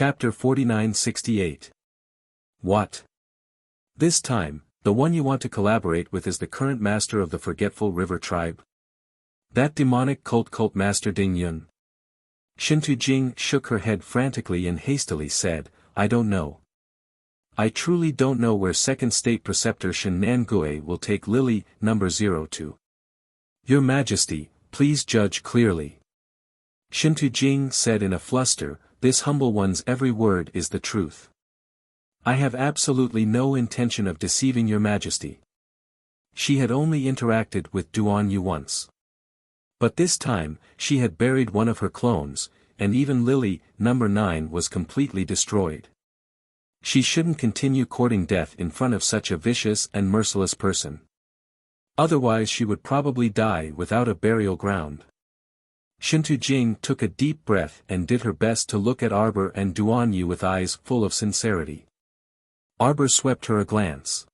Chapter 4968. What? This time, the one you want to collaborate with is the current master of the Forgetful River tribe? That demonic cult master Ding Yun? Shintu Jing shook her head frantically and hastily said, I don't know. I truly don't know where second state preceptor Shen Nangue will take Lily, number 02. Your Majesty, please judge clearly. Shintu Jing said in a fluster, this humble one's every word is the truth. I have absolutely no intention of deceiving your Majesty. She had only interacted with Duan Yu once. But this time, she had buried one of her clones, and even Lily, number 9 was completely destroyed. She shouldn't continue courting death in front of such a vicious and merciless person. Otherwise she would probably die without a burial ground. Shintu Jing took a deep breath and did her best to look at Arbor and Duan Yu with eyes full of sincerity. Arbor swept her a glance.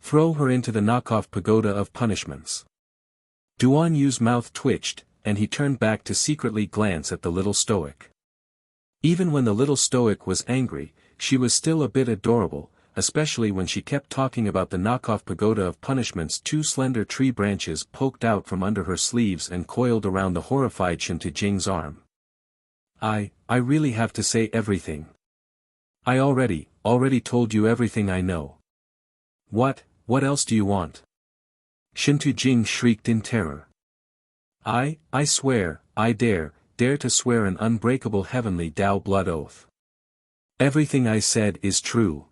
Throw her into the knockoff pagoda of punishments. Duan Yu's mouth twitched, and he turned back to secretly glance at the little stoic. Even when the little stoic was angry, she was still a bit adorable, especially when she kept talking about the knockoff pagoda of punishments. Two slender tree branches poked out from under her sleeves and coiled around the horrified Shintu Jing's arm. I really have to say everything. I already told you everything I know. What else do you want? Shintu Jing shrieked in terror. I swear, I dare to swear an unbreakable heavenly Dao blood oath. Everything I said is true.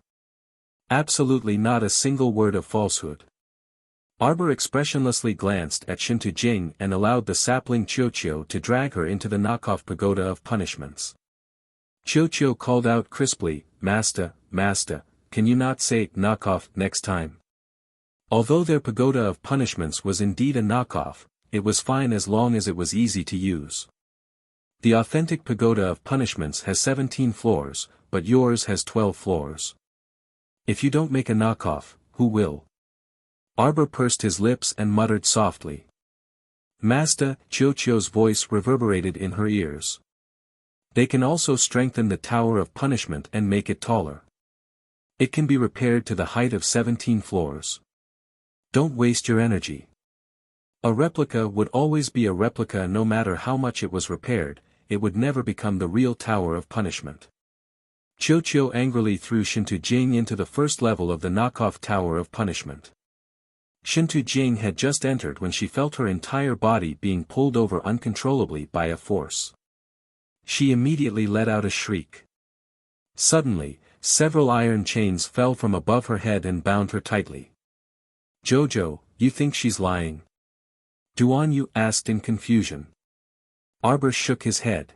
Absolutely not a single word of falsehood. Arbor expressionlessly glanced at Shintu Jing and allowed the sapling Qiuqiu to drag her into the knockoff pagoda of punishments. Qiuqiu called out crisply, Master, can you not say knockoff next time? Although their pagoda of punishments was indeed a knockoff, it was fine as long as it was easy to use. The authentic pagoda of punishments has 17 floors, but yours has 12 floors. If you don't make a knockoff, who will? Arbor pursed his lips and muttered softly. Master, Qiuqiu's voice reverberated in her ears. They can also strengthen the Tower of Punishment and make it taller. It can be repaired to the height of 17 floors. Don't waste your energy. A replica would always be a replica no matter how much it was repaired, it would never become the real Tower of Punishment. Qiuqiu angrily threw Shintu Jing into the first level of the knockoff Tower of Punishment. Shintu Jing had just entered when she felt her entire body being pulled over uncontrollably by a force. She immediately let out a shriek. Suddenly, several iron chains fell from above her head and bound her tightly. Jojo, you think she's lying? Duan Yu asked in confusion. Arbor shook his head.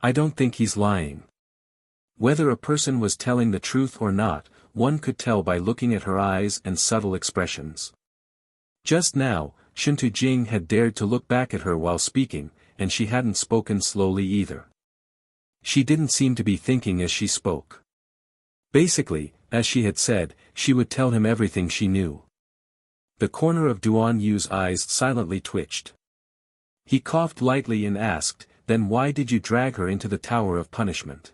I don't think he's lying. Whether a person was telling the truth or not, one could tell by looking at her eyes and subtle expressions. Just now, Shintu Jing had dared to look back at her while speaking, and she hadn't spoken slowly either. She didn't seem to be thinking as she spoke. Basically, as she had said, she would tell him everything she knew. The corner of Duan Yu's eyes silently twitched. He coughed lightly and asked, then why did you drag her into the Tower of Punishment?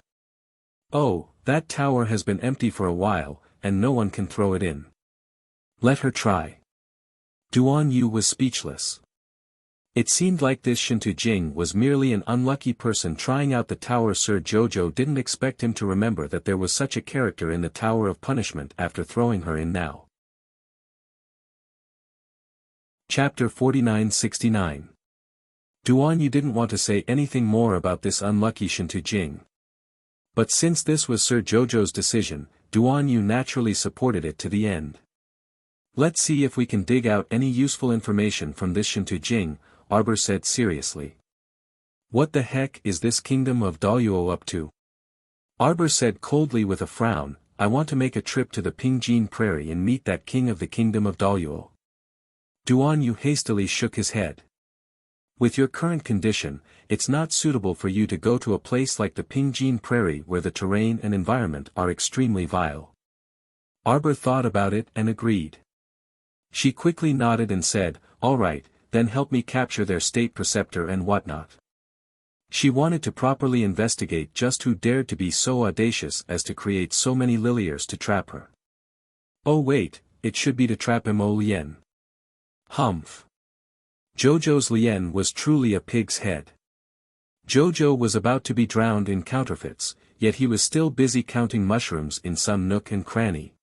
Oh, that tower has been empty for a while, and no one can throw it in. Let her try. Duan Yu was speechless. It seemed like this Shintu Jing was merely an unlucky person trying out the tower. Sir Jojo didn't expect him to remember that there was such a character in the Tower of Punishment after throwing her in now. Chapter 4969. Duan Yu didn't want to say anything more about this unlucky Shintu Jing. But since this was Sir Jojo's decision, Duan Yu naturally supported it to the end. Let's see if we can dig out any useful information from this Shintu Jing, Arbor said seriously. What the heck is this kingdom of Daluo up to? Arbor said coldly with a frown, I want to make a trip to the Pingjin Prairie and meet that king of the kingdom of Daluo. Duan Yu hastily shook his head. With your current condition, it's not suitable for you to go to a place like the Pingjin Prairie where the terrain and environment are extremely vile. Arbor thought about it and agreed. She quickly nodded and said, all right, then help me capture their state preceptor and whatnot. She wanted to properly investigate just who dared to be so audacious as to create so many Liliers to trap her. Oh wait, it should be to trap Mo Lien. Humph. Jojo's Lien was truly a pig's head. Jojo was about to be drowned in counterfeits, yet he was still busy counting mushrooms in some nook and cranny.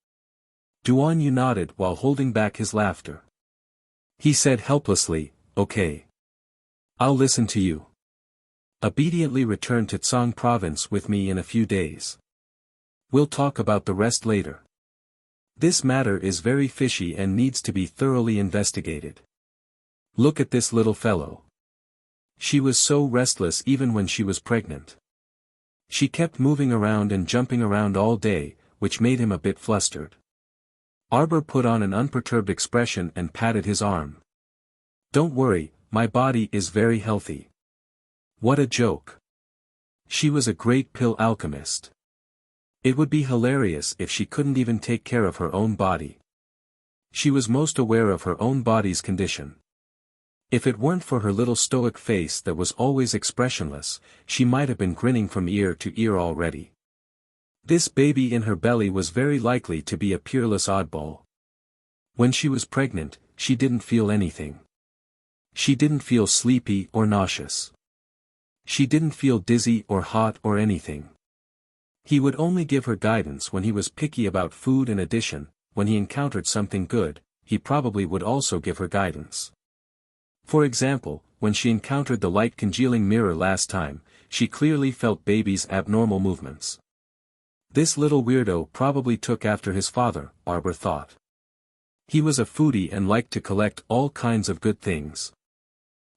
Duan Yu nodded while holding back his laughter. He said helplessly, "Okay. I'll listen to you. Obediently return to Tsang province with me in a few days. We'll talk about the rest later. This matter is very fishy and needs to be thoroughly investigated. Look at this little fellow. She was so restless even when she was pregnant. She kept moving around and jumping around all day, which made him a bit flustered." Arbor put on an unperturbed expression and patted his arm. "Don't worry, my body is very healthy." What a joke. She was a great pill alchemist. It would be hilarious if she couldn't even take care of her own body. She was most aware of her own body's condition. If it weren't for her little stoic face that was always expressionless, she might have been grinning from ear to ear already. This baby in her belly was very likely to be a peerless oddball. When she was pregnant, she didn't feel anything. She didn't feel sleepy or nauseous. She didn't feel dizzy or hot or anything. He would only give her guidance when he was picky about food. In addition, when he encountered something good, he probably would also give her guidance. For example, when she encountered the light congealing mirror last time, she clearly felt baby's abnormal movements. This little weirdo probably took after his father, Arbor thought. He was a foodie and liked to collect all kinds of good things.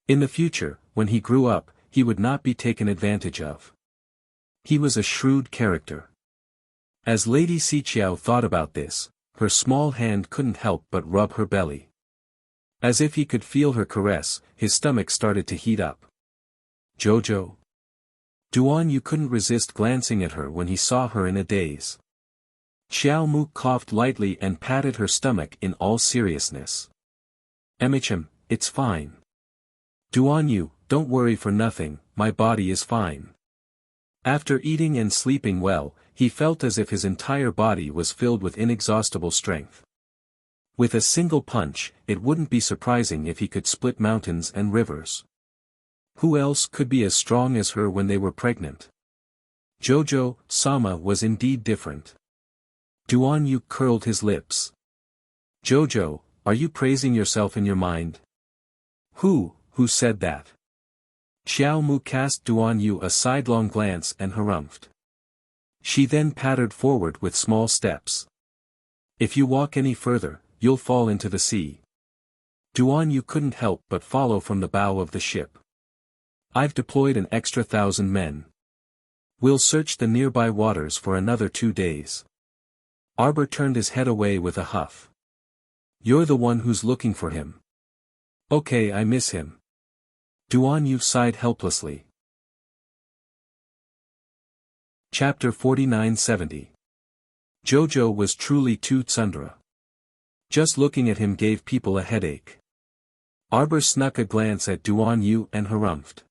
In the future, when he grew up, he would not be taken advantage of. He was a shrewd character. As Lady Xiqiao thought about this, her small hand couldn't help but rub her belly. As if he could feel her caress, his stomach started to heat up. Jojo. Duan Yu couldn't resist glancing at her when he saw her in a daze. Xiao Mu coughed lightly and patted her stomach in all seriousness. "Emichim, it's fine. Duan Yu, don't worry for nothing, my body is fine." After eating and sleeping well, he felt as if his entire body was filled with inexhaustible strength. With a single punch, it wouldn't be surprising if he could split mountains and rivers. Who else could be as strong as her when they were pregnant? Jojo Sama was indeed different. Duan Yu curled his lips. "Jojo, are you praising yourself in your mind?" Who said that?" Xiao Mu cast Duan Yu a sidelong glance and harumphed. She then pattered forward with small steps. "If you walk any further, you'll fall into the sea." Duan Yu couldn't help but follow from the bow of the ship. "I've deployed an extra 1,000 men. We'll search the nearby waters for another 2 days." Arbor turned his head away with a huff. "You're the one who's looking for him." "Okay, I miss him." Duan Yu sighed helplessly. Chapter 4970. Jojo was truly too tsundere. Just looking at him gave people a headache. Arbor snuck a glance at Duan Yu and harumphed.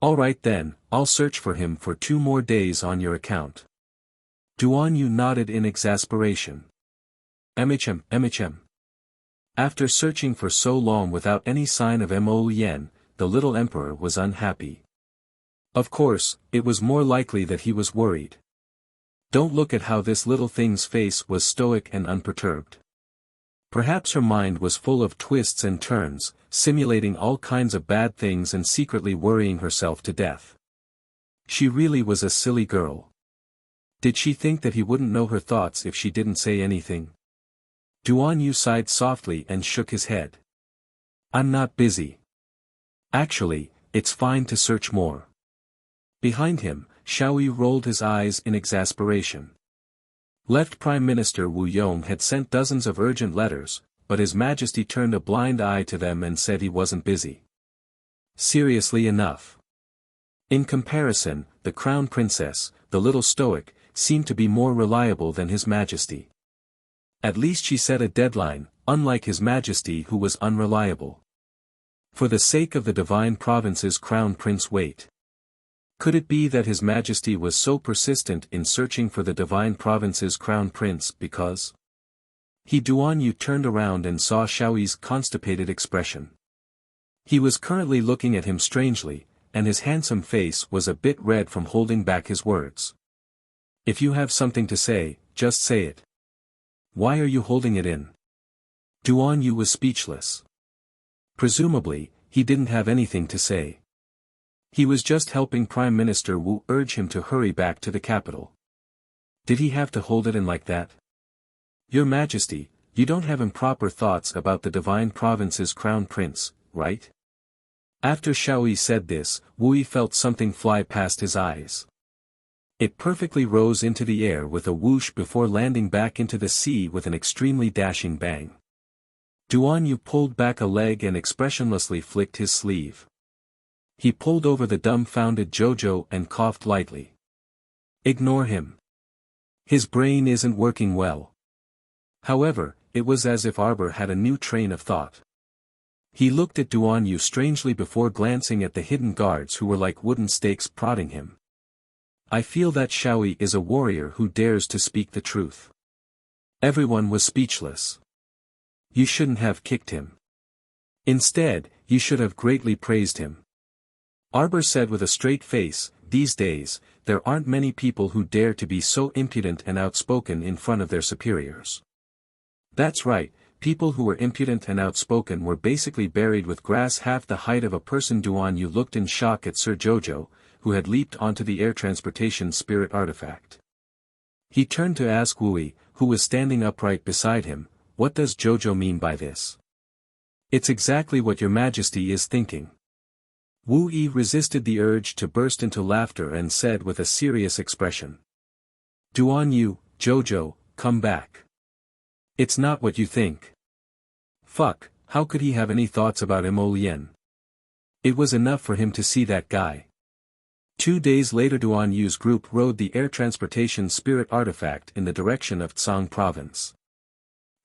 "All right then, I'll search for him for 2 more days on your account." Duan Yu nodded in exasperation. Emichem. After searching for so long without any sign of Mo Lien, the little emperor was unhappy. Of course, it was more likely that he was worried. Don't look at how this little thing's face was stoic and unperturbed. Perhaps her mind was full of twists and turns, simulating all kinds of bad things and secretly worrying herself to death. She really was a silly girl. Did she think that he wouldn't know her thoughts if she didn't say anything? Duan Yu sighed softly and shook his head. "I'm not busy. Actually, it's fine to search more." Behind him, Xiao Yu rolled his eyes in exasperation. Left Prime Minister Wu Yong had sent dozens of urgent letters, but His Majesty turned a blind eye to them and said he wasn't busy. Seriously enough. In comparison, the Crown Princess, the little stoic, seemed to be more reliable than His Majesty. At least she set a deadline, unlike His Majesty who was unreliable. For the sake of the divine province's Crown Prince wait. Could it be that His Majesty was so persistent in searching for the divine province's crown prince because Duan Yu turned around and saw Xiaoyi's constipated expression. He was currently looking at him strangely, and his handsome face was a bit red from holding back his words. If you have something to say, just say it. Why are you holding it in? Duan Yu was speechless. Presumably, he didn't have anything to say. He was just helping Prime Minister Wu urge him to hurry back to the capital. Did he have to hold it in like that? Your Majesty, you don't have improper thoughts about the divine province's crown prince, right? After Xiaoyi said this, Wu felt something fly past his eyes. It perfectly rose into the air with a whoosh before landing back into the sea with an extremely dashing bang. Duan Yu pulled back a leg and expressionlessly flicked his sleeve. He pulled over the dumbfounded Jojo and coughed lightly. Ignore him. His brain isn't working well. However, it was as if Arbor had a new train of thought. He looked at Duan Yu strangely before glancing at the hidden guards who were like wooden stakes prodding him. I feel that Xiaoyi is a warrior who dares to speak the truth. Everyone was speechless. You shouldn't have kicked him. Instead, you should have greatly praised him. Arbor said with a straight face, these days, there aren't many people who dare to be so impudent and outspoken in front of their superiors. That's right, people who were impudent and outspoken were basically buried with grass half the height of a person. Duan Yu looked in shock at Sir Jojo, who had leaped onto the air transportation spirit artifact. He turned to ask Wu, who was standing upright beside him, what does Jojo mean by this? It's exactly what your Majesty is thinking. Wu resisted the urge to burst into laughter and said with a serious expression. Duan Yu, Jojo, come back. It's not what you think. Fuck, how could he have any thoughts about Emolien? It was enough for him to see that guy. 2 days later Duan Yu's group rode the air transportation spirit artifact in the direction of Tsang province.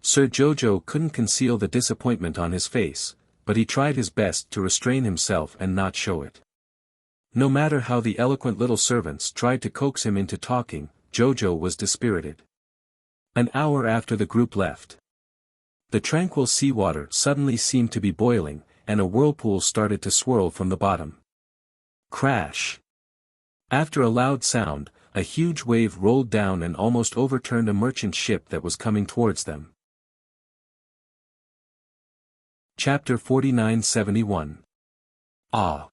Sir Jojo couldn't conceal the disappointment on his face, but he tried his best to restrain himself and not show it. No matter how the eloquent little servants tried to coax him into talking, Jojo was dispirited. An hour after the group left, the tranquil seawater suddenly seemed to be boiling, and a whirlpool started to swirl from the bottom. Crash! After a loud sound, a huge wave rolled down and almost overturned a merchant ship that was coming towards them. Chapter 4971. Ah!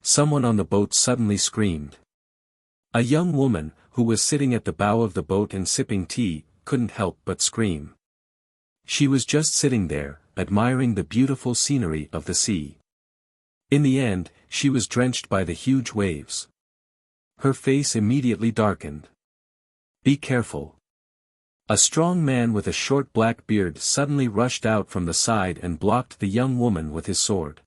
Someone on the boat suddenly screamed. A young woman, who was sitting at the bow of the boat and sipping tea, couldn't help but scream. She was just sitting there, admiring the beautiful scenery of the sea. In the end, she was drenched by the huge waves. Her face immediately darkened. Be careful. A strong man with a short black beard suddenly rushed out from the side and blocked the young woman with his sword.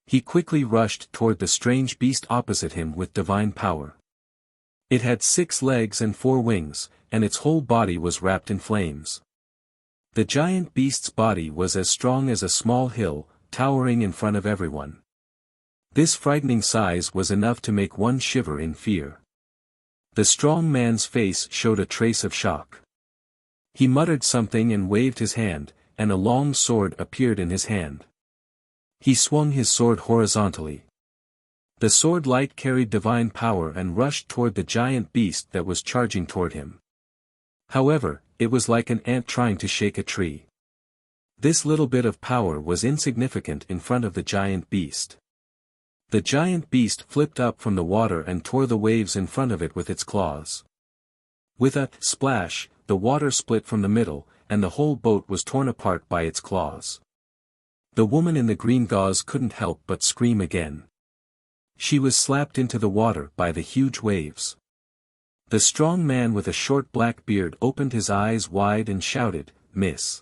He quickly rushed toward the strange beast opposite him with divine power. It had 6 legs and 4 wings, and its whole body was wrapped in flames. The giant beast's body was as strong as a small hill, towering in front of everyone. This frightening size was enough to make one shiver in fear. The strong man's face showed a trace of shock. He muttered something and waved his hand, and a long sword appeared in his hand. He swung his sword horizontally. The sword light carried divine power and rushed toward the giant beast that was charging toward him. However, it was like an ant trying to shake a tree. This little bit of power was insignificant in front of the giant beast. The giant beast flipped up from the water and tore the waves in front of it with its claws. With a splash, the water split from the middle, and the whole boat was torn apart by its claws. The woman in the green gauze couldn't help but scream again. She was slapped into the water by the huge waves. The strong man with a short black beard opened his eyes wide and shouted, "Miss."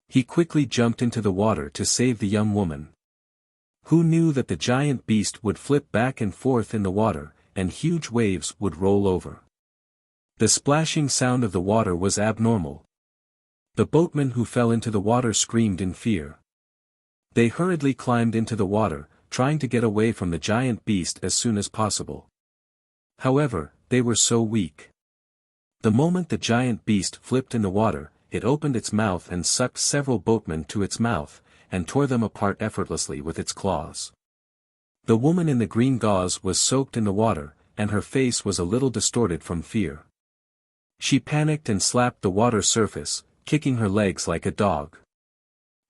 He quickly jumped into the water to save the young woman. Who knew that the giant beast would flip back and forth in the water, and huge waves would roll over? The splashing sound of the water was abnormal. The boatman who fell into the water screamed in fear. They hurriedly climbed into the water, trying to get away from the giant beast as soon as possible. However, they were so weak. The moment the giant beast flipped in the water, it opened its mouth and sucked several boatmen to its mouth, and tore them apart effortlessly with its claws. The woman in the green gauze was soaked in the water, and her face was a little distorted from fear. She panicked and slapped the water surface, kicking her legs like a dog.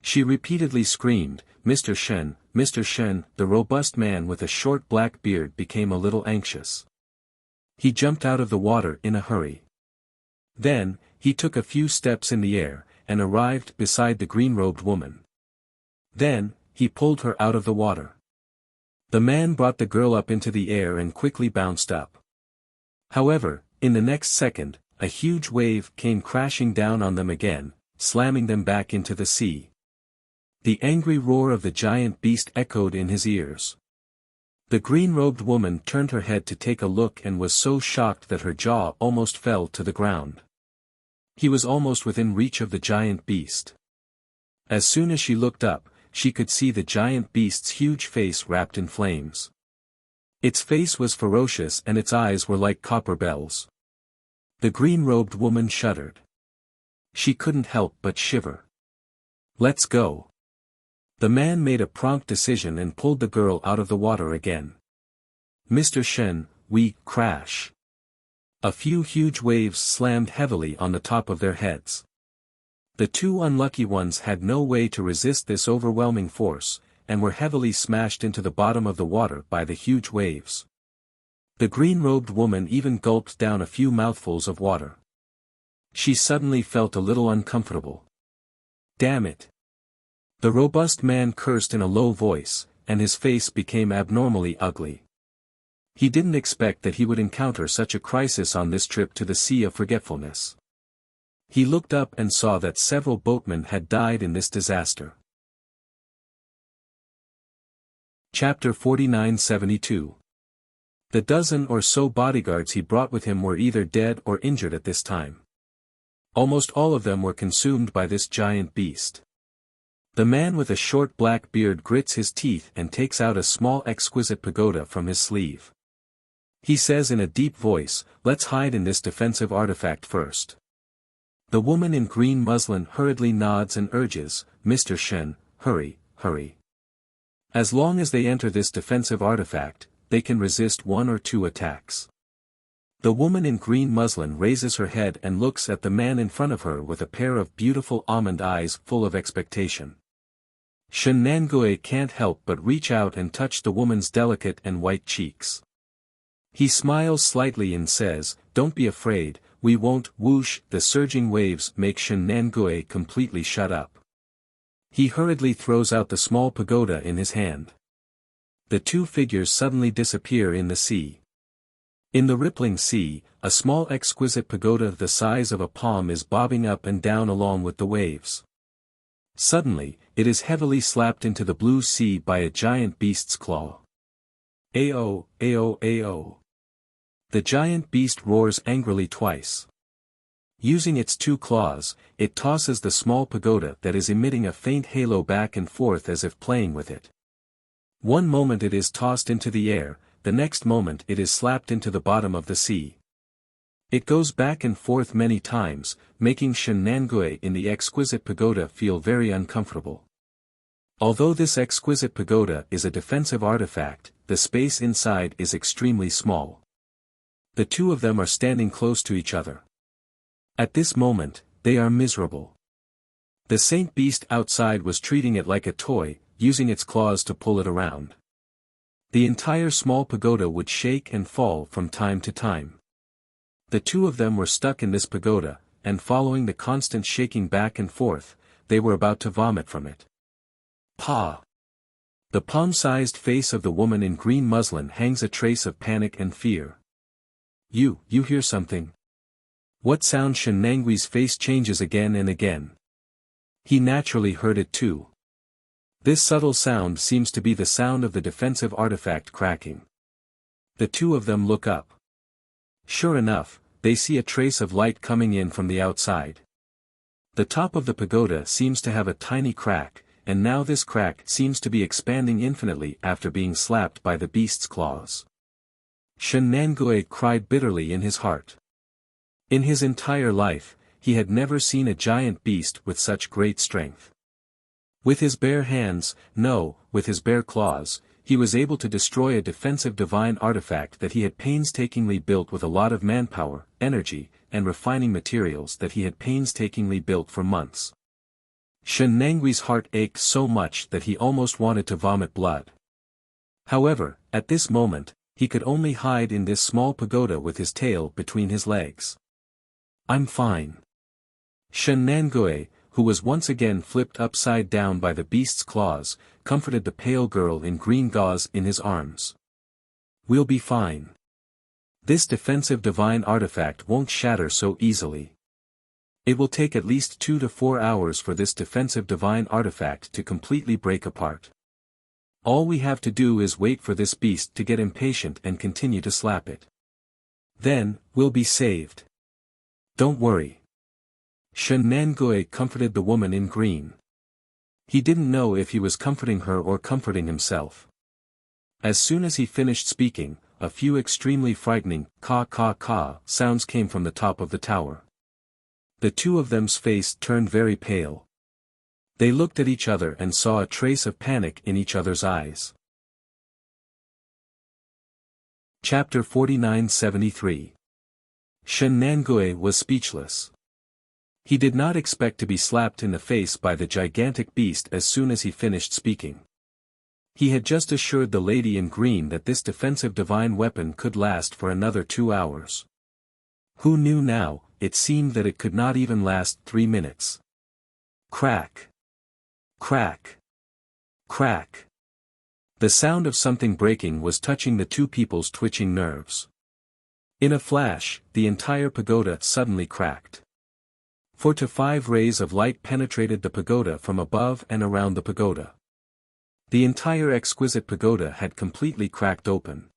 She repeatedly screamed, "Mr. Shen, Mr. Shen." The robust man with a short black beard became a little anxious. He jumped out of the water in a hurry. Then, he took a few steps in the air, and arrived beside the green-robed woman. Then, he pulled her out of the water. The man brought the girl up into the air and quickly bounced up. However, in the next second, a huge wave came crashing down on them again, slamming them back into the sea. The angry roar of the giant beast echoed in his ears. The green-robed woman turned her head to take a look and was so shocked that her jaw almost fell to the ground. He was almost within reach of the giant beast. As soon as she looked up, she could see the giant beast's huge face wrapped in flames. Its face was ferocious and its eyes were like copper bells. The green-robed woman shuddered. She couldn't help but shiver. "Let's go." The man made a prompt decision and pulled the girl out of the water again. "Mr. Shen, we crash." A few huge waves slammed heavily on the top of their heads. The two unlucky ones had no way to resist this overwhelming force, and were heavily smashed into the bottom of the water by the huge waves. The green-robed woman even gulped down a few mouthfuls of water. She suddenly felt a little uncomfortable. "Damn it!" The robust man cursed in a low voice, and his face became abnormally ugly. He didn't expect that he would encounter such a crisis on this trip to the Sea of Forgetfulness. He looked up and saw that several boatmen had died in this disaster. Chapter 4972. The dozen or so bodyguards he brought with him were either dead or injured at this time. Almost all of them were consumed by this giant beast. The man with a short black beard grits his teeth and takes out a small exquisite pagoda from his sleeve. He says in a deep voice, "Let's hide in this defensive artifact first." The woman in green muslin hurriedly nods and urges, "Mr. Shen, hurry, hurry." As long as they enter this defensive artifact, they can resist one or two attacks. The woman in green muslin raises her head and looks at the man in front of her with a pair of beautiful almond eyes full of expectation. Shen Nangui can't help but reach out and touch the woman's delicate and white cheeks. He smiles slightly and says, "Don't be afraid, we won't." Whoosh! The surging waves make Shen Nangui completely shut up. He hurriedly throws out the small pagoda in his hand. The two figures suddenly disappear in the sea. In the rippling sea, a small exquisite pagoda the size of a palm is bobbing up and down along with the waves. Suddenly, it is heavily slapped into the blue sea by a giant beast's claw. "Ao, ao, ao." The giant beast roars angrily twice. Using its two claws, it tosses the small pagoda that is emitting a faint halo back and forth as if playing with it. One moment it is tossed into the air, the next moment it is slapped into the bottom of the sea. It goes back and forth many times, making Shen Nangui in the exquisite pagoda feel very uncomfortable. Although this exquisite pagoda is a defensive artifact, the space inside is extremely small. The two of them are standing close to each other. At this moment, they are miserable. The Saint Beast outside was treating it like a toy, using its claws to pull it around. The entire small pagoda would shake and fall from time to time. The two of them were stuck in this pagoda, and following the constant shaking back and forth, they were about to vomit from it. Pa! The palm-sized face of the woman in green muslin hangs a trace of panic and fear. You hear something? What sound? Shen Nangui's face changes again and again. He naturally heard it too. This subtle sound seems to be the sound of the defensive artifact cracking. The two of them look up. Sure enough, they see a trace of light coming in from the outside. The top of the pagoda seems to have a tiny crack, and now this crack seems to be expanding infinitely after being slapped by the beast's claws. Shen Nangui cried bitterly in his heart. In his entire life, he had never seen a giant beast with such great strength. With his bare hands, no, with his bare claws, he was able to destroy a defensive divine artifact that he had painstakingly built with a lot of manpower, energy, and refining materials that he had painstakingly built for months. Shen Nangui's heart ached so much that he almost wanted to vomit blood. However, at this moment, he could only hide in this small pagoda with his tail between his legs. "I'm fine." Shen Nangui, who was once again flipped upside down by the beast's claws, comforted the pale girl in green gauze in his arms. "We'll be fine. This defensive divine artifact won't shatter so easily. It will take at least 2 to 4 hours for this defensive divine artifact to completely break apart. All we have to do is wait for this beast to get impatient and continue to slap it. Then, we'll be saved. Don't worry." Shen Nangui comforted the woman in green. He didn't know if he was comforting her or comforting himself. As soon as he finished speaking, a few extremely frightening "ka-ka-ka" sounds came from the top of the tower. The two of them's face turned very pale. They looked at each other and saw a trace of panic in each other's eyes. Chapter 49-73. Shen Nangui was speechless. He did not expect to be slapped in the face by the gigantic beast as soon as he finished speaking. He had just assured the lady in green that this defensive divine weapon could last for another 2 hours. Who knew now? It seemed that it could not even last 3 minutes. Crack! Crack! Crack! The sound of something breaking was touching the two people's twitching nerves. In a flash, the entire pagoda suddenly cracked. 4 to 5 rays of light penetrated the pagoda from above and around the pagoda. The entire exquisite pagoda had completely cracked open.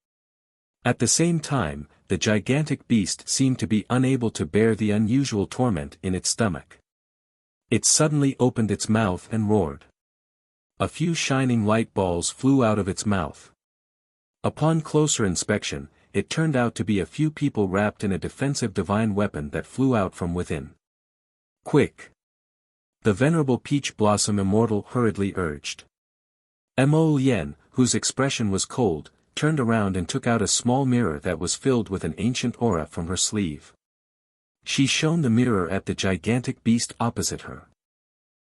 At the same time, the gigantic beast seemed to be unable to bear the unusual torment in its stomach. It suddenly opened its mouth and roared. A few shining light balls flew out of its mouth. Upon closer inspection, it turned out to be a few people wrapped in a defensive divine weapon that flew out from within. "Quick!" the venerable Peach Blossom Immortal hurriedly urged. Mo Lien, whose expression was cold, turned around and took out a small mirror that was filled with an ancient aura from her sleeve. She shone the mirror at the gigantic beast opposite her.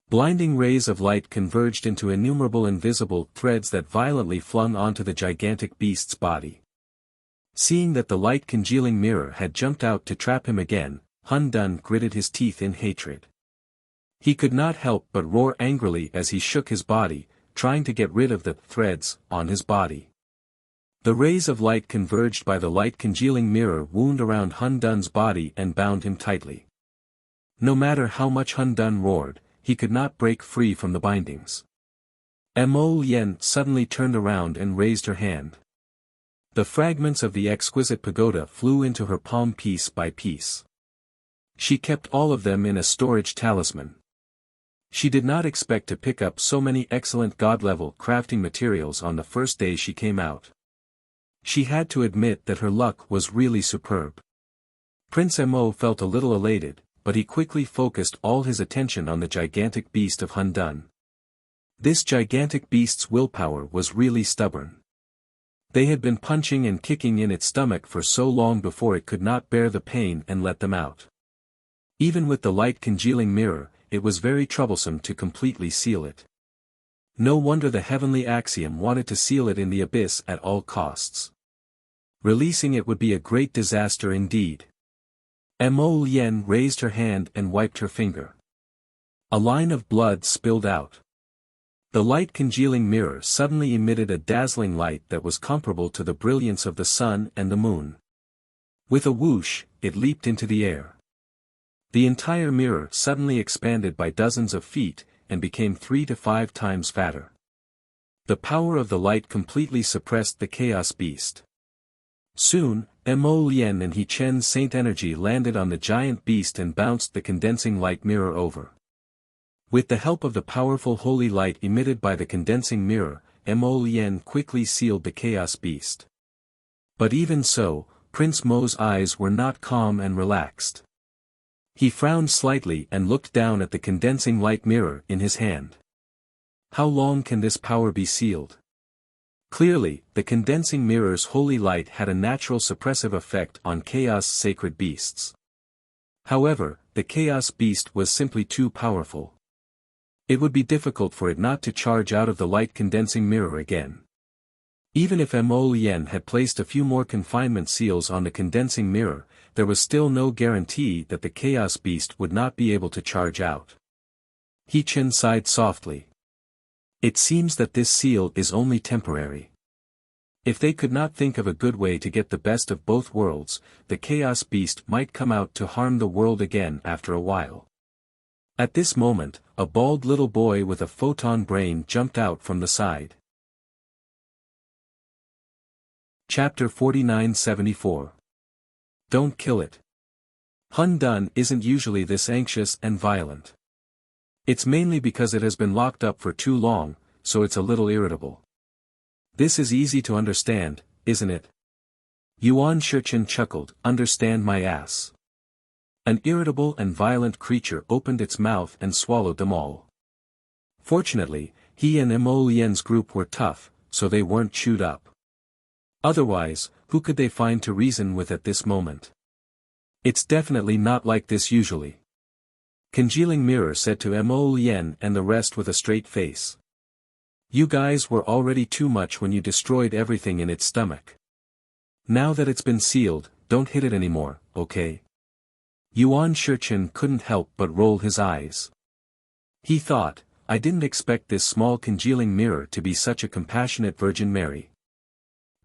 Blinding rays of light converged into innumerable invisible threads that violently flung onto the gigantic beast's body. Seeing that the light-congealing mirror had jumped out to trap him again, Hun Dun gritted his teeth in hatred. He could not help but roar angrily as he shook his body, trying to get rid of the threads on his body. The rays of light converged by the light-congealing mirror wound around Hun Dun's body and bound him tightly. No matter how much Hun Dun roared, he could not break free from the bindings. Mo Lien suddenly turned around and raised her hand. The fragments of the exquisite pagoda flew into her palm piece by piece. She kept all of them in a storage talisman. She did not expect to pick up so many excellent god-level crafting materials on the first day she came out. She had to admit that her luck was really superb. Prince Mo felt a little elated, but he quickly focused all his attention on the gigantic beast of Hun Dun. This gigantic beast's willpower was really stubborn. They had been punching and kicking in its stomach for so long before it could not bear the pain and let them out. Even with the light-congealing mirror, it was very troublesome to completely seal it. No wonder the heavenly axiom wanted to seal it in the abyss at all costs. Releasing it would be a great disaster indeed. Mo Lien raised her hand and wiped her finger. A line of blood spilled out. The light-congealing mirror suddenly emitted a dazzling light that was comparable to the brilliance of the sun and the moon. With a whoosh, it leaped into the air. The entire mirror suddenly expanded by dozens of feet, and became 3 to 5 times fatter. The power of the light completely suppressed the chaos beast. Soon, Mo Lien and He Chen's Saint energy landed on the giant beast and bounced the condensing light mirror over. With the help of the powerful holy light emitted by the condensing mirror, Mo Lien quickly sealed the chaos beast. But even so, Prince Mo's eyes were not calm and relaxed. He frowned slightly and looked down at the condensing light mirror in his hand. How long can this power be sealed? Clearly, the condensing mirror's holy light had a natural suppressive effect on Chaos' sacred beasts. However, the Chaos beast was simply too powerful. It would be difficult for it not to charge out of the light condensing mirror again. Even if Mo Lien had placed a few more confinement seals on the condensing mirror, there was still no guarantee that the Chaos beast would not be able to charge out. He Chen sighed softly. It seems that this seal is only temporary. If they could not think of a good way to get the best of both worlds, the Chaos beast might come out to harm the world again after a while. At this moment, a bald little boy with a photon brain jumped out from the side. Chapter 4974. Don't kill it. Hun Dun isn't usually this anxious and violent. It's mainly because it has been locked up for too long, so it's a little irritable. This is easy to understand, isn't it? Yuan Shichen chuckled, understand my ass. An irritable and violent creature opened its mouth and swallowed them all. Fortunately, he and Mo Lien's group were tough, so they weren't chewed up. Otherwise, who could they find to reason with at this moment? It's definitely not like this usually. Congealing Mirror said to Mo Lien and the rest with a straight face. You guys were already too much when you destroyed everything in its stomach. Now that it's been sealed, don't hit it anymore, okay? Yuan Shichen couldn't help but roll his eyes. He thought, I didn't expect this small congealing mirror to be such a compassionate Virgin Mary.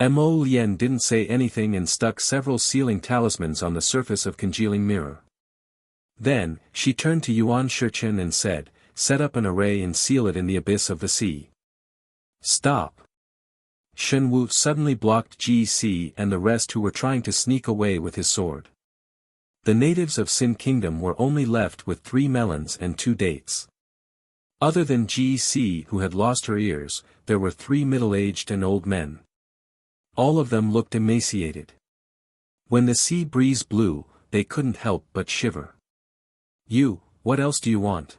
Mo Lien didn't say anything and stuck several sealing talismans on the surface of congealing mirror. Then, she turned to Yuan Shichen and said, set up an array and seal it in the abyss of the sea. Stop. Shen Wu suddenly blocked GC and the rest who were trying to sneak away with his sword. The natives of Sin Kingdom were only left with 3 melons and 2 dates. Other than GC who had lost her ears, there were 3 middle-aged and old men. All of them looked emaciated. When the sea breeze blew, they couldn't help but shiver. What else do you want?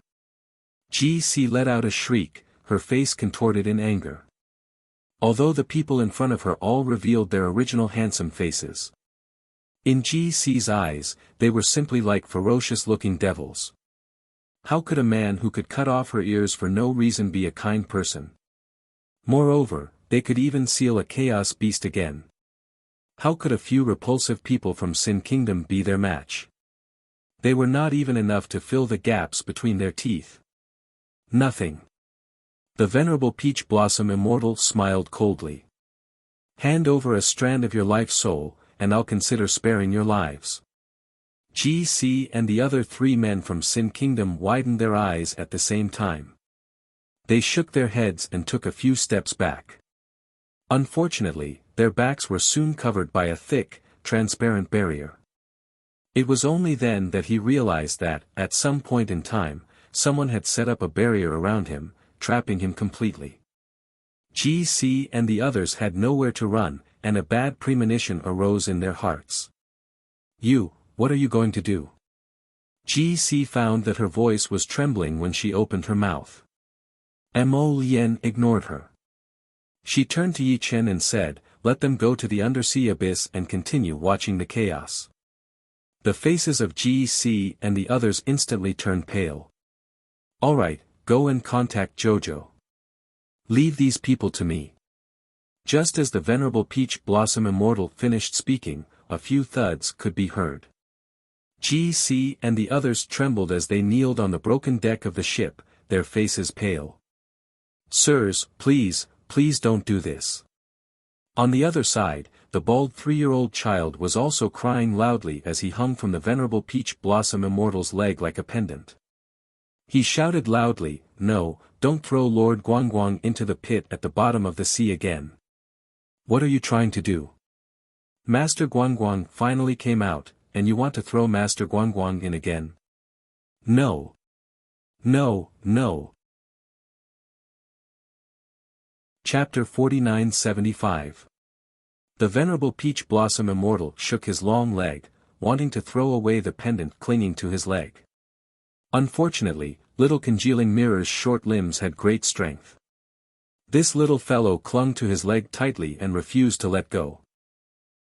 GC let out a shriek, her face contorted in anger. Although the people in front of her all revealed their original handsome faces. In GC's eyes, they were simply like ferocious-looking devils. How could a man who could cut off her ears for no reason be a kind person? Moreover, they could even seal a chaos beast again. How could a few repulsive people from Sin Kingdom be their match? They were not even enough to fill the gaps between their teeth. Nothing. The venerable Peach Blossom Immortal smiled coldly. Hand over a strand of your life soul, and I'll consider sparing your lives. GC and the other 3 men from Sin Kingdom widened their eyes at the same time. They shook their heads and took a few steps back. Unfortunately, their backs were soon covered by a thick, transparent barrier. It was only then that he realized that, at some point in time, someone had set up a barrier around him, trapping him completely. GC and the others had nowhere to run, and a bad premonition arose in their hearts. What are you going to do? GC found that her voice was trembling when she opened her mouth. Mo Lien ignored her. She turned to Yi Chen and said, let them go to the undersea abyss and continue watching the chaos. The faces of GC and the others instantly turned pale. Alright, go and contact Jojo. Leave these people to me. Just as the venerable Peach Blossom Immortal finished speaking, a few thuds could be heard. GC and the others trembled as they kneeled on the broken deck of the ship, their faces pale. Sirs, please don't do this. On the other side, the bald 3-year-old child was also crying loudly as he hung from the venerable Peach Blossom Immortal's leg like a pendant. He shouted loudly, no, don't throw Lord Guangguang into the pit at the bottom of the sea again. What are you trying to do? Master Guangguang finally came out, and you want to throw Master Guangguang in again? No. No, no. Chapter 4975. The venerable Peach Blossom Immortal shook his long leg, wanting to throw away the pendant clinging to his leg. Unfortunately, little Congealing Mirror's short limbs had great strength. This little fellow clung to his leg tightly and refused to let go.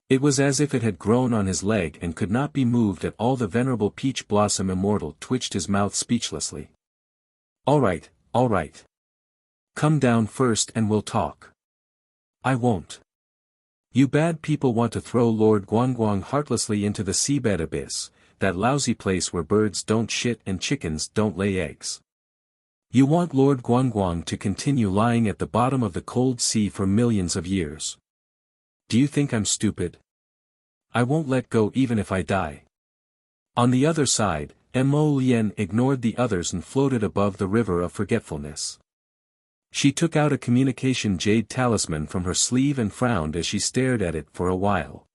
It was as if it had grown on his leg and could not be moved at all. The venerable Peach Blossom Immortal twitched his mouth speechlessly. All right. Come down first and we'll talk. I won't. You bad people want to throw Lord Guangguang heartlessly into the seabed abyss, that lousy place where birds don't shit and chickens don't lay eggs. You want Lord Guangguang to continue lying at the bottom of the cold sea for millions of years. Do you think I'm stupid? I won't let go even if I die. On the other side, Mo Lien ignored the others and floated above the river of forgetfulness. She took out a communication jade talisman from her sleeve and frowned as she stared at it for a while.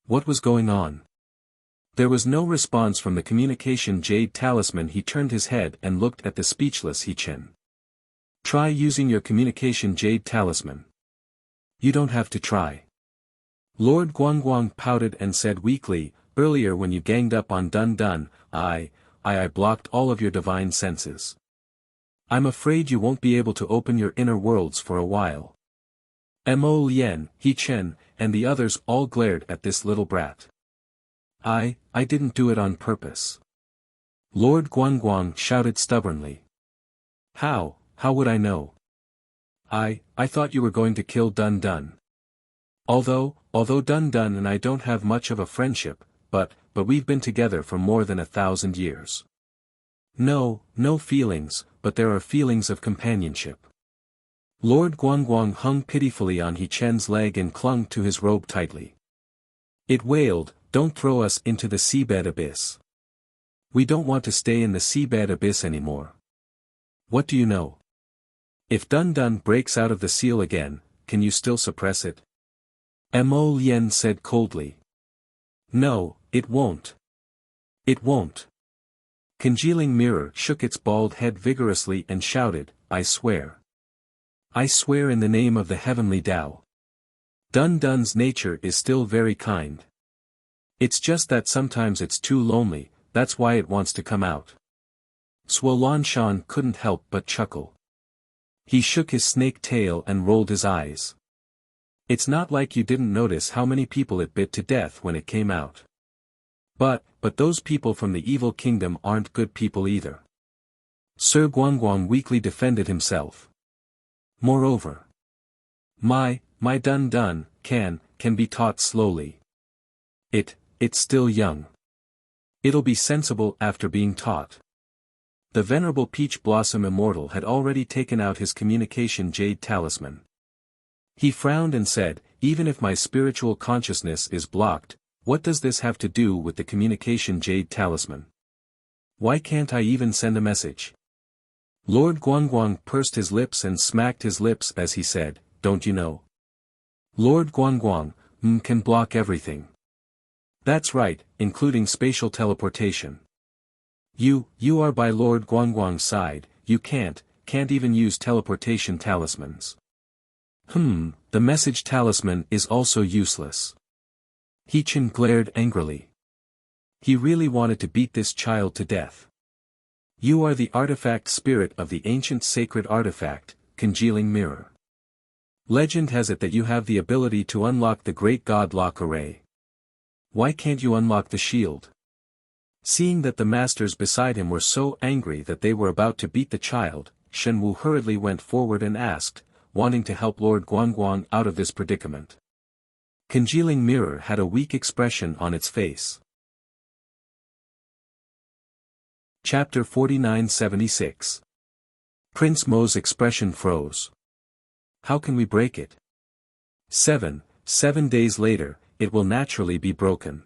What was going on? There was no response from the communication jade talisman. He turned his head and looked at the speechless He Chen. Try using your communication jade talisman. You don't have to try. Lord Guangguang pouted and said weakly, earlier when you ganged up on Dun Dun, I blocked all of your divine senses. I'm afraid you won't be able to open your inner worlds for a while. Mo Lien, He Chen, and the others all glared at this little brat. I didn't do it on purpose. Lord Guangguang shouted stubbornly. How would I know? I thought you were going to kill Dun Dun. Although Dun Dun and I don't have much of a friendship, but we've been together for more than 1,000 years. No feelings, but there are feelings of companionship. Lord Guangguang hung pitifully on He Chen's leg and clung to his robe tightly. It wailed, don't throw us into the seabed abyss. We don't want to stay in the seabed abyss anymore. What do you know? If Dun Dun breaks out of the seal again, can you still suppress it? Mo Lien said coldly. No, it won't. It won't. Congealing Mirror shook its bald head vigorously and shouted, I swear. I swear in the name of the heavenly Tao. Dun Dun's nature is still very kind. It's just that sometimes it's too lonely, that's why it wants to come out. Suolan Shan couldn't help but chuckle. He shook his snake tail and rolled his eyes. It's not like you didn't notice how many people it bit to death when it came out. But those people from the evil kingdom aren't good people either. Sir Guangguang weakly defended himself. Moreover, my Dun Dun can be taught slowly. It's still young. It'll be sensible after being taught. The venerable Peach Blossom Immortal had already taken out his communication jade talisman. He frowned and said, even if my spiritual consciousness is blocked, what does this have to do with the communication jade talisman? Why can't I even send a message? Lord Guangguang pursed his lips and smacked his lips as he said, don't you know? Lord Guangguang, can block everything. That's right, including spatial teleportation. You are by Lord Guangguang's side, you can't even use teleportation talismans. The message talisman is also useless. He Chen glared angrily. He really wanted to beat this child to death. You are the artifact spirit of the ancient sacred artifact, Congealing Mirror. Legend has it that you have the ability to unlock the Great God Lock Array. Why can't you unlock the shield? Seeing that the masters beside him were so angry that they were about to beat the child, Shen Wu hurriedly went forward and asked, wanting to help Lord Guangguang out of this predicament. Congealing Mirror had a weak expression on its face. Chapter 4976. Prince Mo's expression froze. How can we break it? 7 days later, it will naturally be broken.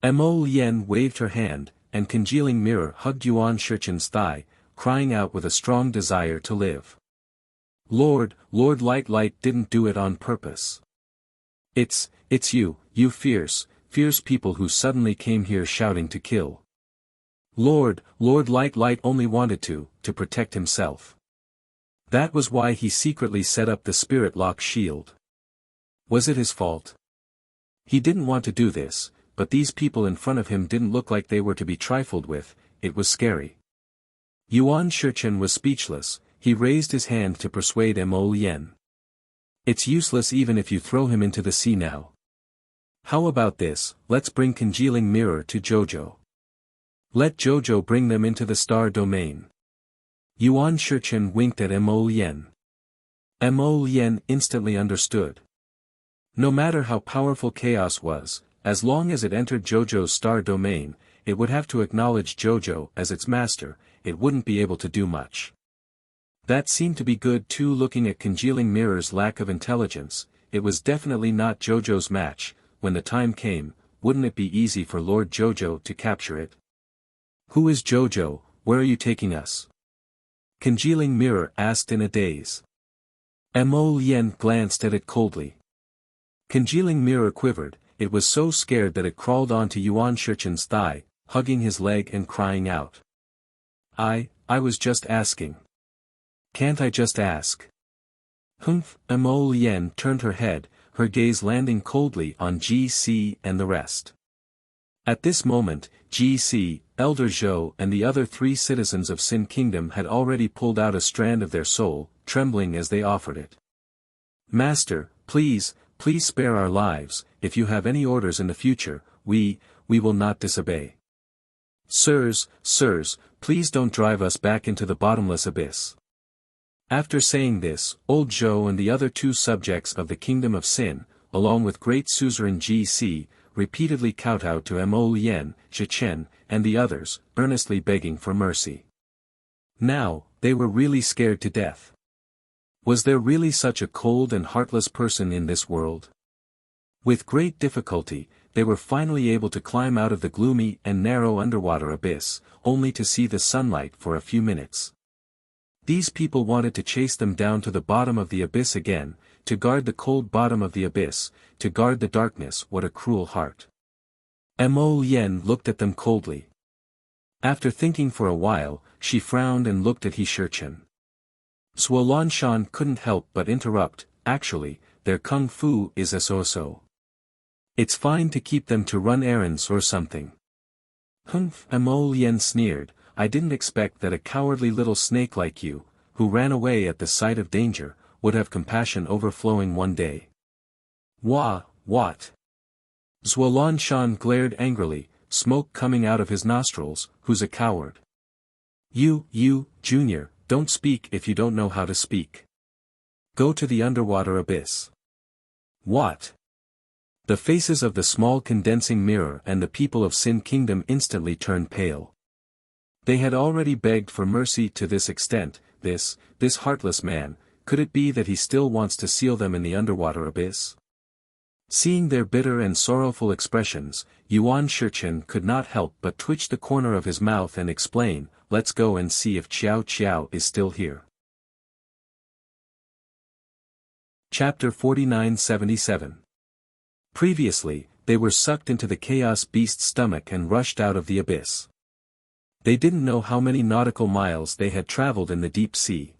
Mo Lien waved her hand, and Congealing Mirror hugged Yuan Shichen's thigh, crying out with a strong desire to live. Lord Light didn't do it on purpose. It's you fierce people who suddenly came here shouting to kill. Lord Light only wanted to protect himself. That was why he secretly set up the spirit lock shield. Was it his fault? He didn't want to do this, but these people in front of him didn't look like they were to be trifled with. It was scary. Yuan Shichen was speechless. He raised his hand to persuade Mo Lien. It's useless even if you throw him into the sea now. How about this, let's bring Congealing Mirror to Jojo. Let Jojo bring them into the star domain. Yuan Shichen winked at Mo Lien. Mo Lien instantly understood. No matter how powerful chaos was, as long as it entered Jojo's star domain, it would have to acknowledge Jojo as its master. It wouldn't be able to do much. That seemed to be good too. Looking at Congealing Mirror's lack of intelligence, it was definitely not Jojo's match. When the time came, wouldn't it be easy for Lord Jojo to capture it? Who is Jojo? Where are you taking us? Congealing Mirror asked in a daze. Mo Lien glanced at it coldly. Congealing Mirror quivered. It was so scared that it crawled onto Yuan Shichen's thigh, hugging his leg and crying out. I was just asking. Can't I just ask? Humph. Mo Lien turned her head, her gaze landing coldly on GC and the rest. At this moment, GC, Elder Zhou and the other 3 citizens of Sin Kingdom had already pulled out a strand of their soul, trembling as they offered it. Master, please spare our lives. If you have any orders in the future, we will not disobey. Sirs, please don't drive us back into the bottomless abyss. After saying this, Old Zhou and the other 2 subjects of the Kingdom of Sin, along with great suzerain GC, repeatedly kowtowed to Mo Lien, Shichen, and the others, earnestly begging for mercy. Now, they were really scared to death. Was there really such a cold and heartless person in this world? With great difficulty, they were finally able to climb out of the gloomy and narrow underwater abyss, only to see the sunlight for a few minutes. These people wanted to chase them down to the bottom of the abyss again, to guard the cold bottom of the abyss, to guard the darkness. What a cruel heart. Mo Lien looked at them coldly. After thinking for a while, she frowned and looked at He Shichen. Suolanshan couldn't help but interrupt. Actually, their kung fu is a so-so. It's fine to keep them to run errands or something. Humph. Mo Lien sneered. I didn't expect that a cowardly little snake like you, who ran away at the sight of danger, would have compassion overflowing one day. What? Suolanshan glared angrily, smoke coming out of his nostrils. Who's a coward? You, Junior, don't speak if you don't know how to speak. Go to the underwater abyss. What? The faces of the small condensing mirror and the people of Sin Kingdom instantly turned pale. They had already begged for mercy to this extent. This heartless man, could it be that he still wants to seal them in the underwater abyss? Seeing their bitter and sorrowful expressions, Yuan Shichen could not help but twitch the corner of his mouth and explain, let's go and see if Qiao is still here. Chapter 4977. Previously, they were sucked into the Chaos Beast's stomach and rushed out of the abyss. They didn't know how many nautical miles they had traveled in the deep sea.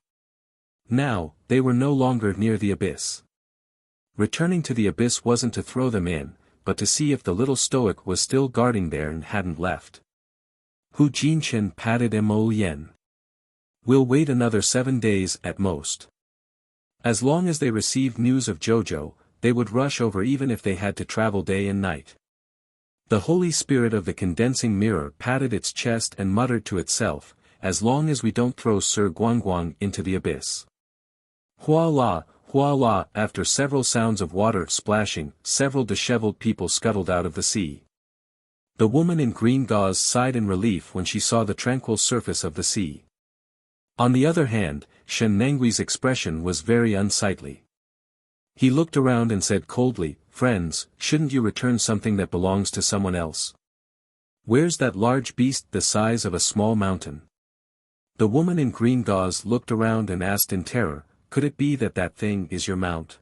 Now, they were no longer near the abyss. Returning to the abyss wasn't to throw them in, but to see if the little stoic was still guarding there and hadn't left. Hu Jinchen patted Mo Lien. We'll wait another 7 days at most. As long as they received news of Jojo, they would rush over even if they had to travel day and night. The Holy Spirit of the Condensing Mirror patted its chest and muttered to itself, as long as we don't throw Sir Guangguang into the abyss. Hua la, after several sounds of water splashing, several disheveled people scuttled out of the sea. The woman in green gauze sighed in relief when she saw the tranquil surface of the sea. On the other hand, Shen Nengui's expression was very unsightly. He looked around and said coldly, friends, shouldn't you return something that belongs to someone else? Where's that large beast the size of a small mountain? The woman in green gauze looked around and asked in terror, could it be that that thing is your mount?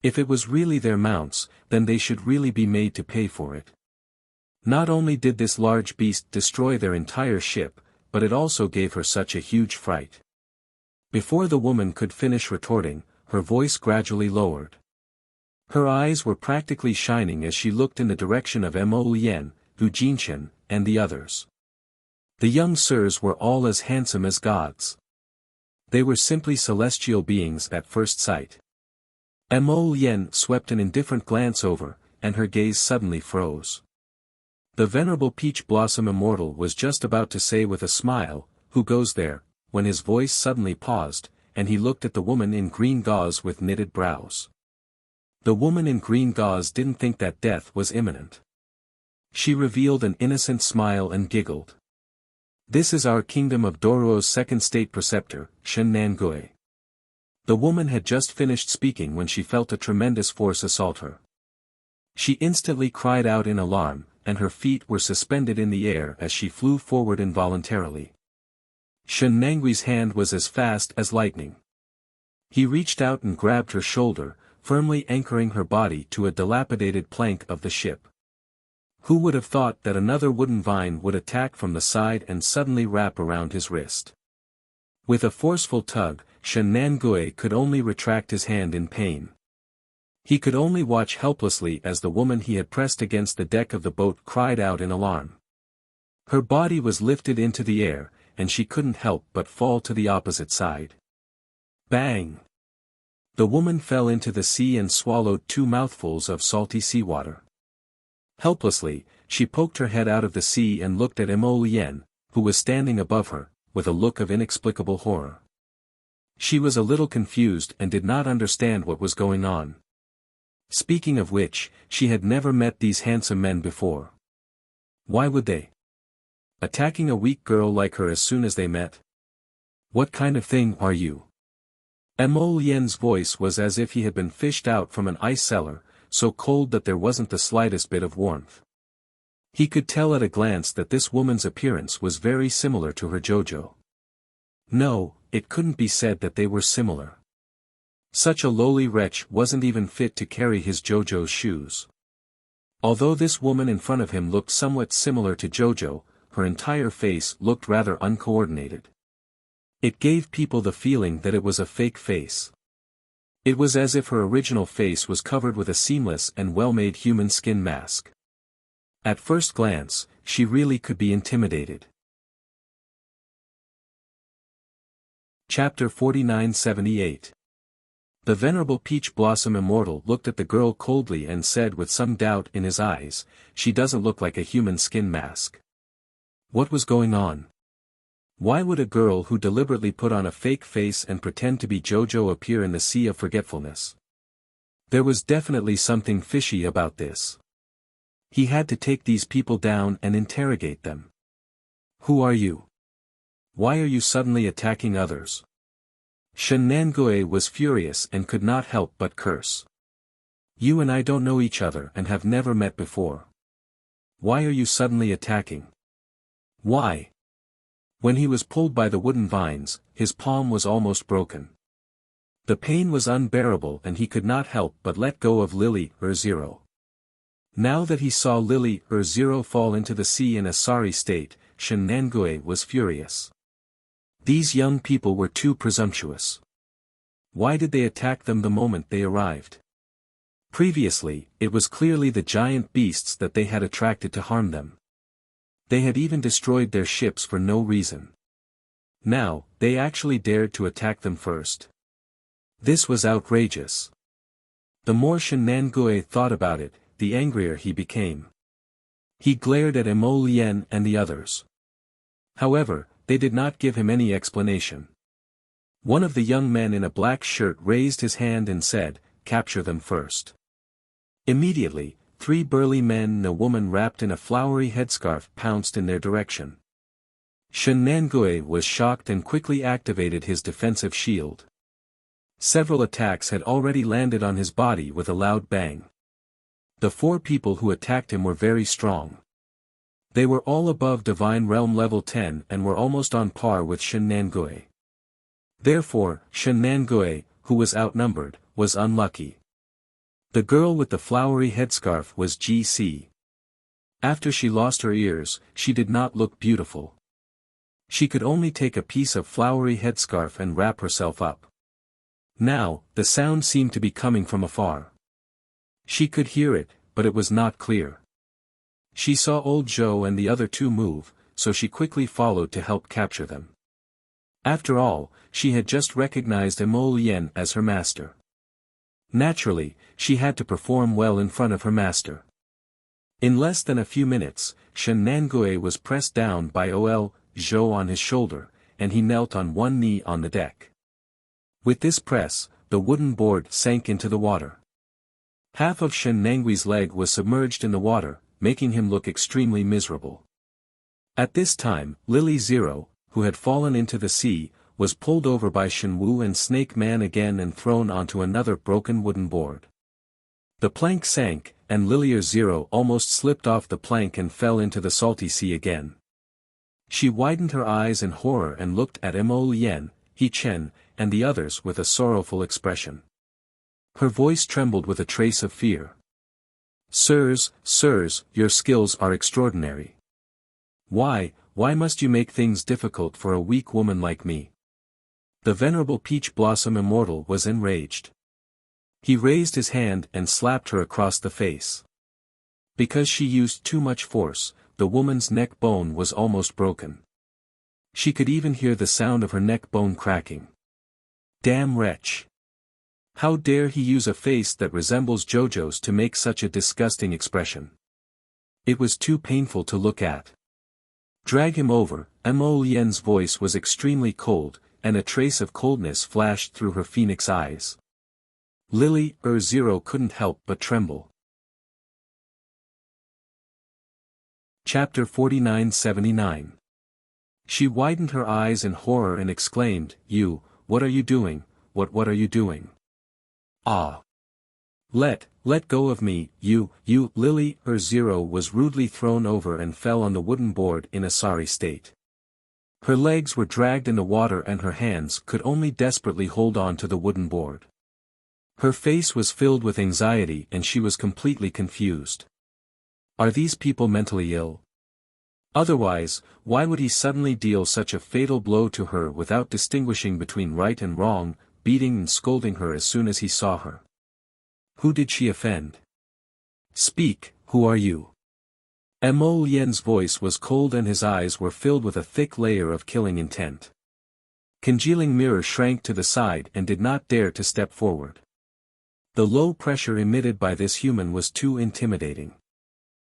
If it was really their mounts, then they should really be made to pay for it. Not only did this large beast destroy their entire ship, but it also gave her such a huge fright. Before the woman could finish retorting, her voice gradually lowered. Her eyes were practically shining as she looked in the direction of Mo Lian, Hu Jinshan, and the others. The young sirs were all as handsome as gods. They were simply celestial beings at first sight. Mo Lian swept an indifferent glance over, and her gaze suddenly froze. The venerable peach blossom immortal was just about to say with a smile, "Who goes there?" when his voice suddenly paused, and he looked at the woman in green gauze with knitted brows. The woman in green gauze didn't think that death was imminent. She revealed an innocent smile and giggled. "This is our kingdom of Doruo's second state preceptor, Shen Nangui." The woman had just finished speaking when she felt a tremendous force assault her. She instantly cried out in alarm, and her feet were suspended in the air as she flew forward involuntarily. Shen Nangui's hand was as fast as lightning. He reached out and grabbed her shoulder, firmly anchoring her body to a dilapidated plank of the ship. Who would have thought that another wooden vine would attack from the side and suddenly wrap around his wrist? With a forceful tug, Shen Nangui could only retract his hand in pain. He could only watch helplessly as the woman he had pressed against the deck of the boat cried out in alarm. Her body was lifted into the air, and she couldn't help but fall to the opposite side. Bang! The woman fell into the sea and swallowed 2 mouthfuls of salty seawater. Helplessly, she poked her head out of the sea and looked at Mo Lian, who was standing above her, with a look of inexplicable horror. She was a little confused and did not understand what was going on. Speaking of which, she had never met these handsome men before. Why would they? Attacking a weak girl like her as soon as they met? What kind of thing are you? Mo Lian's voice was as if he had been fished out from an ice cellar, so cold that there wasn't the slightest bit of warmth. He could tell at a glance that this woman's appearance was very similar to her Jojo. No, it couldn't be said that they were similar. Such a lowly wretch wasn't even fit to carry his Jojo's shoes. Although this woman in front of him looked somewhat similar to Jojo, her entire face looked rather uncoordinated. It gave people the feeling that it was a fake face. It was as if her original face was covered with a seamless and well-made human skin mask. At first glance, she really could be intimidated. Chapter 4978. The venerable peach blossom immortal looked at the girl coldly and said with some doubt in his eyes, "She doesn't look like a human skin mask." What was going on? Why would a girl who deliberately put on a fake face and pretend to be Jojo appear in the sea of forgetfulness? There was definitely something fishy about this. He had to take these people down and interrogate them. Who are you? Why are you suddenly attacking others? Shen Nangui was furious and could not help but curse. You and I don't know each other and have never met before. Why are you suddenly attacking? Why? When he was pulled by the wooden vines, his palm was almost broken. The pain was unbearable and he could not help but let go of Lily Zero. Now that he saw Lily Zero fall into the sea in a sorry state, Shen Nangui was furious. These young people were too presumptuous. Why did they attack them the moment they arrived? Previously, it was clearly the giant beasts that they had attracted to harm them. They had even destroyed their ships for no reason. Now, they actually dared to attack them first. This was outrageous. The more Shen Nangui thought about it, the angrier he became. He glared at Mo Lian and the others. However, they did not give him any explanation. One of the young men in a black shirt raised his hand and said, "Capture them first." Immediately, 3 burly men and a woman wrapped in a flowery headscarf pounced in their direction. Shen Nangui was shocked and quickly activated his defensive shield. Several attacks had already landed on his body with a loud bang. The 4 people who attacked him were very strong. They were all above Divine Realm level 10 and were almost on par with Shen Nangui. Therefore, Shen Nangui, who was outnumbered, was unlucky. The girl with the flowery headscarf was GC. After she lost her ears, she did not look beautiful. She could only take a piece of flowery headscarf and wrap herself up. Now, the sound seemed to be coming from afar. She could hear it, but it was not clear. She saw old Zhou and the other two move, so she quickly followed to help capture them. After all, she had just recognized Emolian as her master. Naturally, she had to perform well in front of her master. In less than a few minutes, Shen Nangue was pressed down by Ol Zhou on his shoulder, and he knelt on one knee on the deck. With this press, the wooden board sank into the water. Half of Shen Nangui's leg was submerged in the water, making him look extremely miserable. At this time, Lily Zero, who had fallen into the sea, was pulled over by Shenwu and Snake Man again and thrown onto another broken wooden board. The plank sank, and Lily Zero almost slipped off the plank and fell into the salty sea again. She widened her eyes in horror and looked at Emolian, He Chen, and the others with a sorrowful expression. Her voice trembled with a trace of fear. Sirs, your skills are extraordinary. Why must you make things difficult for a weak woman like me? The venerable Peach Blossom Immortal was enraged. He raised his hand and slapped her across the face. Because she used too much force, the woman's neck bone was almost broken. She could even hear the sound of her neck bone cracking. Damn wretch! How dare he use a face that resembles Jojo's to make such a disgusting expression? It was too painful to look at. Drag him over. Emolien's voice was extremely cold, and a trace of coldness flashed through her phoenix eyes. Lily Zero couldn't help but tremble. Chapter 49-79. She widened her eyes in horror and exclaimed, what are you doing, what are you doing? Ah! Let go of me, you. Lily Zero was rudely thrown over and fell on the wooden board in a sorry state. Her legs were dragged in the water and her hands could only desperately hold on to the wooden board. Her face was filled with anxiety and she was completely confused. Are these people mentally ill? Otherwise, why would he suddenly deal such a fatal blow to her without distinguishing between right and wrong, beating and scolding her as soon as he saw her? Who did she offend? Speak, who are you? Emolien's voice was cold and his eyes were filled with a thick layer of killing intent. Congealing Mirror shrank to the side and did not dare to step forward. The low pressure emitted by this human was too intimidating.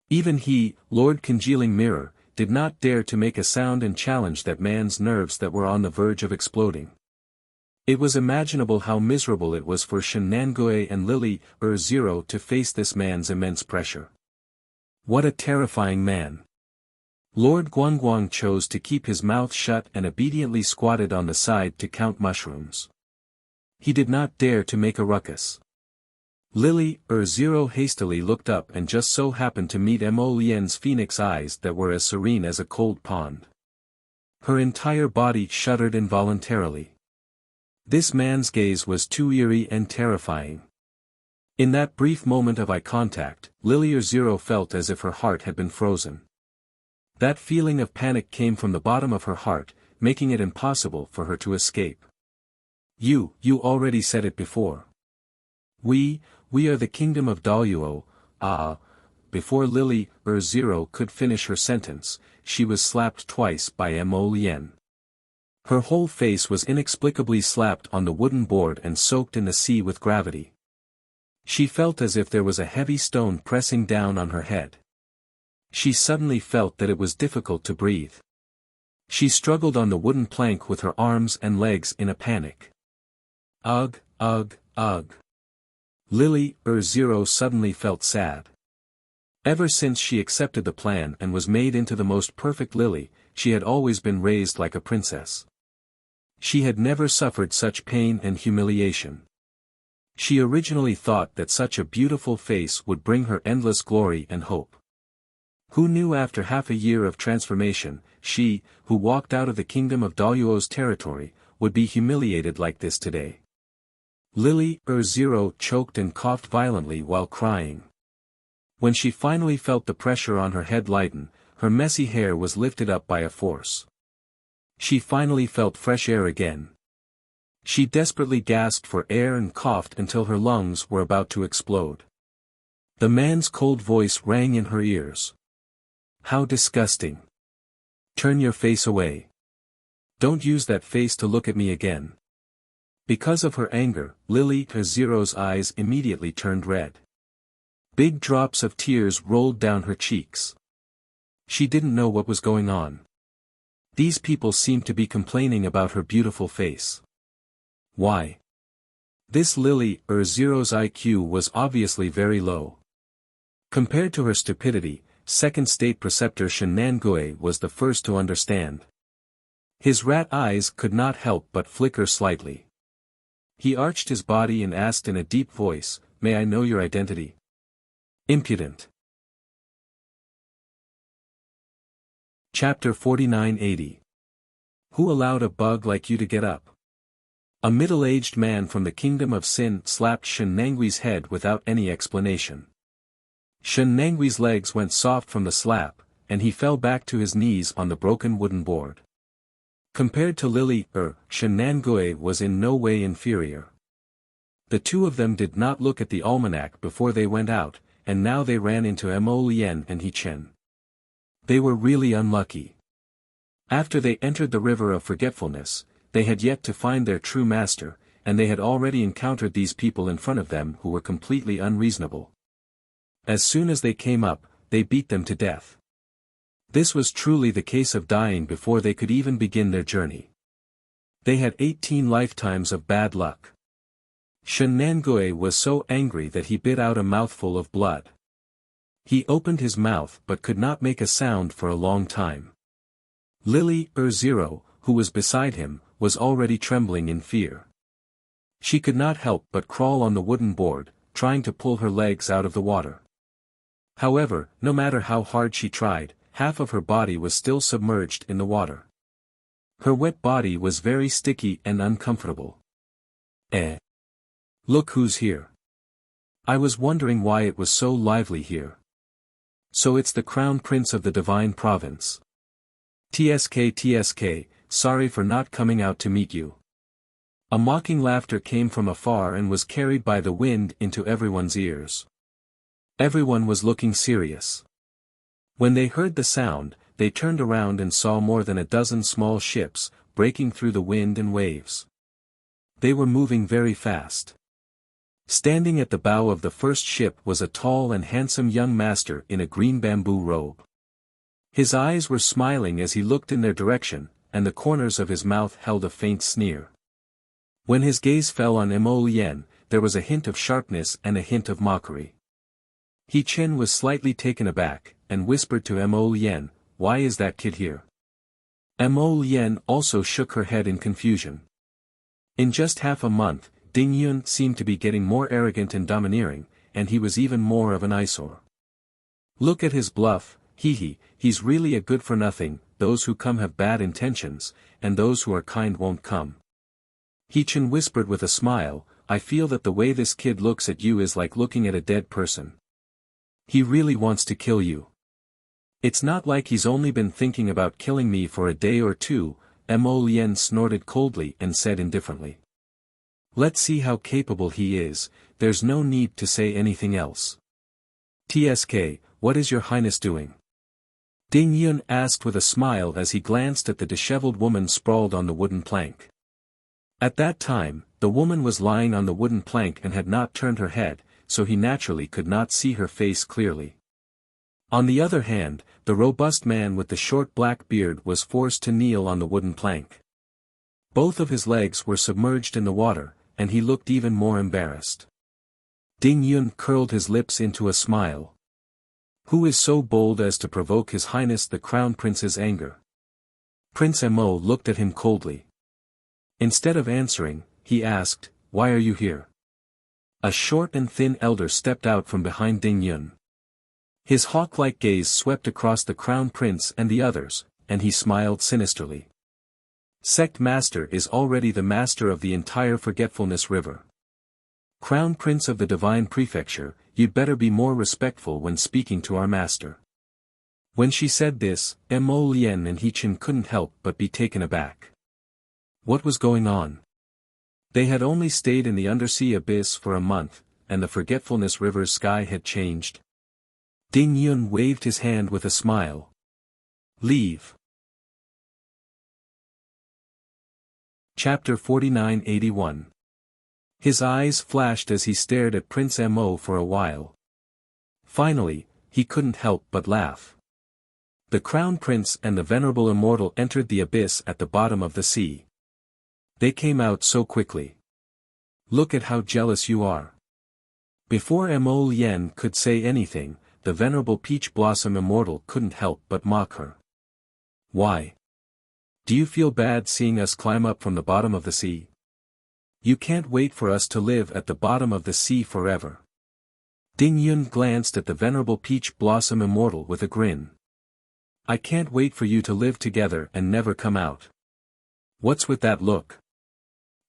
Even he, Lord Congealing Mirror, did not dare to make a sound and challenge that man's nerves that were on the verge of exploding. It was imaginable how miserable it was for Shen Nangue and Lily Zero to face this man's immense pressure. What a terrifying man! Lord Guangguang chose to keep his mouth shut and obediently squatted on the side to count mushrooms. He did not dare to make a ruckus. Lily Zero hastily looked up and just so happened to meet Emolien's phoenix eyes that were as serene as a cold pond. Her entire body shuddered involuntarily. This man's gaze was too eerie and terrifying. In that brief moment of eye contact, Lily Zero felt as if her heart had been frozen. That feeling of panic came from the bottom of her heart, making it impossible for her to escape. You already said it before. We are the kingdom of Daluo. Before Lily Zero could finish her sentence, she was slapped twice by Emolien. Her whole face was inexplicably slapped on the wooden board and soaked in the sea with gravity. She felt as if there was a heavy stone pressing down on her head. She suddenly felt that it was difficult to breathe. She struggled on the wooden plank with her arms and legs in a panic. Ugh. Lily Zero suddenly felt sad. Ever since she accepted the plan and was made into the most perfect Lily, she had always been raised like a princess. She had never suffered such pain and humiliation. She originally thought that such a beautiful face would bring her endless glory and hope. Who knew after half a year of transformation, she, who walked out of the kingdom of Daluo's territory, would be humiliated like this today. Lily Zero choked and coughed violently while crying. When she finally felt the pressure on her head lighten, her messy hair was lifted up by a force. She finally felt fresh air again. She desperately gasped for air and coughed until her lungs were about to explode. The man's cold voice rang in her ears. "How disgusting. Turn your face away. Don't use that face to look at me again." Because of her anger, Lily Zero's eyes immediately turned red. Big drops of tears rolled down her cheeks. She didn't know what was going on. These people seemed to be complaining about her beautiful face. Why? This Lily Zero's IQ was obviously very low. Compared to her stupidity, second state preceptor Shenangue was the first to understand. His rat eyes could not help but flicker slightly. He arched his body and asked in a deep voice, "May I know your identity?" Impudent. Chapter 4980. Who allowed a bug like you to get up? A middle-aged man from the kingdom of Sin slapped Shenangue's head without any explanation. Shenangue's legs went soft from the slap, and he fell back to his knees on the broken wooden board. Compared to Lily, Shenangue was in no way inferior. The two of them did not look at the almanac before they went out, and now they ran into Mo Lien and He Chen. They were really unlucky. After they entered the river of forgetfulness, they had yet to find their true master, and they had already encountered these people in front of them who were completely unreasonable. As soon as they came up, they beat them to death. This was truly the case of dying before they could even begin their journey. They had 18 lifetimes of bad luck. Shenangue was so angry that he bit out a mouthful of blood. He opened his mouth but could not make a sound for a long time. Lily Zero, who was beside him, was already trembling in fear. She could not help but crawl on the wooden board, trying to pull her legs out of the water. However, no matter how hard she tried, half of her body was still submerged in the water. Her wet body was very sticky and uncomfortable. Look who's here. I was wondering why it was so lively here. So it's the Crown Prince of the Divine Province. TSK, sorry for not coming out to meet you. A mocking laughter came from afar and was carried by the wind into everyone's ears. Everyone was looking serious. When they heard the sound, they turned around and saw more than a dozen small ships, breaking through the wind and waves. They were moving very fast. Standing at the bow of the first ship was a tall and handsome young master in a green bamboo robe. His eyes were smiling as he looked in their direction, and the corners of his mouth held a faint sneer. When his gaze fell on Mo Lien, there was a hint of sharpness and a hint of mockery. He Chen was slightly taken aback, and whispered to Mo Lien, "Why is that kid here?" Mo Lien also shook her head in confusion. In just half a month, Ding Yun seemed to be getting more arrogant and domineering, and he was even more of an eyesore. Look at his bluff, he's really a good-for-nothing, those who come have bad intentions, and those who are kind won't come. He Chen whispered with a smile, "I feel that the way this kid looks at you is like looking at a dead person. He really wants to kill you. It's not like he's only been thinking about killing me for a day or two," Mo Lien snorted coldly and said indifferently. "Let's see how capable he is, there's no need to say anything else." "TSK, what is your highness doing?" Ding Yun asked with a smile as he glanced at the disheveled woman sprawled on the wooden plank. At that time, the woman was lying on the wooden plank and had not turned her head, so he naturally could not see her face clearly. On the other hand, the robust man with the short black beard was forced to kneel on the wooden plank. Both of his legs were submerged in the water, and he looked even more embarrassed. Ding Yun curled his lips into a smile. Who is so bold as to provoke His Highness the Crown Prince's anger? Prince Mo looked at him coldly. Instead of answering, he asked, "Why are you here?" A short and thin elder stepped out from behind Ding Yun. His hawk-like gaze swept across the Crown Prince and the others, and he smiled sinisterly. Sect Master is already the master of the entire Forgetfulness River. Crown Prince of the Divine Prefecture, you'd better be more respectful when speaking to our master. When she said this, Mo Lien and He-chin couldn't help but be taken aback. What was going on? They had only stayed in the undersea abyss for a month, and the Forgetfulness River's sky had changed. Ding Yun waved his hand with a smile. Leave. Chapter 4981. His eyes flashed as he stared at Prince Mo for a while. Finally, he couldn't help but laugh. The Crown Prince and the Venerable Immortal entered the abyss at the bottom of the sea. They came out so quickly. Look at how jealous you are. Before Mo Lien could say anything, the Venerable Peach Blossom Immortal couldn't help but mock her. Why? Do you feel bad seeing us climb up from the bottom of the sea? You can't wait for us to live at the bottom of the sea forever. Ding Yun glanced at the Venerable Peach Blossom Immortal with a grin. I can't wait for you to live together and never come out. What's with that look?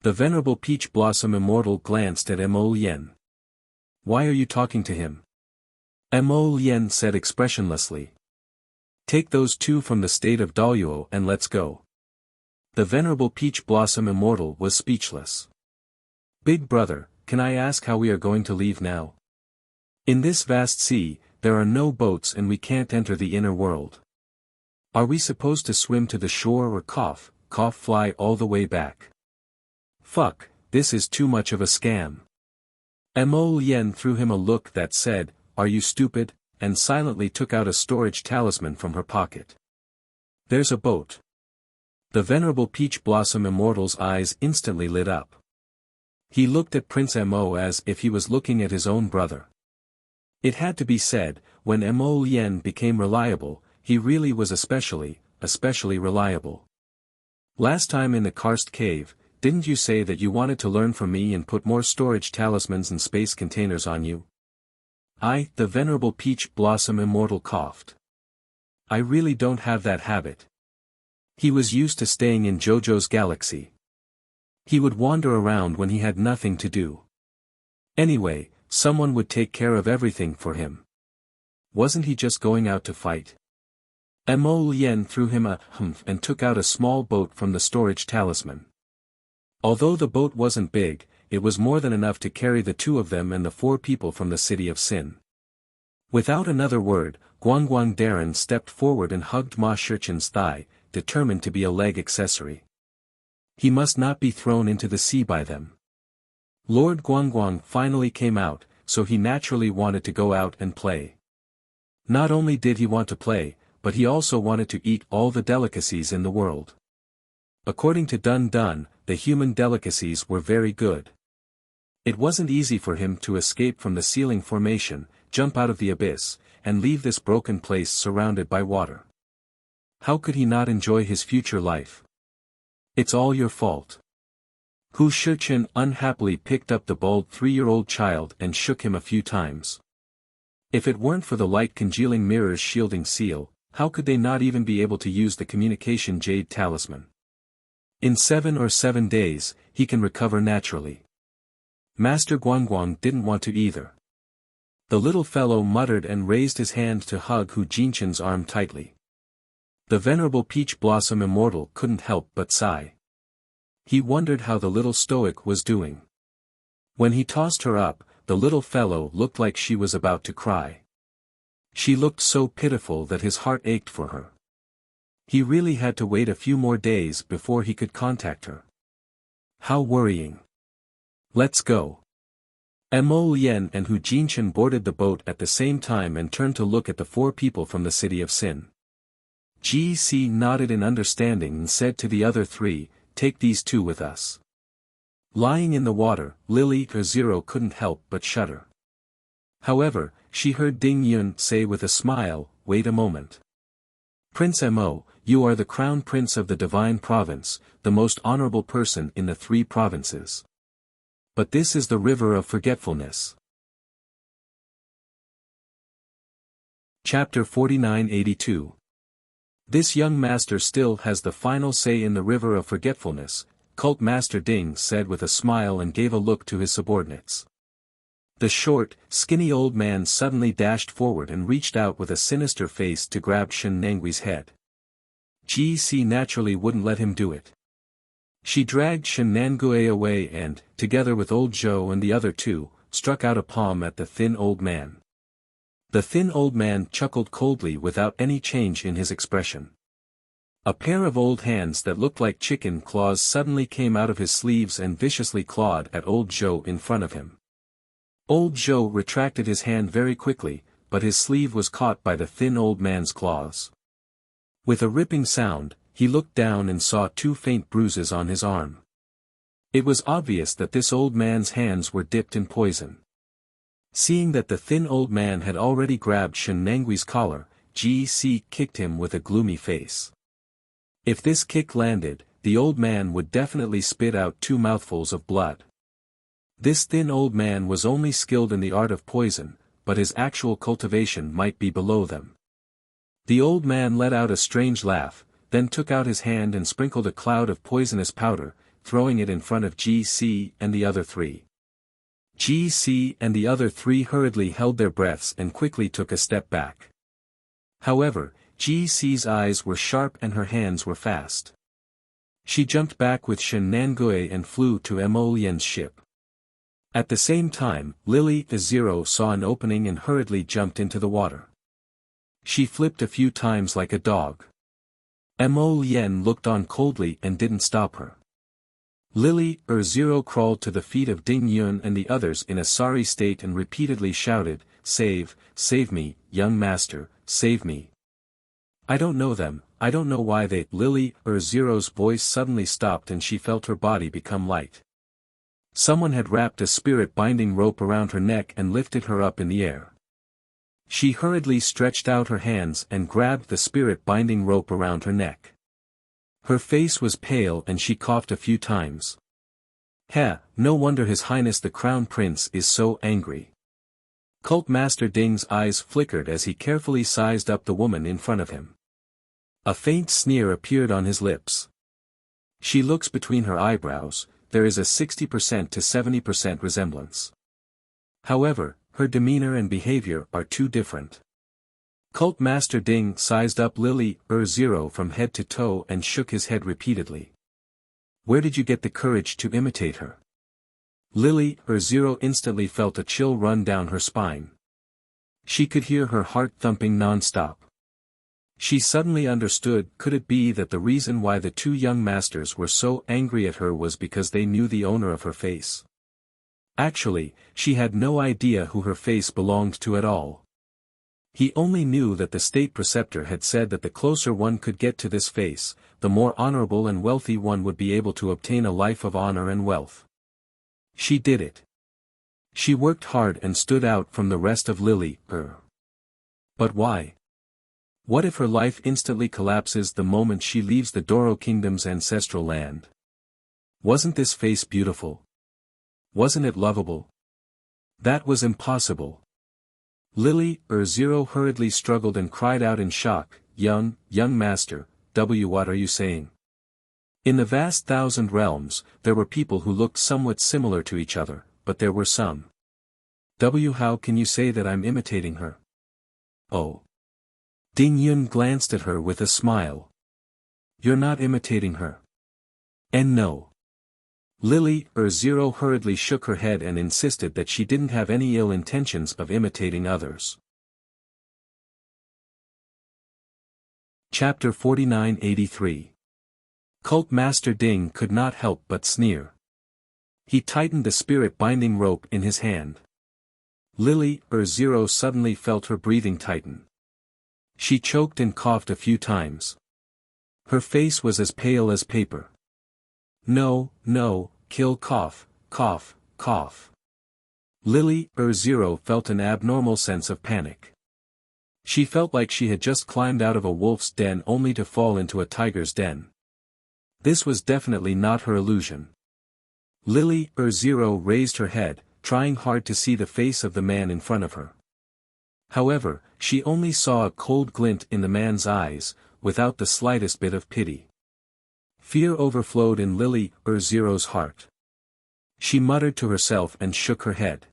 The Venerable Peach Blossom Immortal glanced at Mo Lien. Why are you talking to him? Mo Lien said expressionlessly. Take those two from the state of Daluo and let's go. The Venerable Peach Blossom Immortal was speechless. Big brother, can I ask how we are going to leave now? In this vast sea, there are no boats and we can't enter the inner world. Are we supposed to swim to the shore or fly all the way back? Fuck, this is too much of a scam. Mo Lien threw him a look that said, are you stupid, and silently took out a storage talisman from her pocket. There's a boat. The Venerable Peach Blossom Immortal's eyes instantly lit up. He looked at Prince Mo as if he was looking at his own brother. It had to be said, when Mo Lien became reliable, he really was especially reliable. Last time in the Karst Cave, didn't you say that you wanted to learn from me and put more storage talismans and space containers on you? The Venerable Peach Blossom Immortal coughed. I really don't have that habit. He was used to staying in JoJo's galaxy. He would wander around when he had nothing to do. Anyway, someone would take care of everything for him. Wasn't he just going out to fight? Mo Lien threw him a humph and took out a small boat from the storage talisman. Although the boat wasn't big, it was more than enough to carry the two of them and the 4 people from the city of Sin. Without another word, Guangguang Darren stepped forward and hugged Ma Shichin's thigh, determined to be a leg accessory. He must not be thrown into the sea by them. Lord Guangguang finally came out, so he naturally wanted to go out and play. Not only did he want to play, but he also wanted to eat all the delicacies in the world. According to Dun Dun, the human delicacies were very good. It wasn't easy for him to escape from the ceiling formation, jump out of the abyss, and leave this broken place surrounded by water. How could he not enjoy his future life? It's all your fault. Hu Shichin unhappily picked up the bald 3-year-old child and shook him a few times. If it weren't for the light congealing mirror's shielding seal, how could they not even be able to use the communication jade talisman? In 7 days, he can recover naturally. Master Guangguang didn't want to either. The little fellow muttered and raised his hand to hug Hu Jinchen's arm tightly. The Venerable Peach Blossom Immortal couldn't help but sigh. He wondered how the little stoic was doing. When he tossed her up, the little fellow looked like she was about to cry. She looked so pitiful that his heart ached for her. He really had to wait a few more days before he could contact her. How worrying. Let's go. Mo Lien and Hu Jinchen boarded the boat at the same time and turned to look at the 4 people from the city of Sin. GC nodded in understanding and said to the other 3, take these 2 with us. Lying in the water, Lily Zero couldn't help but shudder. However, she heard Ding Yun say with a smile, wait a moment. Prince Mo, you are the crown prince of the divine province, the most honorable person in the 3 provinces. But this is the river of forgetfulness. Chapter 4982. This young master still has the final say in the river of forgetfulness, Cult Master Ding said with a smile and gave a look to his subordinates. The short, skinny old man suddenly dashed forward and reached out with a sinister face to grab Shen Nanggui's head. GC naturally wouldn't let him do it. She dragged Shen Nangui away and, together with old Zhou and the other two, struck out a palm at the thin old man. The thin old man chuckled coldly without any change in his expression. A pair of old hands that looked like chicken claws suddenly came out of his sleeves and viciously clawed at old Zhou in front of him. Old Zhou retracted his hand very quickly, but his sleeve was caught by the thin old man's claws. With a ripping sound, he looked down and saw two faint bruises on his arm. It was obvious that this old man's hands were dipped in poison. Seeing that the thin old man had already grabbed Shen Nanggui's collar, GC kicked him with a gloomy face. If this kick landed, the old man would definitely spit out 2 mouthfuls of blood. This thin old man was only skilled in the art of poison, but his actual cultivation might be below them. The old man let out a strange laugh, then took out his hand and sprinkled a cloud of poisonous powder, throwing it in front of GC and the other 3. GC and the other 3 hurriedly held their breaths and quickly took a step back. However, GC's eyes were sharp and her hands were fast. She jumped back with Shen Nangui and flew to Mo Lian's ship. At the same time, Lily the Zero saw an opening and hurriedly jumped into the water. She flipped a few times like a dog. Mo Lian looked on coldly and didn't stop her. Lily Zero crawled to the feet of Ding Yun and the others in a sorry state and repeatedly shouted, "Save, save me, young master, save me. I don't know them, I don't know why they—" Lily Zero's voice suddenly stopped and she felt her body become light. Someone had wrapped a spirit-binding rope around her neck and lifted her up in the air. She hurriedly stretched out her hands and grabbed the spirit-binding rope around her neck. Her face was pale and she coughed a few times. No wonder His Highness the Crown Prince is so angry. Cult Master Ding's eyes flickered as he carefully sized up the woman in front of him. A faint sneer appeared on his lips. She looks between her eyebrows, there is a 60% to 70% resemblance. However, her demeanor and behavior are too different. Cult Master Ding sized up Lily Zero from head to toe and shook his head repeatedly. Where did you get the courage to imitate her? Lily Zero instantly felt a chill run down her spine. She could hear her heart thumping non-stop. She suddenly understood, could it be that the reason why the 2 young masters were so angry at her was because they knew the owner of her face? Actually, she had no idea who her face belonged to at all. He only knew that the state preceptor had said that the closer one could get to this face, the more honorable and wealthy one would be able to obtain a life of honor and wealth. She did it. She worked hard and stood out from the rest of Lily. But why? What if her life instantly collapses the moment she leaves the Doro Kingdom's ancestral land? Wasn't this face beautiful? Wasn't it lovable? That was impossible. Lily Zero hurriedly struggled and cried out in shock, young master, what are you saying? In the vast 1,000 realms, there were people who looked somewhat similar to each other, but there were some. How can you say that I'm imitating her? Oh. Ding Yun glanced at her with a smile. You're not imitating her. And no. Lily Zero hurriedly shook her head and insisted that she didn't have any ill intentions of imitating others. Chapter 4983. Cult Master Ding could not help but sneer. He tightened the spirit-binding rope in his hand. Lily Zero suddenly felt her breathing tighten. She choked and coughed a few times. Her face was as pale as paper. No, kill cough. Lily Zero felt an abnormal sense of panic. She felt like she had just climbed out of a wolf's den only to fall into a tiger's den. This was definitely not her illusion. Lily Zero raised her head, trying hard to see the face of the man in front of her. However, she only saw a cold glint in the man's eyes, without the slightest bit of pity. Fear overflowed in Lily Zero's heart. She muttered to herself and shook her head.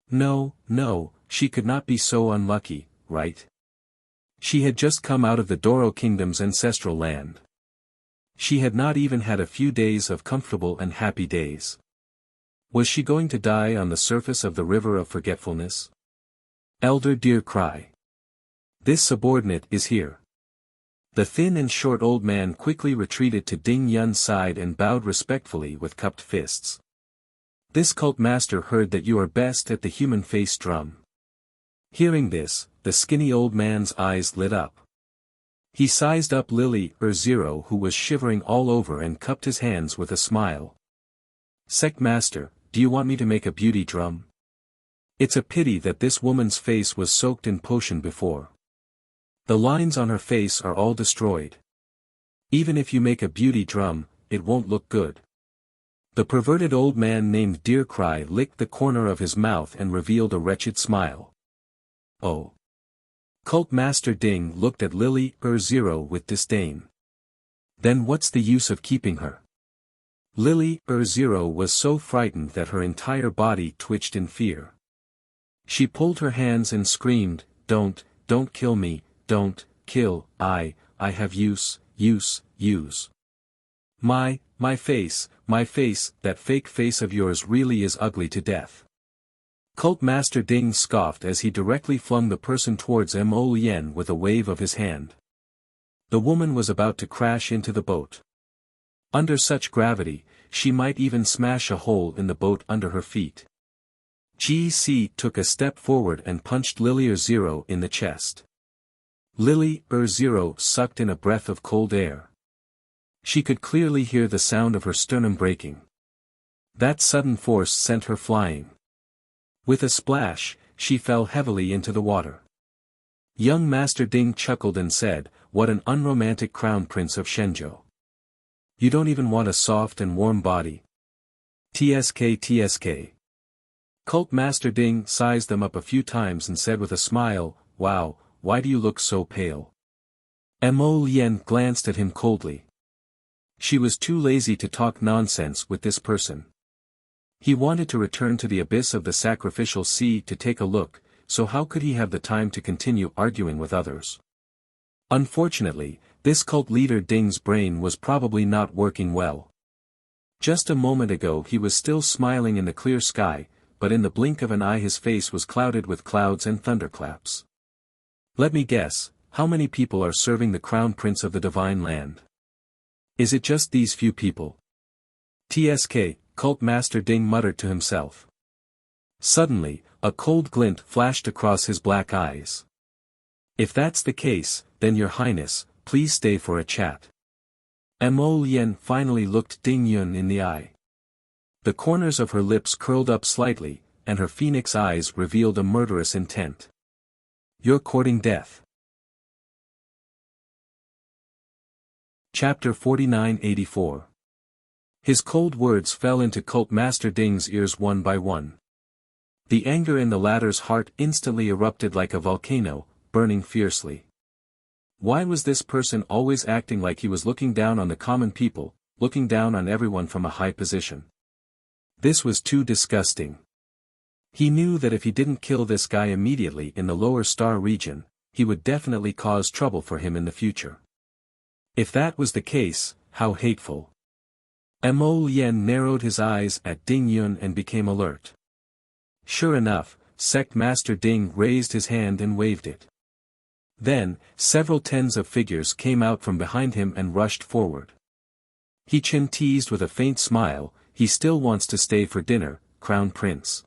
No, no, she could not be so unlucky, right? She had just come out of the Doro Kingdom's ancestral land. She had not even had a few days of comfortable and happy days. Was she going to die on the surface of the river of forgetfulness? Elder dear cry. This subordinate is here. The thin and short old man quickly retreated to Ding Yun's side and bowed respectfully with cupped fists. This cult master heard that you are best at the human face drum. Hearing this, the skinny old man's eyes lit up. He sized up Lily Zero, who was shivering all over, and cupped his hands with a smile. Sect master, do you want me to make a beauty drum? It's a pity that this woman's face was soaked in potion before. The lines on her face are all destroyed. Even if you make a beauty drum, it won't look good. The perverted old man named Deer Cry licked the corner of his mouth and revealed a wretched smile. Oh. Cult Master Ding looked at Lily Zero with disdain. Then what's the use of keeping her? Lily Zero was so frightened that her entire body twitched in fear. She pulled her hands and screamed, don't kill me, don't kill, I have use. My face, that fake face of yours really is ugly to death. Cult Master Ding scoffed as he directly flung the person towards Mo Lien with a wave of his hand. The woman was about to crash into the boat. Under such gravity, she might even smash a hole in the boat under her feet. GC took a step forward and punched Lily Zero in the chest. Lily Zero sucked in a breath of cold air. She could clearly hear the sound of her sternum breaking. That sudden force sent her flying. With a splash, she fell heavily into the water. Young Master Ding chuckled and said, "What an unromantic crown prince of Shenzhou. You don't even want a soft and warm body. TSK. Cult Master Ding sized them up a few times and said with a smile, "Wow, why do you look so pale?" Mo Lien glanced at him coldly. She was too lazy to talk nonsense with this person. He wanted to return to the abyss of the sacrificial sea to take a look, so how could he have the time to continue arguing with others? Unfortunately, this cult leader Ding's brain was probably not working well. Just a moment ago he was still smiling in the clear sky, but in the blink of an eye his face was clouded with clouds and thunderclaps. Let me guess, how many people are serving the crown prince of the divine land? Is it just these few people? TSK, Cult Master Ding muttered to himself. Suddenly, a cold glint flashed across his black eyes. If that's the case, then your highness, please stay for a chat. Mo Lien finally looked Ding Yun in the eye. The corners of her lips curled up slightly, and her phoenix eyes revealed a murderous intent. You're courting death. Chapter 4984. His cold words fell into Cult Master Ding's ears one by one. The anger in the latter's heart instantly erupted like a volcano, burning fiercely. Why was this person always acting like he was looking down on the common people, looking down on everyone from a high position? This was too disgusting. He knew that if he didn't kill this guy immediately in the lower star region, he would definitely cause trouble for him in the future. If that was the case, how hateful. Mo Lien narrowed his eyes at Ding Yun and became alert. Sure enough, Sect Master Ding raised his hand and waved it. Then, several tens of figures came out from behind him and rushed forward. He teased with a faint smile, "He still wants to stay for dinner, Crown Prince."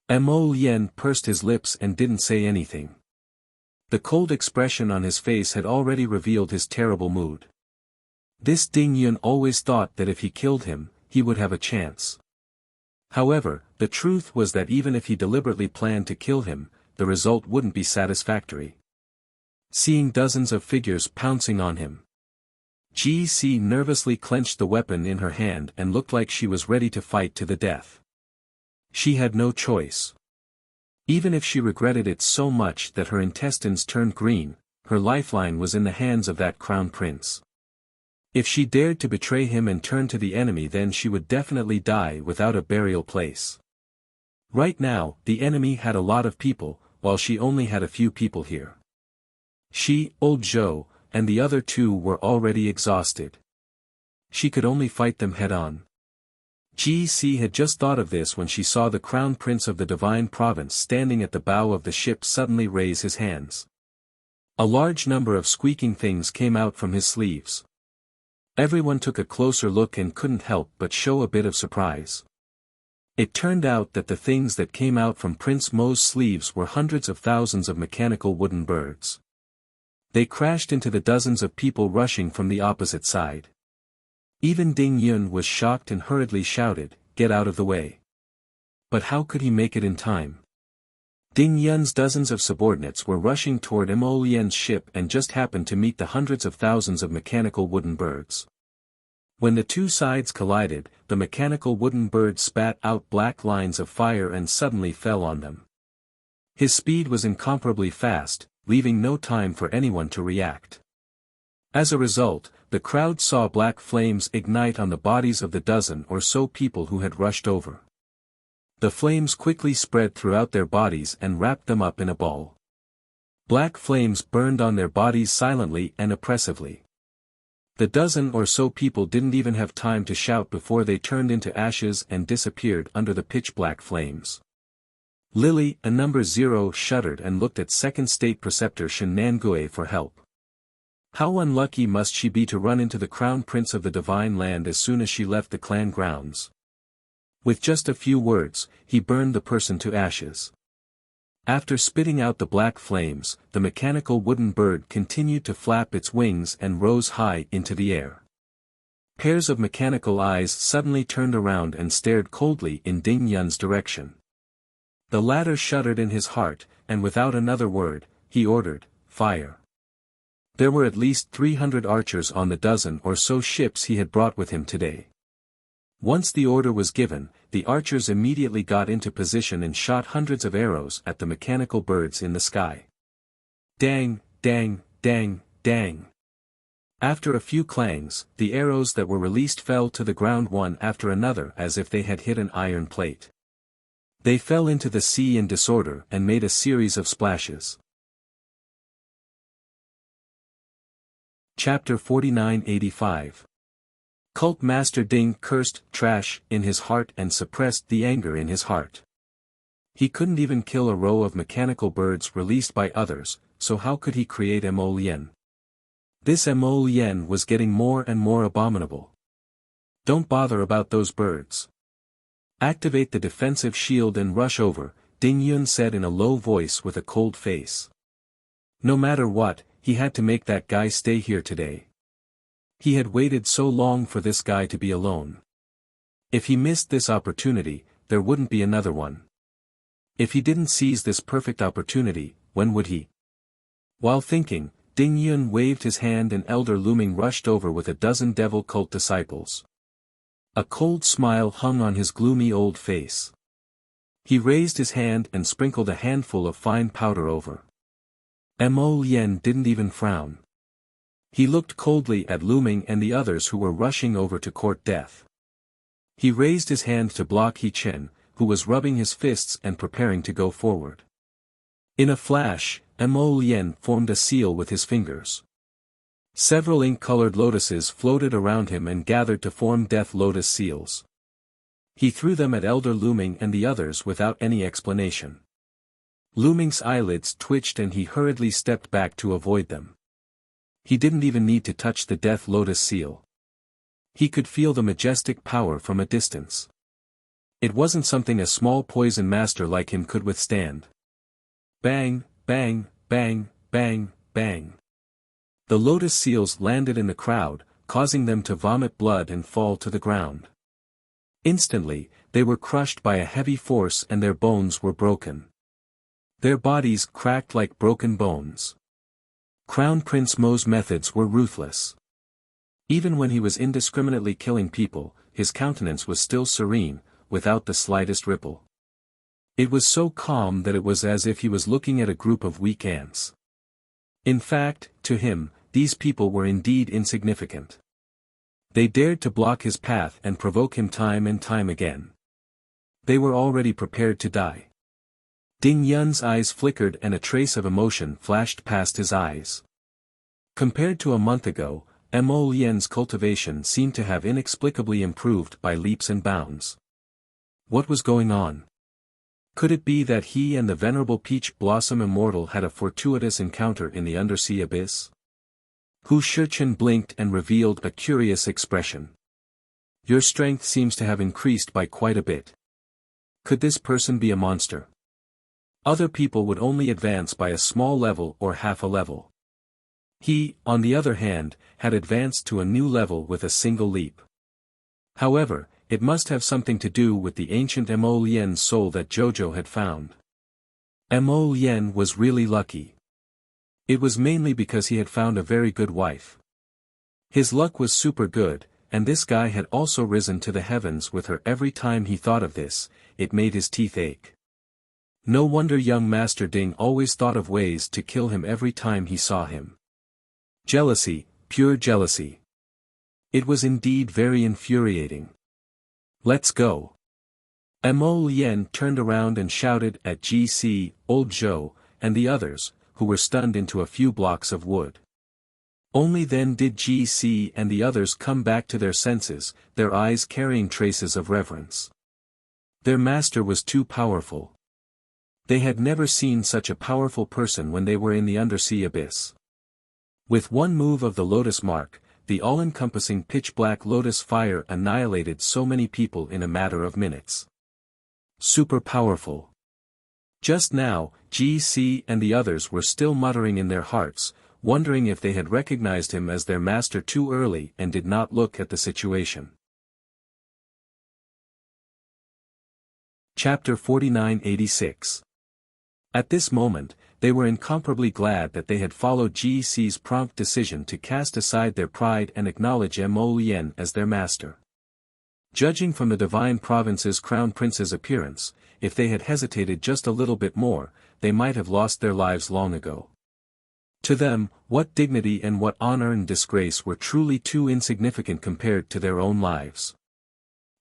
Mo Lien pursed his lips and didn't say anything. The cold expression on his face had already revealed his terrible mood. This Ding Yun always thought that if he killed him, he would have a chance. However, the truth was that even if he deliberately planned to kill him, the result wouldn't be satisfactory. Seeing dozens of figures pouncing on him, GC nervously clenched the weapon in her hand and looked like she was ready to fight to the death. She had no choice. Even if she regretted it so much that her intestines turned green, her lifeline was in the hands of that crown prince. If she dared to betray him and turn to the enemy, then she would definitely die without a burial place. Right now, the enemy had a lot of people, while she only had a few people here. She, old Zhou, and the other two were already exhausted. She could only fight them head-on. GC had just thought of this when she saw the crown prince of the divine province standing at the bow of the ship suddenly raise his hands. A large number of squeaking things came out from his sleeves. Everyone took a closer look and couldn't help but show a bit of surprise. It turned out that the things that came out from Prince Mo's sleeves were hundreds of thousands of mechanical wooden birds. They crashed into the dozens of people rushing from the opposite side. Even Ding Yun was shocked and hurriedly shouted, "Get out of the way." But how could he make it in time? Ding Yun's dozens of subordinates were rushing toward Mo Lian's ship and just happened to meet the hundreds of thousands of mechanical wooden birds. When the two sides collided, the mechanical wooden bird spat out black lines of fire and suddenly fell on them. His speed was incomparably fast, leaving no time for anyone to react. As a result, the crowd saw black flames ignite on the bodies of the dozen or so people who had rushed over. The flames quickly spread throughout their bodies and wrapped them up in a ball. Black flames burned on their bodies silently and oppressively. The dozen or so people didn't even have time to shout before they turned into ashes and disappeared under the pitch-black flames. Lily, a number 0, shuddered and looked at Second State Preceptor Shen Nangue for help. How unlucky must she be to run into the Crown Prince of the Divine Land as soon as she left the clan grounds. With just a few words, he burned the person to ashes. After spitting out the black flames, the mechanical wooden bird continued to flap its wings and rose high into the air. Pairs of mechanical eyes suddenly turned around and stared coldly in Ding Yun's direction. The latter shuddered in his heart, and without another word, he ordered, "Fire." There were at least 300 archers on the dozen or so ships he had brought with him today. Once the order was given, the archers immediately got into position and shot hundreds of arrows at the mechanical birds in the sky. Dang, dang, dang, dang. After a few clangs, the arrows that were released fell to the ground one after another as if they had hit an iron plate. They fell into the sea in disorder and made a series of splashes. Chapter 4985. Cult Master Ding cursed trash in his heart and suppressed the anger in his heart. He couldn't even kill a row of mechanical birds released by others, so how could he create Mo Lian? This Mo Lian was getting more and more abominable. Don't bother about those birds. Activate the defensive shield and rush over, Ding Yun said in a low voice with a cold face. No matter what, he had to make that guy stay here today. He had waited so long for this guy to be alone. If he missed this opportunity, there wouldn't be another one. If he didn't seize this perfect opportunity, when would he? While thinking, Ding Yun waved his hand and Elder Looming rushed over with a dozen devil cult disciples. A cold smile hung on his gloomy old face. He raised his hand and sprinkled a handful of fine powder over. Mo Lian didn't even frown. He looked coldly at Looming and the others who were rushing over to court death. He raised his hand to block He Chen, who was rubbing his fists and preparing to go forward. In a flash, Mo Lian formed a seal with his fingers. Several ink-colored lotuses floated around him and gathered to form death lotus seals. He threw them at Elder Looming and the others without any explanation. Looming's eyelids twitched and he hurriedly stepped back to avoid them. He didn't even need to touch the death lotus seal. He could feel the majestic power from a distance. It wasn't something a small poison master like him could withstand. Bang, bang, bang, bang, bang. The lotus seals landed in the crowd, causing them to vomit blood and fall to the ground. Instantly, they were crushed by a heavy force and their bones were broken. Their bodies cracked like broken bones. Crown Prince Mo's methods were ruthless. Even when he was indiscriminately killing people, his countenance was still serene, without the slightest ripple. It was so calm that it was as if he was looking at a group of weak ants. In fact, to him, these people were indeed insignificant. They dared to block his path and provoke him time and time again. They were already prepared to die. Ding Yun's eyes flickered and a trace of emotion flashed past his eyes. Compared to a month ago, Mo Lian's cultivation seemed to have inexplicably improved by leaps and bounds. What was going on? Could it be that he and the venerable Peach Blossom Immortal had a fortuitous encounter in the undersea abyss? Hu Shichen blinked and revealed a curious expression. Your strength seems to have increased by quite a bit. Could this person be a monster? Other people would only advance by a small level or half a level. He, on the other hand, had advanced to a new level with a single leap. However, it must have something to do with the ancient Mo Lian's soul that Jojo had found. Mo Lian was really lucky. It was mainly because he had found a very good wife. His luck was super good, and this guy had also risen to the heavens with her. Every time he thought of this, it made his teeth ache. No wonder young Master Ding always thought of ways to kill him every time he saw him. Jealousy, pure jealousy. It was indeed very infuriating. Let's go. Mo Lian turned around and shouted at GC, Old Zhou, and the others, who were stunned into a few blocks of wood. Only then did GC and the others come back to their senses, their eyes carrying traces of reverence. Their master was too powerful. They had never seen such a powerful person when they were in the undersea abyss. With one move of the lotus mark, the all-encompassing pitch-black lotus fire annihilated so many people in a matter of minutes. Super powerful. Just now, GC and the others were still muttering in their hearts, wondering if they had recognized him as their master too early and did not look at the situation. Chapter 4986. At this moment, they were incomparably glad that they had followed GC's prompt decision to cast aside their pride and acknowledge Mo Lian as their master. Judging from the Divine Province's Crown Prince's appearance, if they had hesitated just a little bit more, they might have lost their lives long ago. To them, what dignity and what honor and disgrace were truly too insignificant compared to their own lives.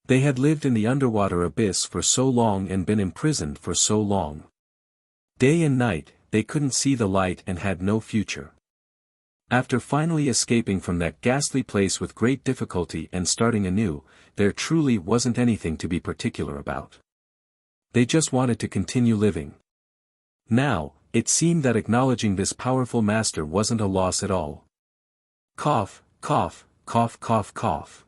They had lived in the underwater abyss for so long and been imprisoned for so long. Day and night, they couldn't see the light and had no future. After finally escaping from that ghastly place with great difficulty and starting anew, there truly wasn't anything to be particular about. They just wanted to continue living. Now, it seemed that acknowledging this powerful master wasn't a loss at all. Cough, cough, cough, cough, cough.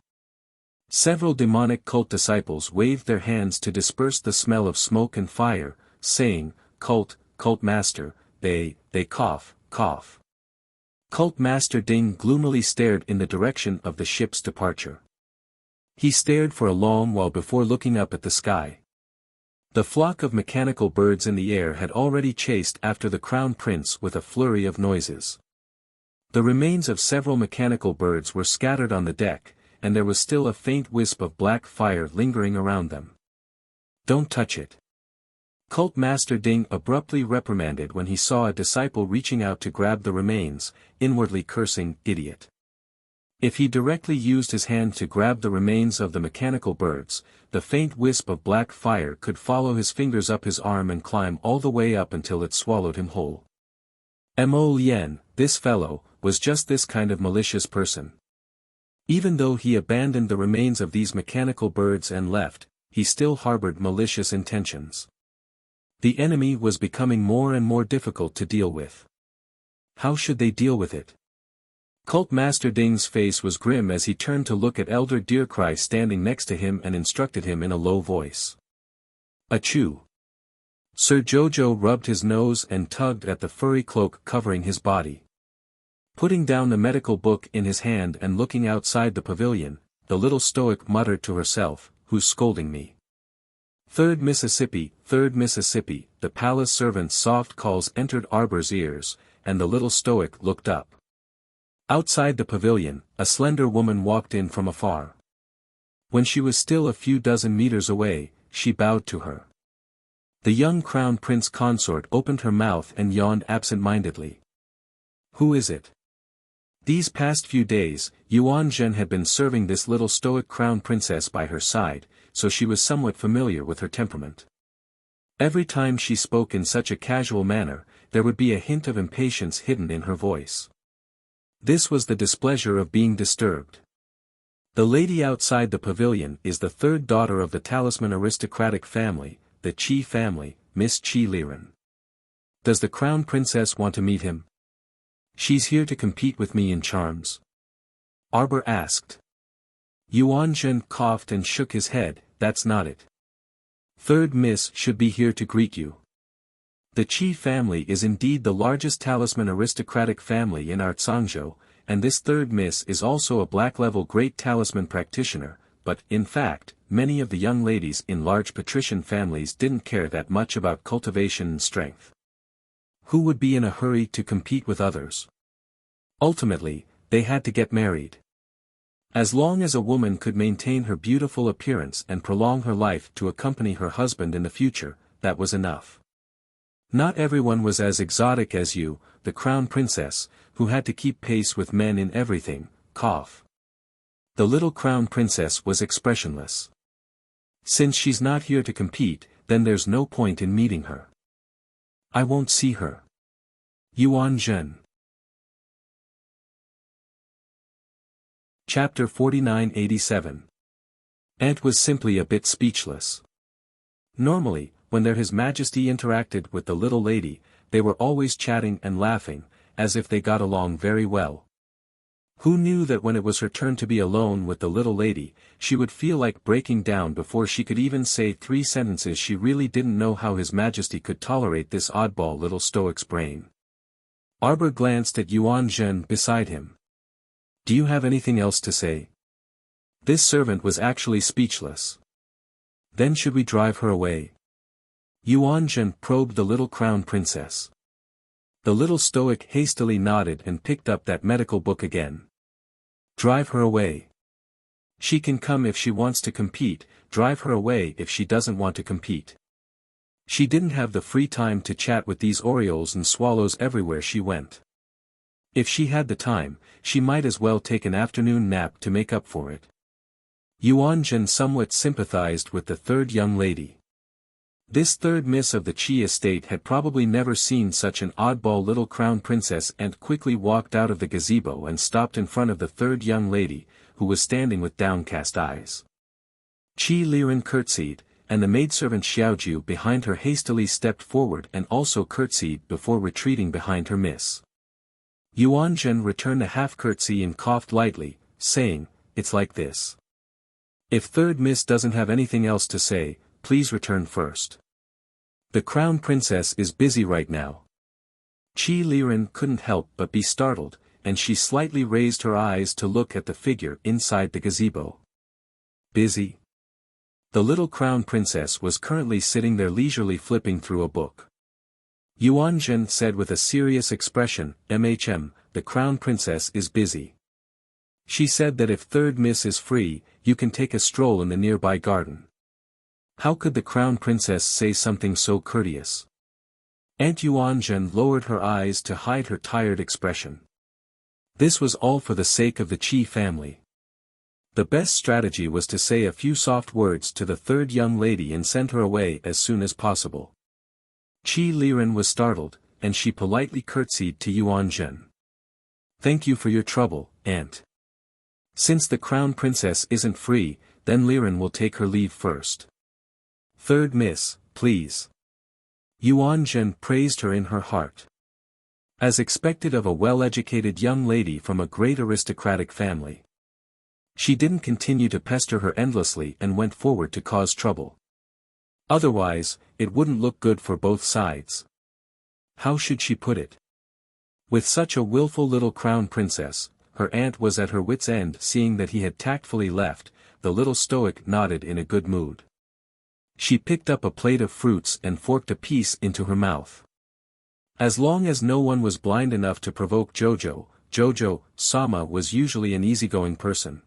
Several demonic cult disciples waved their hands to disperse the smell of smoke and fire, saying, Cult master, they cough, cough. Cult Master Ding gloomily stared in the direction of the ship's departure. He stared for a long while before looking up at the sky. The flock of mechanical birds in the air had already chased after the Crown Prince with a flurry of noises. The remains of several mechanical birds were scattered on the deck, and there was still a faint wisp of black fire lingering around them. Don't touch it. Cult Master Ding abruptly reprimanded when he saw a disciple reaching out to grab the remains, inwardly cursing, idiot. If he directly used his hand to grab the remains of the mechanical birds, the faint wisp of black fire could follow his fingers up his arm and climb all the way up until it swallowed him whole. Mo Lian, this fellow, was just this kind of malicious person. Even though he abandoned the remains of these mechanical birds and left, he still harbored malicious intentions. The enemy was becoming more and more difficult to deal with. How should they deal with it? Cult Master Ding's face was grim as he turned to look at Elder Deercry standing next to him and instructed him in a low voice. Achoo! Sir Jojo rubbed his nose and tugged at the furry cloak covering his body. Putting down the medical book in his hand and looking outside the pavilion, the little stoic muttered to herself, Who's scolding me? Third Mississippi, the palace servant's soft calls entered Arbor's ears, and the little stoic looked up. Outside the pavilion, a slender woman walked in from afar. When she was still a few dozen meters away, she bowed to her. The young Crown Prince Consort opened her mouth and yawned absent-mindedly. Who is it? These past few days, Yuan Zhen had been serving this little stoic Crown Princess by her side, so she was somewhat familiar with her temperament. Every time she spoke in such a casual manner, there would be a hint of impatience hidden in her voice. This was the displeasure of being disturbed. The lady outside the pavilion is the third daughter of the talisman aristocratic family, the Qi family, Miss Qi Liren. Does the crown princess want to meet him? She's here to compete with me in charms? Arbor asked. Yuan Zhen coughed and shook his head. That's not it. Third Miss should be here to greet you. The Qi family is indeed the largest talisman aristocratic family in Artsangzhou, and this third Miss is also a black-level great talisman practitioner, but, in fact, many of the young ladies in large patrician families didn't care that much about cultivation and strength. Who would be in a hurry to compete with others? Ultimately, they had to get married. As long as a woman could maintain her beautiful appearance and prolong her life to accompany her husband in the future, that was enough. Not everyone was as exotic as you, the crown princess, who had to keep pace with men in everything, cough. The little crown princess was expressionless. Since she's not here to compete, then there's no point in meeting her. I won't see her. Yuan Zhen. Chapter 4987. Ant was simply a bit speechless. Normally, when His Majesty interacted with the little lady, they were always chatting and laughing, as if they got along very well. Who knew that when it was her turn to be alone with the little lady, she would feel like breaking down before she could even say 3 sentences. She really didn't know how His Majesty could tolerate this oddball little stoic's brain. Arbor glanced at Yuan Zhen beside him. Do you have anything else to say? This servant was actually speechless. Then should we drive her away? Yuan Zhen probed the little crown princess. The little stoic hastily nodded and picked up that medical book again. Drive her away. She can come if she wants to compete, drive her away if she doesn't want to compete. She didn't have the free time to chat with these orioles and swallows everywhere she went. If she had the time, she might as well take an afternoon nap to make up for it. Yuan Zhen somewhat sympathized with the third young lady. This third miss of the Qi estate had probably never seen such an oddball little crown princess, and quickly walked out of the gazebo and stopped in front of the third young lady, who was standing with downcast eyes. Qi Liren curtsied, and the maidservant Xiaoju behind her hastily stepped forward and also curtsied before retreating behind her miss. Yuan Zhen returned a half-curtsy and coughed lightly, saying, It's like this. If third miss doesn't have anything else to say, please return first. The crown princess is busy right now. Qi Liren couldn't help but be startled, and she slightly raised her eyes to look at the figure inside the gazebo. Busy? The little crown princess was currently sitting there leisurely flipping through a book. Yuan Zhen said with a serious expression, the crown princess is busy. She said that if third miss is free, you can take a stroll in the nearby garden. How could the crown princess say something so courteous? Aunt Yuan Zhen lowered her eyes to hide her tired expression. This was all for the sake of the Qi family. The best strategy was to say a few soft words to the third young lady and send her away as soon as possible. Qi Liren was startled, and she politely curtsied to Yuan Zhen. Thank you for your trouble, Aunt. Since the crown princess isn't free, then Liren will take her leave first. Third miss, please. Yuan Zhen praised her in her heart. As expected of a well-educated young lady from a great aristocratic family. She didn't continue to pester her endlessly and went forward to cause trouble. Otherwise, it wouldn't look good for both sides. How should she put it? With such a willful little crown princess, her aunt was at her wit's end. Seeing that he had tactfully left, the little stoic nodded in a good mood. She picked up a plate of fruits and forked a piece into her mouth. As long as no one was blind enough to provoke Jojo-sama was usually an easygoing person.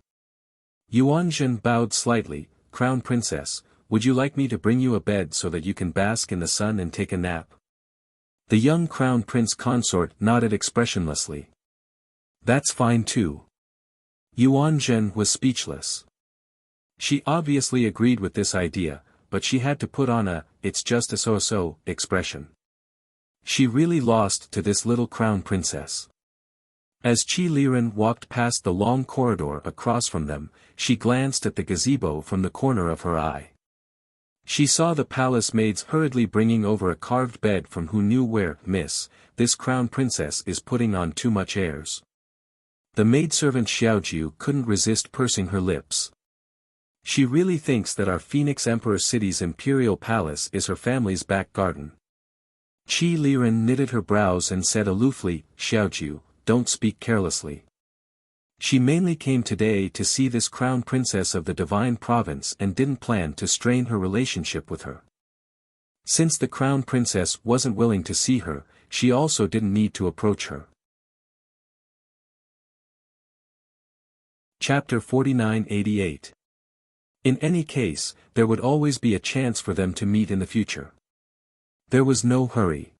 Yuan Zhen bowed slightly. Crown princess, would you like me to bring you a bed so that you can bask in the sun and take a nap? The young crown prince consort nodded expressionlessly. That's fine too. Yuan Zhen was speechless. She obviously agreed with this idea, but she had to put on a, "it's just a so-so" expression. She really lost to this little crown princess. As Qi Liren walked past the long corridor across from them, she glanced at the gazebo from the corner of her eye. She saw the palace maids hurriedly bringing over a carved bed from who knew where. "Miss, this crown princess is putting on too much airs." The maidservant Xiaoju couldn't resist pursing her lips. She really thinks that our Phoenix Emperor City's imperial palace is her family's back garden. Qi Liren knitted her brows and said aloofly, "Xiaoju, don't speak carelessly. She mainly came today to see this crown princess of the divine province and didn't plan to strain her relationship with her. Since the crown princess wasn't willing to see her, she also didn't need to approach her." Chapter 4988. In any case, there would always be a chance for them to meet in the future. There was no hurry.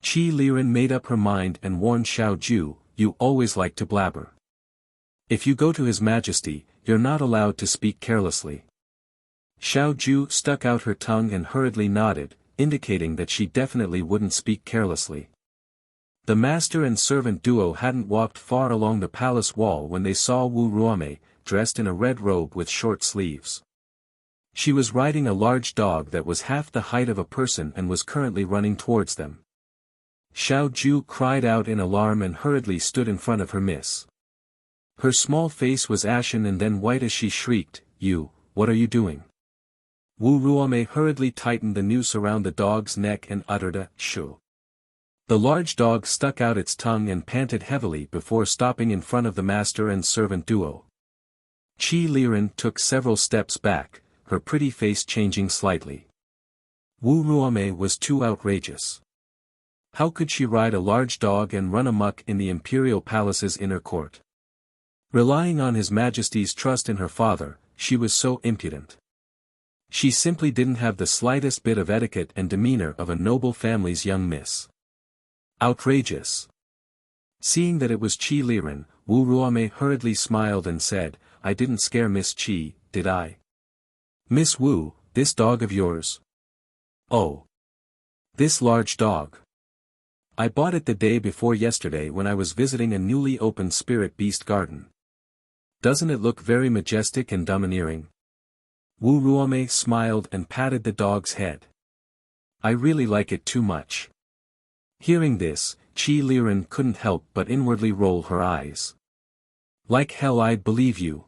Qi Liren made up her mind and warned Xiaoju, "You always like to blabber. If you go to His Majesty, you're not allowed to speak carelessly." Xiaoju stuck out her tongue and hurriedly nodded, indicating that she definitely wouldn't speak carelessly. The master and servant duo hadn't walked far along the palace wall when they saw Wu Ruame, dressed in a red robe with short sleeves. She was riding a large dog that was half the height of a person and was currently running towards them. Xiaoju cried out in alarm and hurriedly stood in front of her miss. Her small face was ashen and then white as she shrieked, "You, what are you doing?" Wu Ruame hurriedly tightened the noose around the dog's neck and uttered a "shoo." The large dog stuck out its tongue and panted heavily before stopping in front of the master and servant duo. Qi Liren took several steps back, her pretty face changing slightly. Wu Ruame was too outrageous. How could she ride a large dog and run amok in the imperial palace's inner court? Relying on His Majesty's trust in her father, she was so impudent. She simply didn't have the slightest bit of etiquette and demeanor of a noble family's young miss. Outrageous. Seeing that it was Qi Liren, Wu Ruame hurriedly smiled and said, "I didn't scare Miss Qi, did I? Miss Wu, this dog of yours?" "Oh. This large dog. I bought it the day before yesterday when I was visiting a newly opened spirit beast garden. Doesn't it look very majestic and domineering?" Wu Ruame smiled and patted the dog's head. "I really like it too much." Hearing this, Qi Liren couldn't help but inwardly roll her eyes. "Like hell I'd believe you."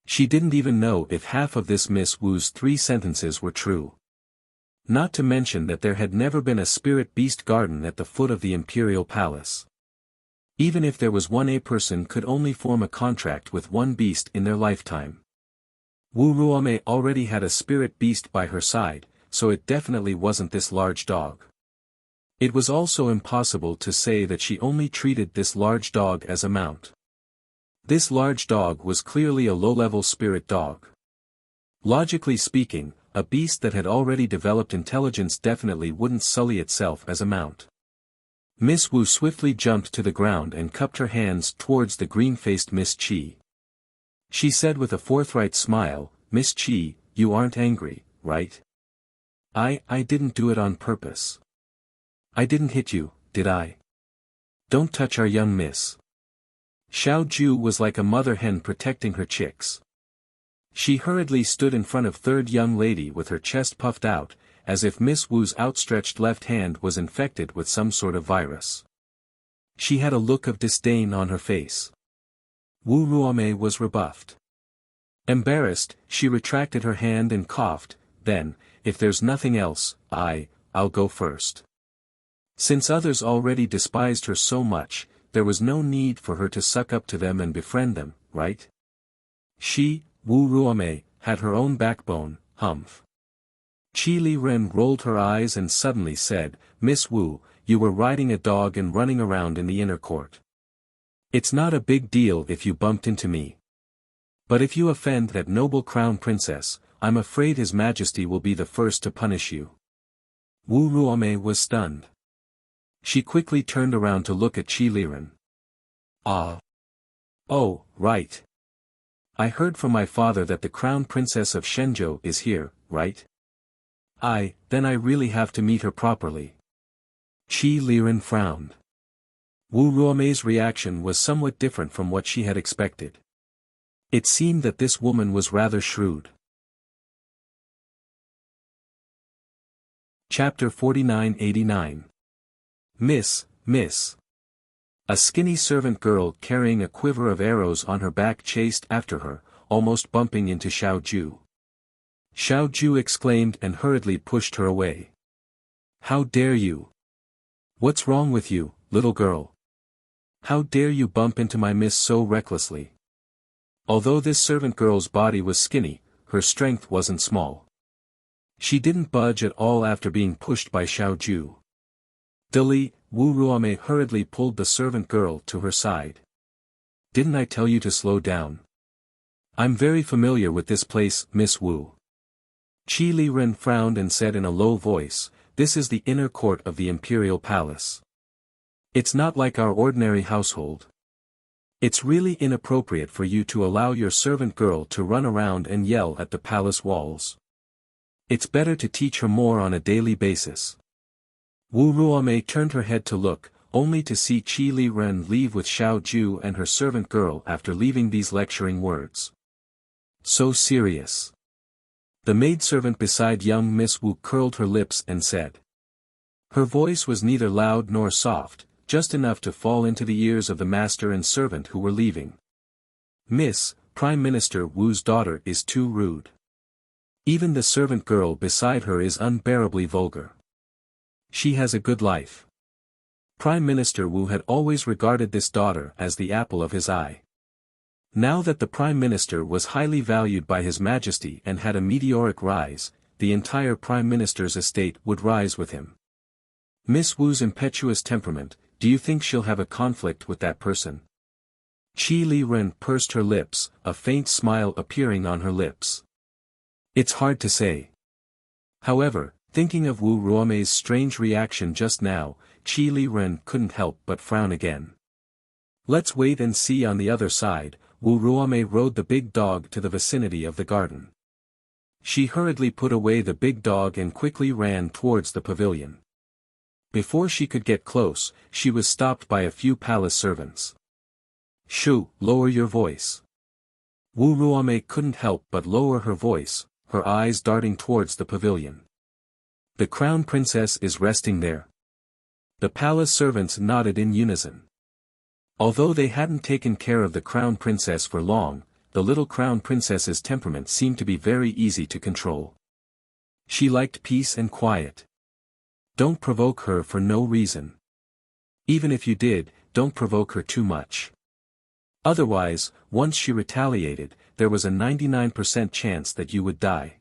She didn't even know if half of this Miss Wu's 3 sentences were true. Not to mention that there had never been a spirit beast garden at the foot of the imperial palace. Even if there was one, a person could only form a contract with one beast in their lifetime. Wu Ruame already had a spirit beast by her side, so it definitely wasn't this large dog. It was also impossible to say that she only treated this large dog as a mount. This large dog was clearly a low-level spirit dog. Logically speaking, a beast that had already developed intelligence definitely wouldn't sully itself as a mount. Miss Wu swiftly jumped to the ground and cupped her hands towards the green-faced Miss Qi. She said with a forthright smile, "Miss Qi, you aren't angry, right? I didn't do it on purpose. I didn't hit you, did I? Don't touch our young miss." Xiaoju was like a mother hen protecting her chicks. She hurriedly stood in front of third young lady with her chest puffed out, as if Miss Wu's outstretched left hand was infected with some sort of virus. She had a look of disdain on her face. Wu Ruame was rebuffed. Embarrassed, she retracted her hand and coughed, "Then, if there's nothing else, I'll go first." Since others already despised her so much, there was no need for her to suck up to them and befriend them, right? She, Wu Ruame, had her own backbone, humph. Qi Liren rolled her eyes and suddenly said, "Miss Wu, you were riding a dog and running around in the inner court. It's not a big deal if you bumped into me. But if you offend that noble crown princess, I'm afraid His Majesty will be the first to punish you." Wu Ruame was stunned. She quickly turned around to look at Qi Liren. "Ah. Oh, right. I heard from my father that the crown princess of Shenzhou is here, right? Then I really have to meet her properly. Qi Liren frowned. Wu Ruomei's reaction was somewhat different from what she had expected. It seemed that this woman was rather shrewd. Chapter 4989. Miss. A skinny servant girl carrying a quiver of arrows on her back chased after her, almost bumping into Xiao Ju. Xiao Ju exclaimed and hurriedly pushed her away. How dare you? What's wrong with you, little girl? How dare you bump into my miss so recklessly? Although this servant girl's body was skinny, her strength wasn't small. She didn't budge at all after being pushed by Xiao Ju. Dili, Wu Ruomei hurriedly pulled the servant girl to her side. Didn't I tell you to slow down? I'm very familiar with this place, Miss Wu. Qi Liren frowned and said in a low voice, this is the inner court of the imperial palace. It's not like our ordinary household. It's really inappropriate for you to allow your servant girl to run around and yell at the palace walls. It's better to teach her more on a daily basis. Wu Ruomei turned her head to look, only to see Qi Liren leave with Xiao Ju and her servant girl after leaving these lecturing words. So serious. The maidservant beside young Miss Wu curled her lips and said. Her voice was neither loud nor soft, just enough to fall into the ears of the master and servant who were leaving. Miss, Prime Minister Wu's daughter is too rude. Even the servant girl beside her is unbearably vulgar. She has a good life. Prime Minister Wu had always regarded this daughter as the apple of his eye. Now that the Prime Minister was highly valued by His Majesty and had a meteoric rise, the entire Prime Minister's estate would rise with him. Miss Wu's impetuous temperament, do you think she'll have a conflict with that person? Qi Liren pursed her lips, a faint smile appearing on her lips. It's hard to say. However, thinking of Wu Ruomei's strange reaction just now, Qi Liren couldn't help but frown again. Let's wait and see on the other side. Wu Ruomei rode the big dog to the vicinity of the garden. She hurriedly put away the big dog and quickly ran towards the pavilion. Before she could get close, she was stopped by a few palace servants. Shoo, lower your voice. Wu Ruomei couldn't help but lower her voice, her eyes darting towards the pavilion. The crown princess is resting there. The palace servants nodded in unison. Although they hadn't taken care of the crown princess for long, the little crown princess's temperament seemed to be very easy to control. She liked peace and quiet. Don't provoke her for no reason. Even if you did, don't provoke her too much. Otherwise, once she retaliated, there was a 99% chance that you would die.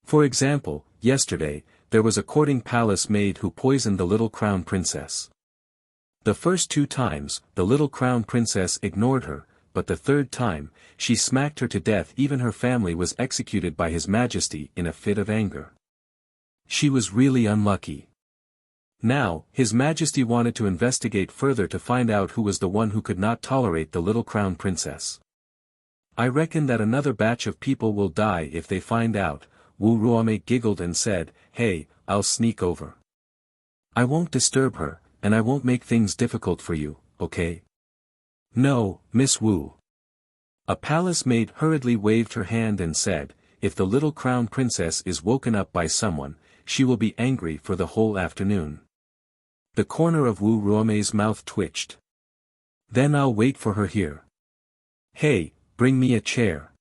For example, yesterday, there was a courting palace maid who poisoned the little crown princess. The first 2 times, the little crown princess ignored her, but the 3rd time, she smacked her to death. Even her family was executed by His Majesty in a fit of anger. She was really unlucky. Now, His Majesty wanted to investigate further to find out who was the one who could not tolerate the little crown princess. I reckon that another batch of people will die if they find out. Wu Ruomei giggled and said, hey, I'll sneak over. I won't disturb her, and I won't make things difficult for you, okay? No, Miss Wu. A palace maid hurriedly waved her hand and said, if the little crown princess is woken up by someone, she will be angry for the whole afternoon. The corner of Wu Ruomei's mouth twitched. Then I'll wait for her here. Hey, bring me a chair.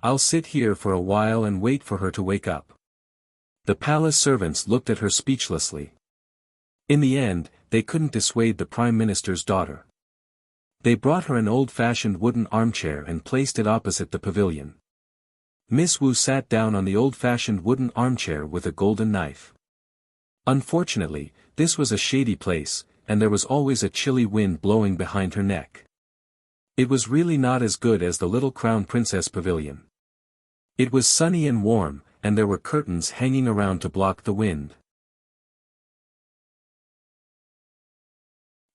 I'll sit here for a while and wait for her to wake up. The palace servants looked at her speechlessly. In the end, they couldn't dissuade the Prime Minister's daughter. They brought her an old-fashioned wooden armchair and placed it opposite the pavilion. Miss Wu sat down on the old-fashioned wooden armchair with a golden knife. Unfortunately, this was a shady place, and there was always a chilly wind blowing behind her neck. It was really not as good as the little crown princess pavilion. It was sunny and warm, and there were curtains hanging around to block the wind.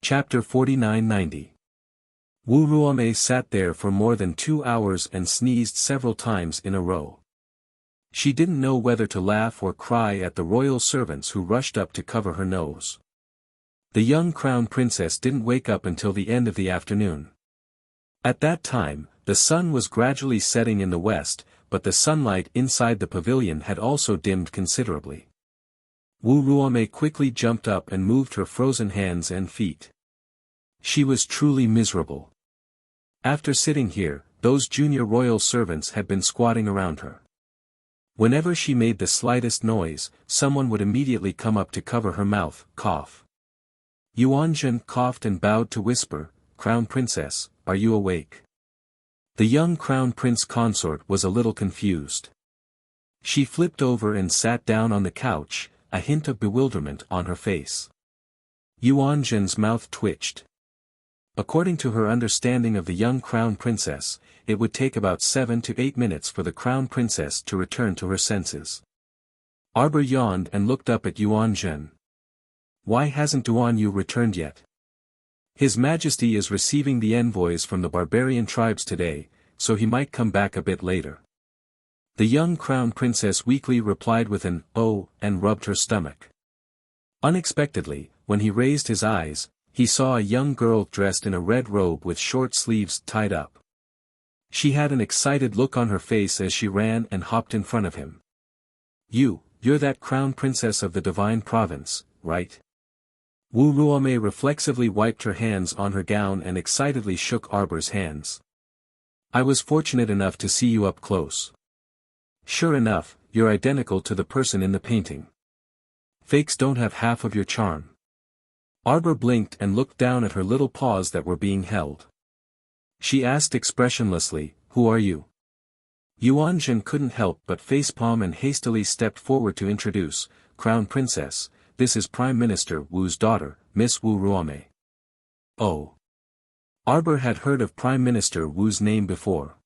Chapter 4990. Wu Ruame sat there for more than 2 hours and sneezed several times in a row. She didn't know whether to laugh or cry at the royal servants who rushed up to cover her nose. The young crown princess didn't wake up until the end of the afternoon. At that time, the sun was gradually setting in the west, but the sunlight inside the pavilion had also dimmed considerably. Wu Ruame quickly jumped up and moved her frozen hands and feet. She was truly miserable. After sitting here, those junior royal servants had been squatting around her. Whenever she made the slightest noise, someone would immediately come up to cover her mouth, cough. Yuanzhen coughed and bowed to whisper, "Crown Princess, are you awake?" The young Crown Prince Consort was a little confused. She flipped over and sat down on the couch, a hint of bewilderment on her face. Yuanzhen's mouth twitched. According to her understanding of the young Crown Princess, it would take about 7 to 8 minutes for the Crown Princess to return to her senses. Arbor yawned and looked up at Yuanzhen. "Why hasn't Duan returned yet?" "His Majesty is receiving the envoys from the barbarian tribes today, so he might come back a bit later." The young Crown Princess weakly replied with an "oh," and rubbed her stomach. Unexpectedly, when he raised his eyes, he saw a young girl dressed in a red robe with short sleeves tied up. She had an excited look on her face as she ran and hopped in front of him. You're that Crown Princess of the Divine Province, right?" Wu Ruame reflexively wiped her hands on her gown and excitedly shook Arbor's hands. "I was fortunate enough to see you up close. Sure enough, you're identical to the person in the painting. Fakes don't have half of your charm." Arbor blinked and looked down at her little paws that were being held. She asked expressionlessly, "Who are you?" Yuanzhen couldn't help but facepalm and hastily stepped forward to introduce, "Crown Princess, this is Prime Minister Wu's daughter, Miss Wu Ruame." Oh. Arbor had heard of Prime Minister Wu's name before.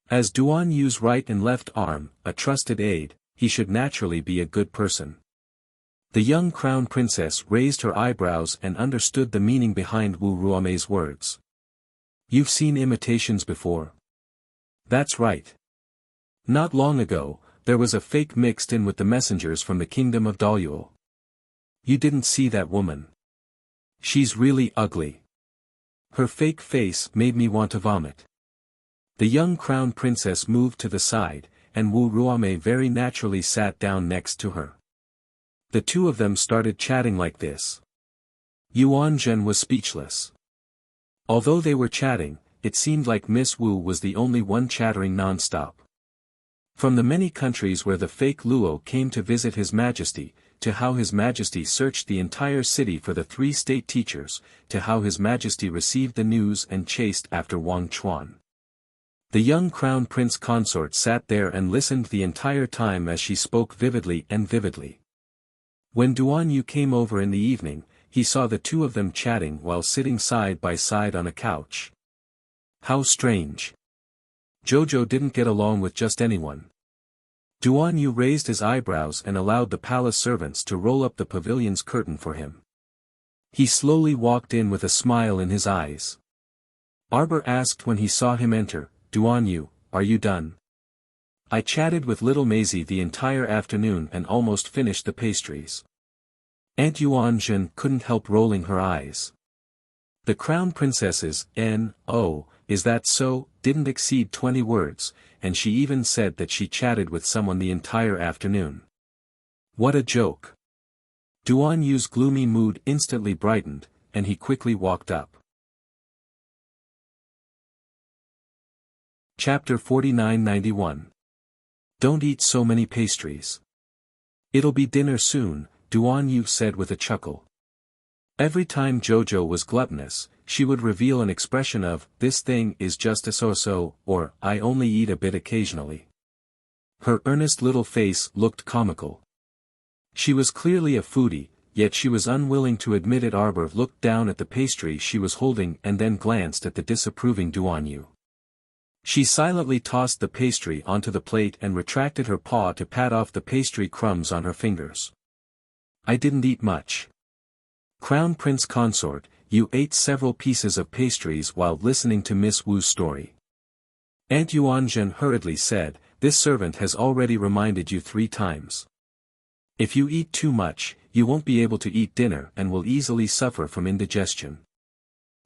As Duan Yu's right and left arm, a trusted aide, he should naturally be a good person. The young Crown Princess raised her eyebrows and understood the meaning behind Wu Ruame's words. "You've seen imitations before?" "That's right. Not long ago, there was a fake mixed in with the messengers from the kingdom of Dalyuel. You didn't see that woman. She's really ugly. Her fake face made me want to vomit." The young Crown Princess moved to the side, and Wu Ruame very naturally sat down next to her. The two of them started chatting like this. Yuanzhen was speechless. Although they were chatting, it seemed like Miss Wu was the only one chattering non-stop. From the many countries where the fake Luo came to visit His Majesty, to how His Majesty searched the entire city for the 3 state teachers, to how His Majesty received the news and chased after Wang Chuan. The young Crown Prince Consort sat there and listened the entire time as she spoke vividly and vividly. When Duan Yu came over in the evening, he saw the two of them chatting while sitting side by side on a couch. How strange. Jojo didn't get along with just anyone. Duan Yu raised his eyebrows and allowed the palace servants to roll up the pavilion's curtain for him. He slowly walked in with a smile in his eyes. Arbor asked when he saw him enter, "Duan Yu, are you done?" "I chatted with little Maisie the entire afternoon and almost finished the pastries." Aunt Yuanzhen couldn't help rolling her eyes. The Crown Princess's N.O., is that so, didn't exceed 20 words, and she even said that she chatted with someone the entire afternoon. What a joke. Duan Yu's gloomy mood instantly brightened, and he quickly walked up. Chapter 4991. Don't eat so many pastries. It'll be dinner soon, Duan Yu said with a chuckle. Every time Jojo was gluttonous, she would reveal an expression of, "This thing is just a so-so," or, "I only eat a bit occasionally." Her earnest little face looked comical. She was clearly a foodie, yet she was unwilling to admit it. Arbor looked down at the pastry she was holding and then glanced at the disapproving Duan Yu. She silently tossed the pastry onto the plate and retracted her paw to pat off the pastry crumbs on her fingers. "I didn't eat much." Crown Prince Consort, you ate several pieces of pastries while listening to Miss Wu's story. Aunt Yuanzhen hurriedly said, this servant has already reminded you 3 times. If you eat too much, you won't be able to eat dinner and will easily suffer from indigestion.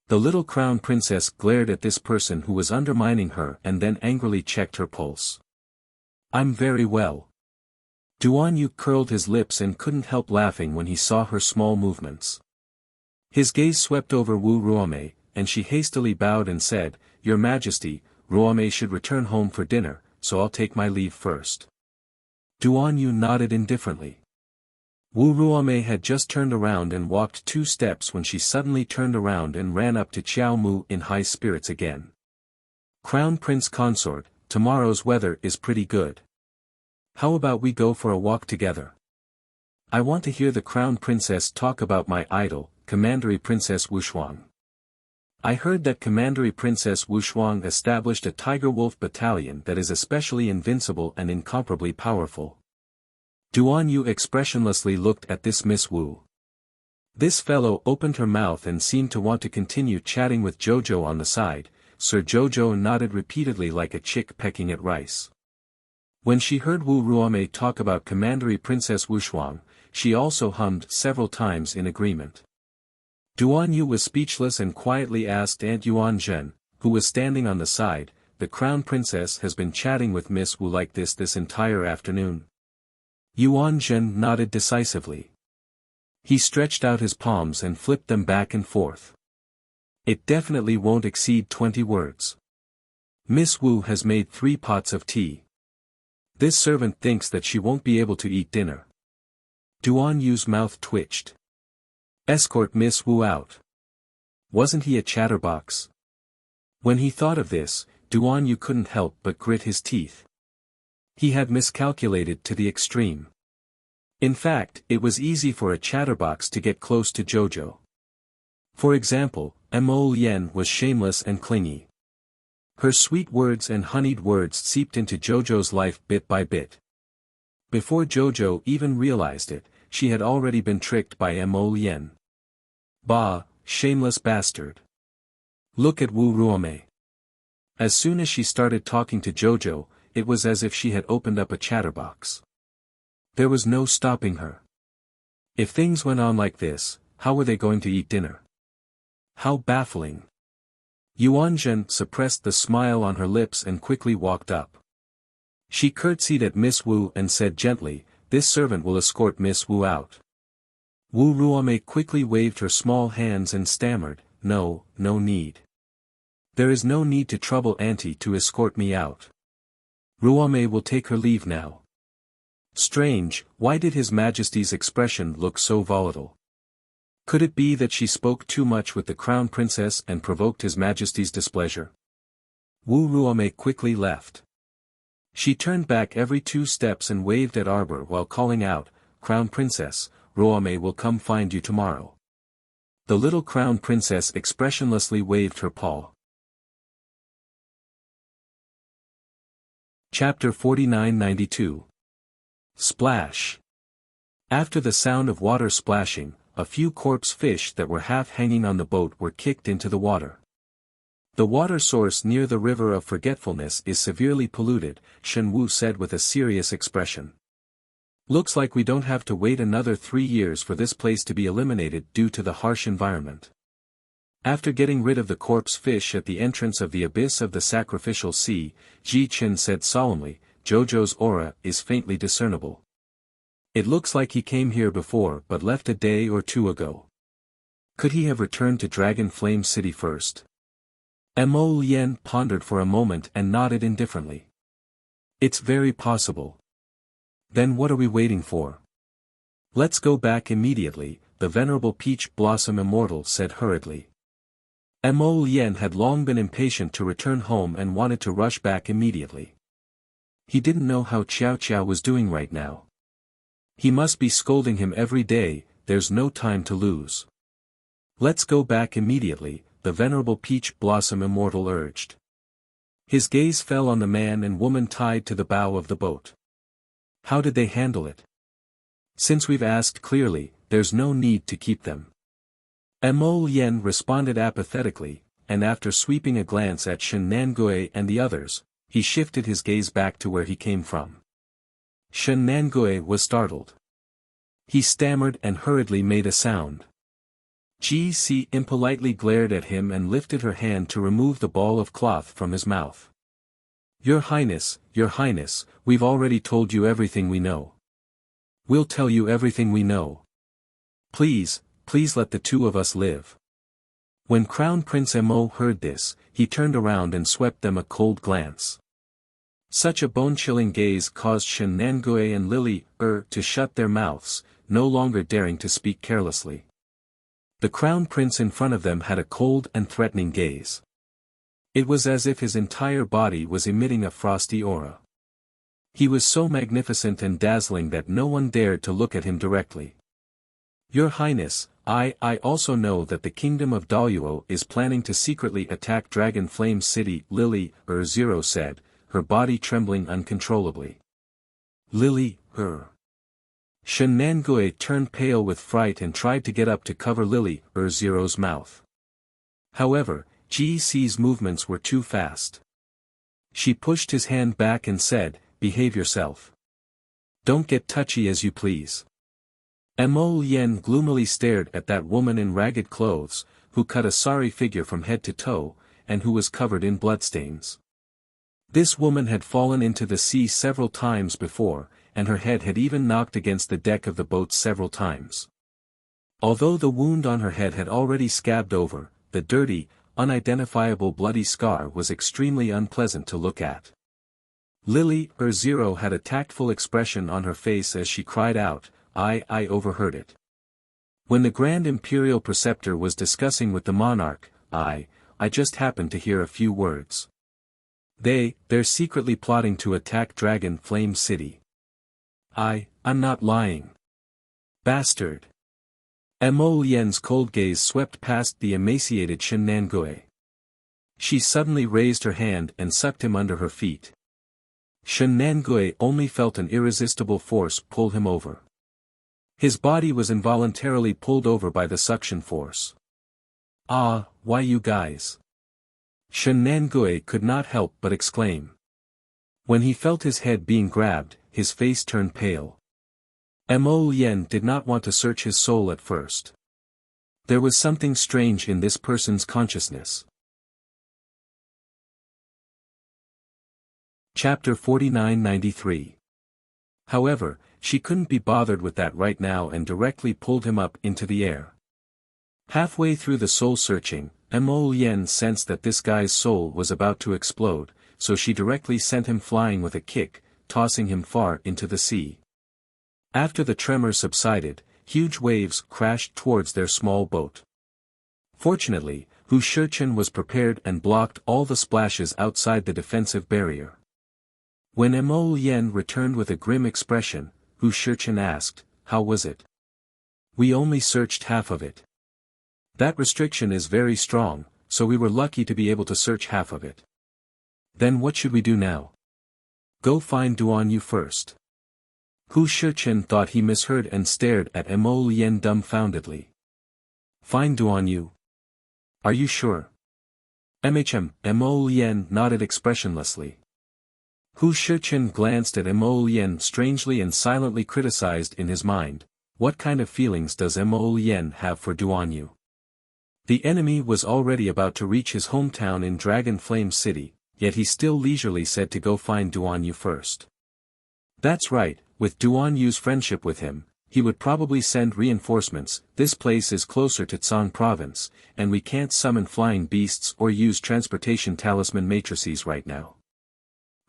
The little crown princess glared at this person who was undermining her and then angrily checked her pulse. I'm very well. Duan Yu curled his lips and couldn't help laughing when he saw her small movements. His gaze swept over Wu Ruomei, and she hastily bowed and said, Your Majesty, Ruomei should return home for dinner, so I'll take my leave first. Duan Yu nodded indifferently. Wu Ruomei had just turned around and walked 2 steps when she suddenly turned around and ran up to Qiao Mu in high spirits again. Crown Prince Consort, tomorrow's weather is pretty good. How about we go for a walk together? I want to hear the Crown Princess talk about my idol, Commandery Princess Wushuang. I heard that Commandery Princess Wushuang established a Tiger Wolf battalion that is especially invincible and incomparably powerful. Duan Yu expressionlessly looked at this Miss Wu. This fellow opened her mouth and seemed to want to continue chatting with Jojo on the side. Sir Jojo nodded repeatedly like a chick pecking at rice. When she heard Wu Ruomei talk about Commandery Princess Wushuang, she also hummed several times in agreement. Duan Yu was speechless and quietly asked Aunt Yuanzhen, who was standing on the side, the Crown Princess has been chatting with Miss Wu like this entire afternoon. Yuanzhen nodded decisively. He stretched out his palms and flipped them back and forth. It definitely won't exceed 20 words. Miss Wu has made 3 pots of tea. This servant thinks that she won't be able to eat dinner. Duan Yu's mouth twitched. Escort Miss Wu out. Wasn't he a chatterbox? When he thought of this, Duan Yu couldn't help but grit his teeth. He had miscalculated to the extreme. In fact, it was easy for a chatterbox to get close to Jojo. For example, Mo Lien was shameless and clingy. Her sweet words and honeyed words seeped into Jojo's life bit by bit. Before Jojo even realized it, she had already been tricked by Mo Lien. Bah, shameless bastard. Look at Wu Ruomei. As soon as she started talking to Jojo, it was as if she had opened up a chatterbox. There was no stopping her. If things went on like this, how were they going to eat dinner? How baffling. Yuanzhen suppressed the smile on her lips and quickly walked up. She curtsied at Miss Wu and said gently, this servant will escort Miss Wu out. Wu Ruomei quickly waved her small hands and stammered, no need. There is no need to trouble Auntie to escort me out. Ruomei will take her leave now. Strange, why did His Majesty's expression look so volatile? Could it be that she spoke too much with the Crown Princess and provoked His Majesty's displeasure? Wu Ruomei quickly left. She turned back every 2 steps and waved at Arbor while calling out, Crown Princess, Ruomei will come find you tomorrow. The little Crown Princess expressionlessly waved her paw. Chapter 4992. Splash. After the sound of water splashing, a few corpse fish that were half hanging on the boat were kicked into the water. The water source near the River of Forgetfulness is severely polluted, Shen Wu said with a serious expression. Looks like we don't have to wait another 3 years for this place to be eliminated due to the harsh environment. After getting rid of the corpse fish at the entrance of the abyss of the sacrificial sea, Ji Qin said solemnly, Jojo's aura is faintly discernible. It looks like he came here before but left a day or 2 ago. Could he have returned to Dragon Flame City first? Mo Lien pondered for a moment and nodded indifferently. It's very possible. Then what are we waiting for? Let's go back immediately, the Venerable Peach Blossom Immortal said hurriedly. Mo Lien had long been impatient to return home and wanted to rush back immediately. He didn't know how Qiao Qiao was doing right now. He must be scolding him every day, there's no time to lose. Let's go back immediately, the Venerable Peach Blossom Immortal urged. His gaze fell on the man and woman tied to the bow of the boat. How did they handle it? Since we've asked clearly, there's no need to keep them. Mo Lien responded apathetically, and after sweeping a glance at Shen Nangui and the others, he shifted his gaze back to where he came from. Shen Nangui was startled. He stammered and hurriedly made a sound. GC impolitely glared at him and lifted her hand to remove the ball of cloth from his mouth. Your Highness, we've already told you everything we know. We'll tell you everything we know. Please let the two of us live. When Crown Prince Mo heard this, he turned around and swept them a cold glance. Such a bone-chilling gaze caused Shen Nangui and Lily to shut their mouths, no longer daring to speak carelessly. The Crown Prince in front of them had a cold and threatening gaze. It was as if his entire body was emitting a frosty aura. He was so magnificent and dazzling that no one dared to look at him directly. Your Highness, I also know that the Kingdom of Daluo is planning to secretly attack Dragon Flame City, Lily Zero said, her body trembling uncontrollably. Lily Shen Nangui turned pale with fright and tried to get up to cover Lily Zero's mouth. However, GC's movements were too fast. She pushed his hand back and said, behave yourself. Don't get touchy as you please. Mo Lien gloomily stared at that woman in ragged clothes, who cut a sorry figure from head to toe, and who was covered in bloodstains. This woman had fallen into the sea several times before, and her head had even knocked against the deck of the boat several times. Although the wound on her head had already scabbed over, the dirty, unidentifiable bloody scar was extremely unpleasant to look at. Lily Zero had a tactful expression on her face as she cried out, I overheard it. When the Grand Imperial Preceptor was discussing with the monarch, I just happened to hear a few words. They're secretly plotting to attack Dragon Flame City. I'm not lying. Bastard. Mo Lien's cold gaze swept past the emaciated Shen Nangui. She suddenly raised her hand and sucked him under her feet. Shen Nangui only felt an irresistible force pull him over. His body was involuntarily pulled over by the suction force. Why you guys? Shen Nangui could not help but exclaim. When he felt his head being grabbed, his face turned pale. Mo Lien did not want to search his soul at first. There was something strange in this person's consciousness. Chapter 49-93. However, she couldn't be bothered with that right now and directly pulled him up into the air. Halfway through the soul searching, Mo Lien sensed that this guy's soul was about to explode, so she directly sent him flying with a kick, tossing him far into the sea. After the tremor subsided, huge waves crashed towards their small boat. Fortunately, Hu Shichen was prepared and blocked all the splashes outside the defensive barrier. When Mo Lien returned with a grim expression, Hu Shichen asked, how was it? We only searched half of it. That restriction is very strong, so we were lucky to be able to search half of it. Then what should we do now? Go find Duan Yu first. Hu Shichen thought he misheard and stared at Mo Lien dumbfoundedly. Find Duan Yu? Are you sure? Mo Lien nodded expressionlessly. Hu Shichen glanced at Mo Lien strangely and silently criticized in his mind, what kind of feelings does Mo Lien have for Duan Yu? The enemy was already about to reach his hometown in Dragon Flame City, yet he still leisurely said to go find Duan Yu first. That's right, with Duan Yu's friendship with him, he would probably send reinforcements. This place is closer to Tsang Province, and we can't summon flying beasts or use transportation talisman matrices right now.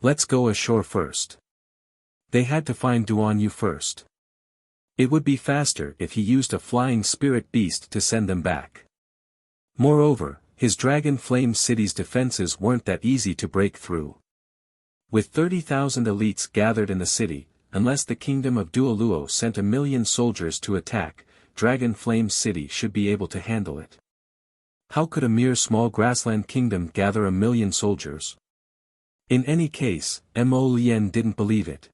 Let's go ashore first. They had to find Duan Yu first. It would be faster if he used a flying spirit beast to send them back. Moreover, his Dragon Flame City's defenses weren't that easy to break through. With 30,000 elites gathered in the city, unless the Kingdom of Duoluo sent 1 million soldiers to attack, Dragon Flame City should be able to handle it. How could a mere small grassland kingdom gather 1 million soldiers? In any case, Mo Lien didn't believe it.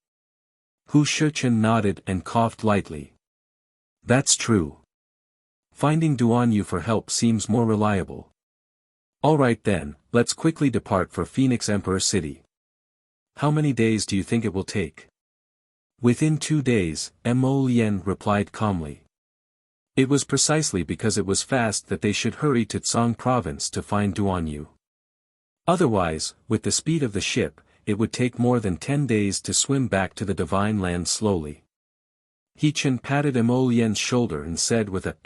Hu Shichen nodded and coughed lightly. That's true. Finding Duan Yu for help seems more reliable. Alright then, let's quickly depart for Phoenix Emperor City. How many days do you think it will take? Within 2 days, Mo Lien replied calmly. It was precisely because it was fast that they should hurry to Tsang province to find Duan Yu. Otherwise, with the speed of the ship, it would take more than 10 days to swim back to the Divine Land slowly. He Chen patted Mo Lien's shoulder and said with a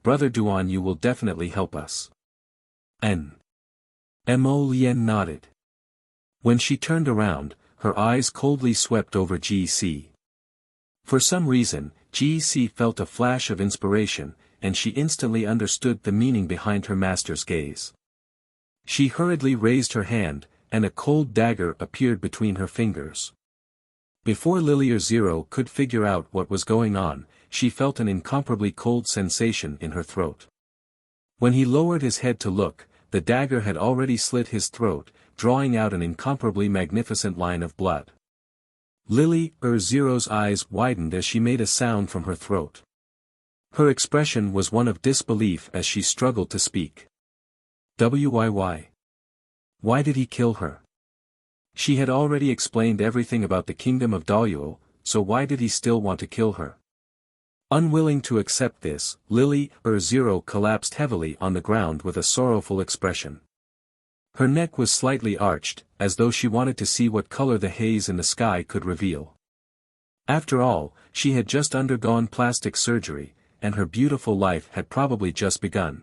Brother Duan Yu will definitely help us. Mo Lien nodded. When she turned around, her eyes coldly swept over GC. For some reason, GC felt a flash of inspiration, and she instantly understood the meaning behind her master's gaze. She hurriedly raised her hand, and a cold dagger appeared between her fingers. Before Lily or Zero could figure out what was going on, she felt an incomparably cold sensation in her throat. When he lowered his head to look, the dagger had already slit his throat, drawing out an incomparably magnificent line of blood. Lily or Zero's eyes widened as she made a sound from her throat. Her expression was one of disbelief as she struggled to speak. Why? Why did he kill her? She had already explained everything about the kingdom of Daoyuo, so why did he still want to kill her? Unwilling to accept this, Lily or Zero collapsed heavily on the ground with a sorrowful expression. Her neck was slightly arched, as though she wanted to see what color the haze in the sky could reveal. After all, she had just undergone plastic surgery, and her beautiful life had probably just begun.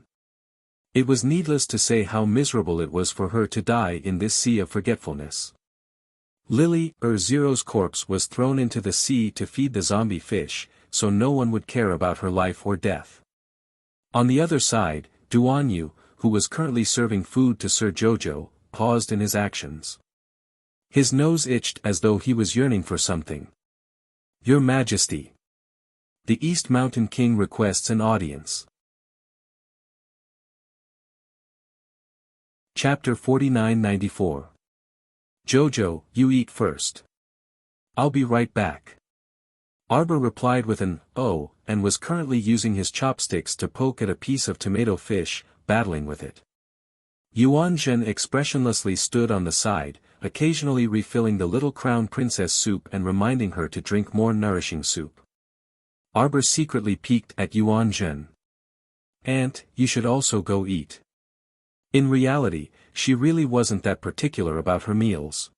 It was needless to say how miserable it was for her to die in this sea of forgetfulness. Lily or Zero's corpse was thrown into the sea to feed the zombie fish, so no one would care about her life or death. On the other side, Duan Yu, who was currently serving food to Sir Jojo, paused in his actions. His nose itched as though he was yearning for something. Your Majesty. The East Mountain King requests an audience. Chapter 4994. Jojo, you eat first. I'll be right back. Arbor replied with an, oh, and was currently using his chopsticks to poke at a piece of tomato fish, battling with it. Yuan Zhen expressionlessly stood on the side, occasionally refilling the little crown princess soup and reminding her to drink more nourishing soup. Arbor secretly peeked at Yuan Zhen. Aunt, you should also go eat. In reality, she really wasn't that particular about her meals.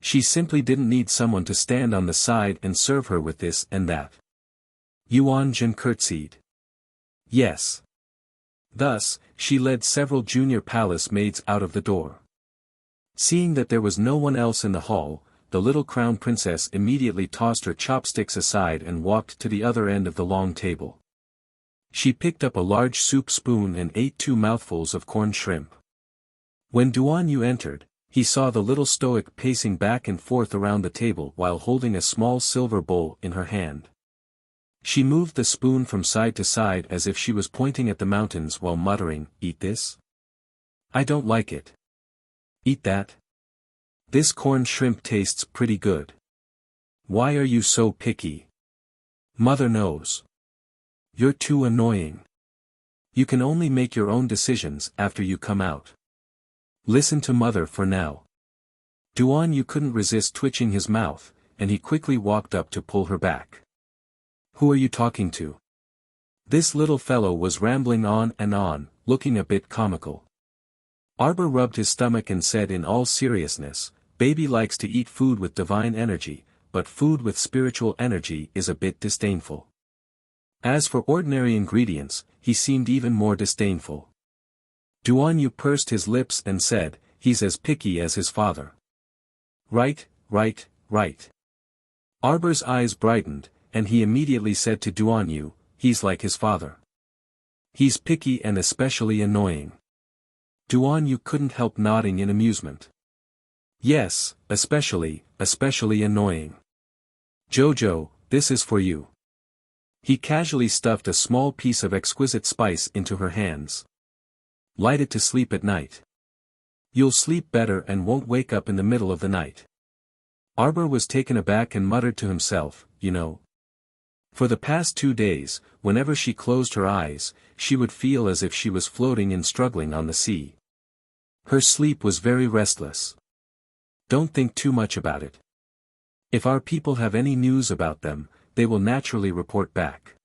She simply didn't need someone to stand on the side and serve her with this and that. Yuan Zhen curtsied. Yes. Thus, she led several junior palace maids out of the door. Seeing that there was no one else in the hall, the little crown princess immediately tossed her chopsticks aside and walked to the other end of the long table. She picked up a large soup spoon and ate 2 mouthfuls of corn shrimp. When Duan Yu entered, he saw the little stoic pacing back and forth around the table while holding a small silver bowl in her hand. She moved the spoon from side to side as if she was pointing at the mountains while muttering, "Eat this? I don't like it. Eat that? This corn shrimp tastes pretty good. Why are you so picky? Mother knows. You're too annoying. You can only make your own decisions after you come out. Listen to mother for now." Duan Yu couldn't resist twitching his mouth, and he quickly walked up to pull her back. Who are you talking to? This little fellow was rambling on and on, looking a bit comical. Arbor rubbed his stomach and said in all seriousness, Baby likes to eat food with divine energy, but food with spiritual energy is a bit disdainful. As for ordinary ingredients, he seemed even more disdainful. Duan Yu pursed his lips and said, he's as picky as his father. Right. Arbor's eyes brightened, and he immediately said to Duan Yu, he's like his father. He's picky and especially annoying. Duan Yu couldn't help nodding in amusement. Yes, especially annoying. Jojo, this is for you. He casually stuffed a small piece of exquisite spice into her hands. Light it to sleep at night. You'll sleep better and won't wake up in the middle of the night. Arbor was taken aback and muttered to himself, you know. For the past 2 days, whenever she closed her eyes, she would feel as if she was floating and struggling on the sea. Her sleep was very restless. Don't think too much about it. If our people have any news about them, they will naturally report back.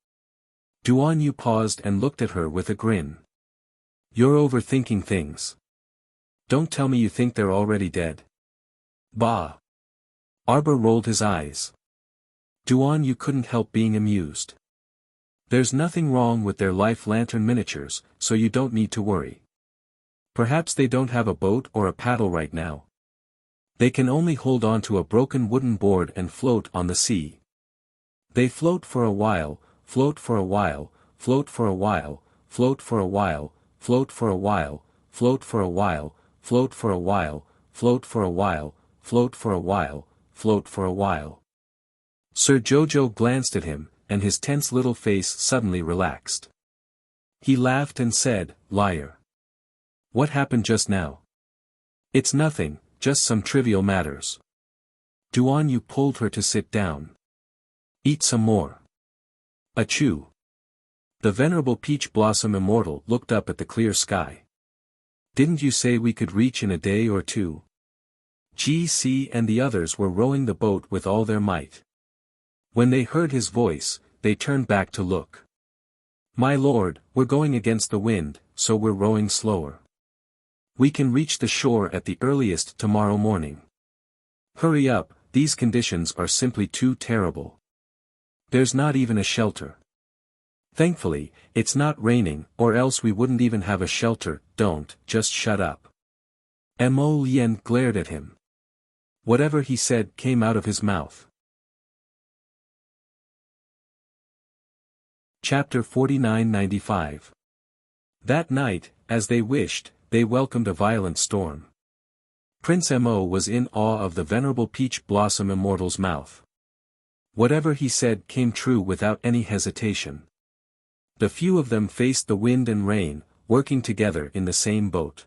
Duan Yu paused and looked at her with a grin. You're overthinking things. Don't tell me you think they're already dead. Bah! Arbor rolled his eyes. Duan Yu couldn't help being amused. There's nothing wrong with their life lantern miniatures, so you don't need to worry. Perhaps they don't have a boat or a paddle right now. They can only hold on to a broken wooden board and float on the sea. They float for a while, float for a while, float for a while, float for a while, float for a while, float for a while, float for a while, float for a while, float for a while, float for a while. Sir Jojo glanced at him, and his tense little face suddenly relaxed. He laughed and said, "Liar. What happened just now?" "It's nothing, just some trivial matters." Duan Yu pulled her to sit down. "Eat some more." Achoo. The venerable Peach Blossom Immortal looked up at the clear sky. "Didn't you say we could reach in a day or two?" GC and the others were rowing the boat with all their might. When they heard his voice, they turned back to look. "My lord, we're going against the wind, so we're rowing slower. We can reach the shore at the earliest tomorrow morning. Hurry up, these conditions are simply too terrible. There's not even a shelter. Thankfully, it's not raining, or else we wouldn't even have a shelter." "Don't, just shut up." Mo Lien glared at him. Whatever he said came out of his mouth. Chapter 4995. That night, as they wished, they welcomed a violent storm. Prince Mo was in awe of the venerable Peach Blossom Immortal's mouth. Whatever he said came true without any hesitation. The few of them faced the wind and rain, working together in the same boat.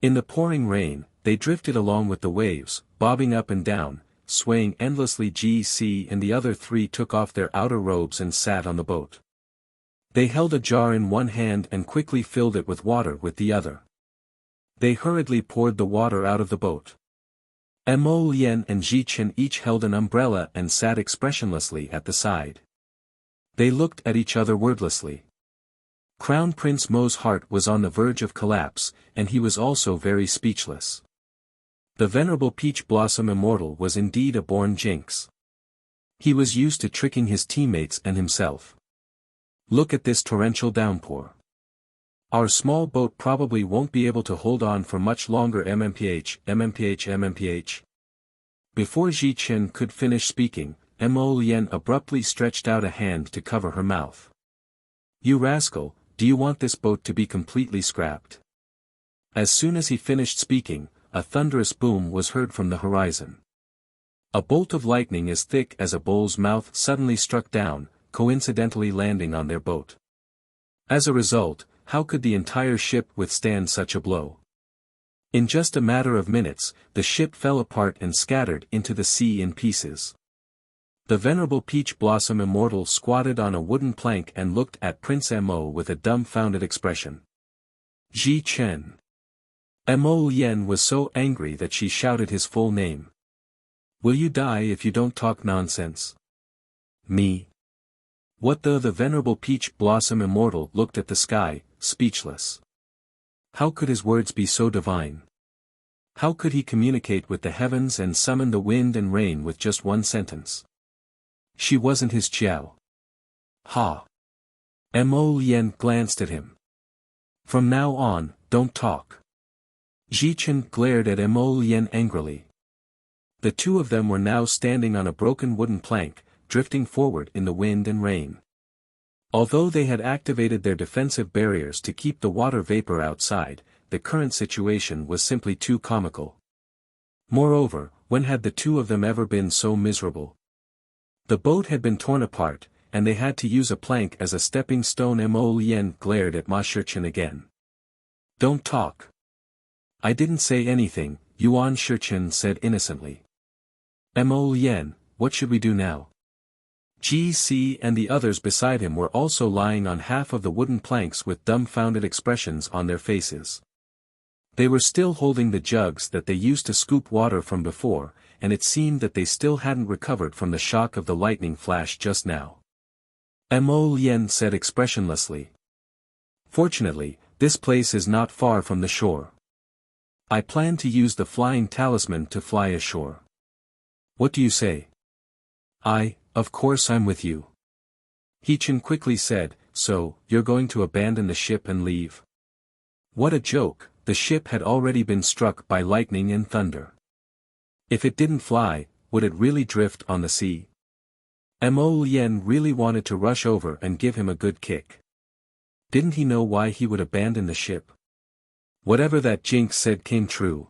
In the pouring rain, they drifted along with the waves, bobbing up and down, swaying endlessly. GC and the other three took off their outer robes and sat on the boat. They held a jar in one hand and quickly filled it with water with the other. They hurriedly poured the water out of the boat. Mo Lien and Ji Chen each held an umbrella and sat expressionlessly at the side. They looked at each other wordlessly. Crown Prince Mo's heart was on the verge of collapse, and he was also very speechless. The venerable Peach Blossom Immortal was indeed a born jinx. He was used to tricking his teammates and himself. Look at this torrential downpour. Our small boat probably won't be able to hold on for much longer. MMPH. Before Ji Chen could finish speaking, Mo Lien abruptly stretched out a hand to cover her mouth. "You rascal, do you want this boat to be completely scrapped?" As soon as he finished speaking, a thunderous boom was heard from the horizon. A bolt of lightning as thick as a bull's mouth suddenly struck down, coincidentally landing on their boat. As a result, how could the entire ship withstand such a blow? In just a matter of minutes, the ship fell apart and scattered into the sea in pieces. The venerable Peach Blossom Immortal squatted on a wooden plank and looked at Prince Mo with a dumbfounded expression. Ji Chen. Mo Lien was so angry that she shouted his full name. "Will you die if you don't talk nonsense?" "Me? What the?" The venerable Peach Blossom Immortal looked at the sky, speechless. How could his words be so divine? How could he communicate with the heavens and summon the wind and rain with just one sentence? She wasn't his Chiao. Ha! Mo Lien glanced at him. "From now on, don't talk." Ji Chen glared at Mo Lien angrily. The two of them were now standing on a broken wooden plank, drifting forward in the wind and rain. Although they had activated their defensive barriers to keep the water vapor outside, the current situation was simply too comical. Moreover, when had the two of them ever been so miserable? The boat had been torn apart, and they had to use a plank as a stepping stone. Mo Lien glared at Ma Shichen again. "Don't talk." "I didn't say anything," Yuan Shichen said innocently. "Mo Lien, what should we do now?" GC and the others beside him were also lying on half of the wooden planks with dumbfounded expressions on their faces. They were still holding the jugs that they used to scoop water from before, and it seemed that they still hadn't recovered from the shock of the lightning flash just now. Mo Lien said expressionlessly. Fortunately, this place is not far from the shore. I plan to use the flying talisman to fly ashore. What do you say? Of course I'm with you. He-chan quickly said, so, you're going to abandon the ship and leave? What a joke, the ship had already been struck by lightning and thunder. If it didn't fly, would it really drift on the sea? Mo Lien really wanted to rush over and give him a good kick. Didn't he know why he would abandon the ship? Whatever that jinx said came true.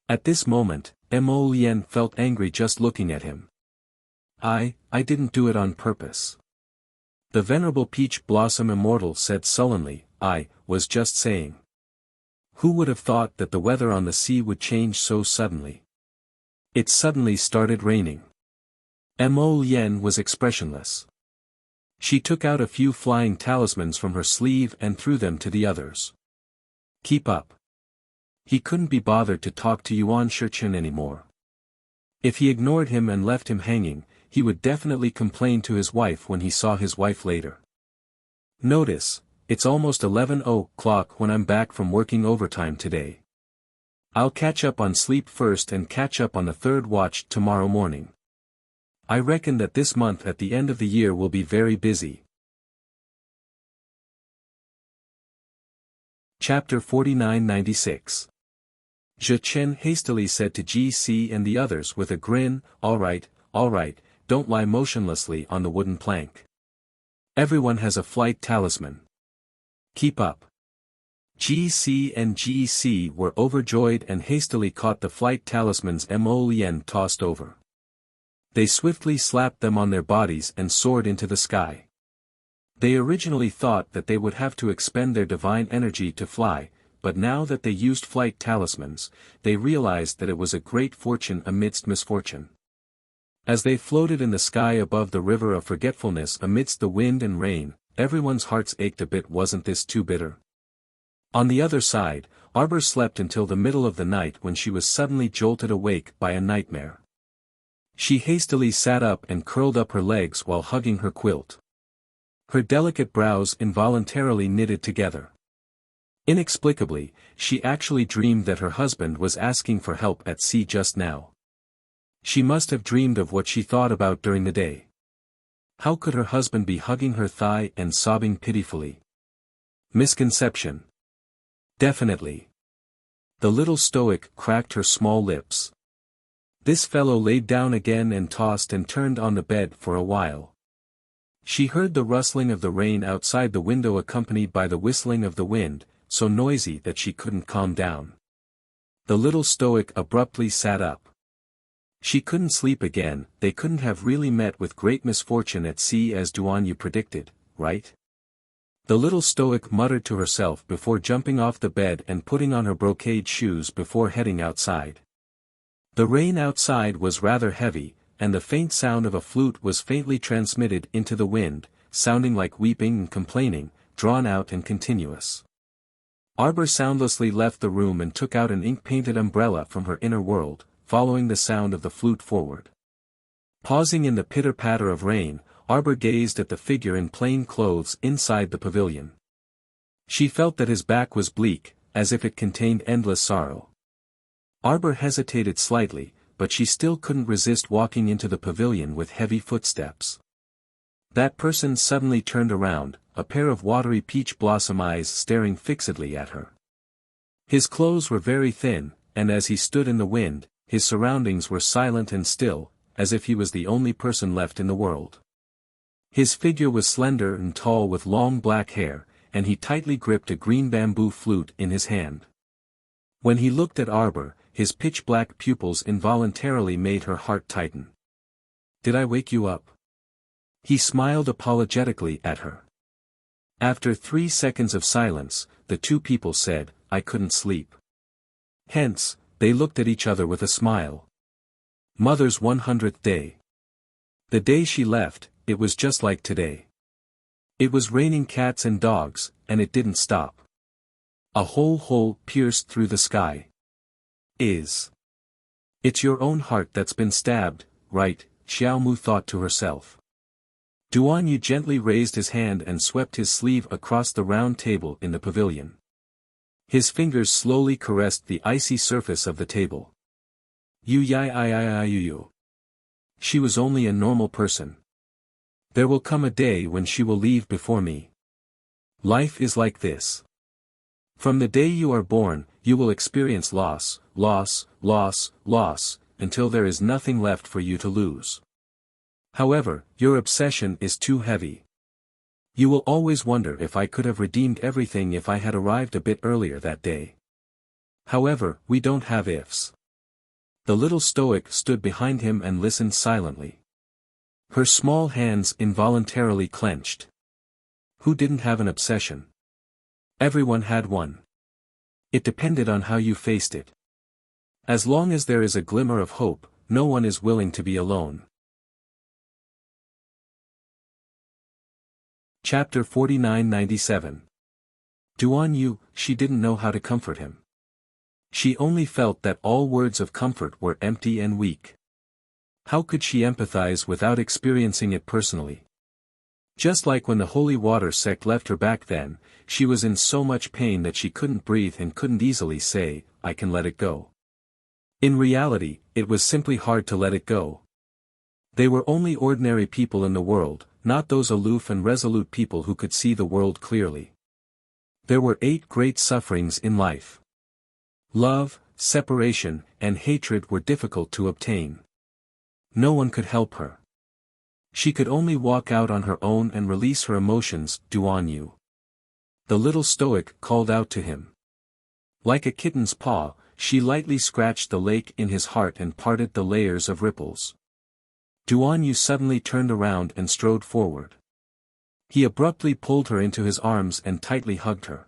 At this moment, Mo Lien felt angry just looking at him. I didn't do it on purpose. The venerable Peach Blossom Immortal said sullenly, I was just saying. Who would have thought that the weather on the sea would change so suddenly? It suddenly started raining. Mo Lien was expressionless. She took out a few flying talismans from her sleeve and threw them to the others. Keep up. He couldn't be bothered to talk to Yuan Shichen anymore. If he ignored him and left him hanging, he would definitely complain to his wife when he saw his wife later. Notice, it's almost 11 o'clock when I'm back from working overtime today. I'll catch up on sleep first and catch up on the third watch tomorrow morning. I reckon that this month at the end of the year will be very busy. Chapter 4996. Zhe Chen hastily said to GC and the others with a grin, all right, don't lie motionlessly on the wooden plank. Everyone has a flight talisman. Keep up. GC and GC were overjoyed and hastily caught the flight talismans Mo Lien tossed over. They swiftly slapped them on their bodies and soared into the sky. They originally thought that they would have to expend their divine energy to fly, but now that they used flight talismans, they realized that it was a great fortune amidst misfortune. As they floated in the sky above the river of forgetfulness amidst the wind and rain, everyone's hearts ached a bit. Wasn't this too bitter? On the other side, Arbor slept until the middle of the night when she was suddenly jolted awake by a nightmare. She hastily sat up and curled up her legs while hugging her quilt. Her delicate brows involuntarily knitted together. Inexplicably, she actually dreamed that her husband was asking for help at sea just now. She must have dreamed of what she thought about during the day. How could her husband be hugging her thigh and sobbing pitifully? Misconception. Definitely. The little stoic cracked her small lips. This fellow laid down again and tossed and turned on the bed for a while. She heard the rustling of the rain outside the window accompanied by the whistling of the wind, so noisy that she couldn't calm down. The little stoic abruptly sat up. She couldn't sleep again. They couldn't have really met with great misfortune at sea as Duan Yu predicted, right? The little stoic muttered to herself before jumping off the bed and putting on her brocade shoes before heading outside. The rain outside was rather heavy, and the faint sound of a flute was faintly transmitted into the wind, sounding like weeping and complaining, drawn out and continuous. Arbor soundlessly left the room and took out an ink-painted umbrella from her inner world, following the sound of the flute forward. Pausing in the pitter-patter of rain, Arbor gazed at the figure in plain clothes inside the pavilion. She felt that his back was bleak, as if it contained endless sorrow. Arbor hesitated slightly, but she still couldn't resist walking into the pavilion with heavy footsteps. That person suddenly turned around, a pair of watery peach blossom eyes staring fixedly at her. His clothes were very thin, and as he stood in the wind, his surroundings were silent and still, as if he was the only person left in the world. His figure was slender and tall with long black hair, and he tightly gripped a green bamboo flute in his hand. When he looked at Arbor, his pitch-black pupils involuntarily made her heart tighten. "Did I wake you up?" He smiled apologetically at her. After 3 seconds of silence, the two people said, "I couldn't sleep." Hence, they looked at each other with a smile. Mother's 100th day. The day she left, it was just like today. It was raining cats and dogs, and it didn't stop. A whole hole pierced through the sky. It's your own heart that's been stabbed, right? Xiao Mu thought to herself. Duan Yu gently raised his hand and swept his sleeve across the round table in the pavilion. His fingers slowly caressed the icy surface of the table. Yu. She was only a normal person. There will come a day when she will leave before me. Life is like this. From the day you are born, you will experience loss, until there is nothing left for you to lose. However, your obsession is too heavy. You will always wonder if I could have redeemed everything if I had arrived a bit earlier that day. However, we don't have ifs. The little stoic stood behind him and listened silently. Her small hands involuntarily clenched. Who didn't have an obsession? Everyone had one. It depended on how you faced it. As long as there is a glimmer of hope, no one is willing to be alone. Chapter 4997. Duan Yu, she didn't know how to comfort him. She only felt that all words of comfort were empty and weak. How could she empathize without experiencing it personally? Just like when the holy water sect left her back then, she was in so much pain that she couldn't breathe and couldn't easily say, I can let it go. In reality, it was simply hard to let it go. They were only ordinary people in the world, not those aloof and resolute people who could see the world clearly. There were 8 great sufferings in life. Love, separation, and hatred were difficult to obtain. No one could help her. She could only walk out on her own and release her emotions. Duan Yu. The little stoic called out to him. Like a kitten's paw, she lightly scratched the lake in his heart and parted the layers of ripples. Duan Yu suddenly turned around and strode forward. He abruptly pulled her into his arms and tightly hugged her.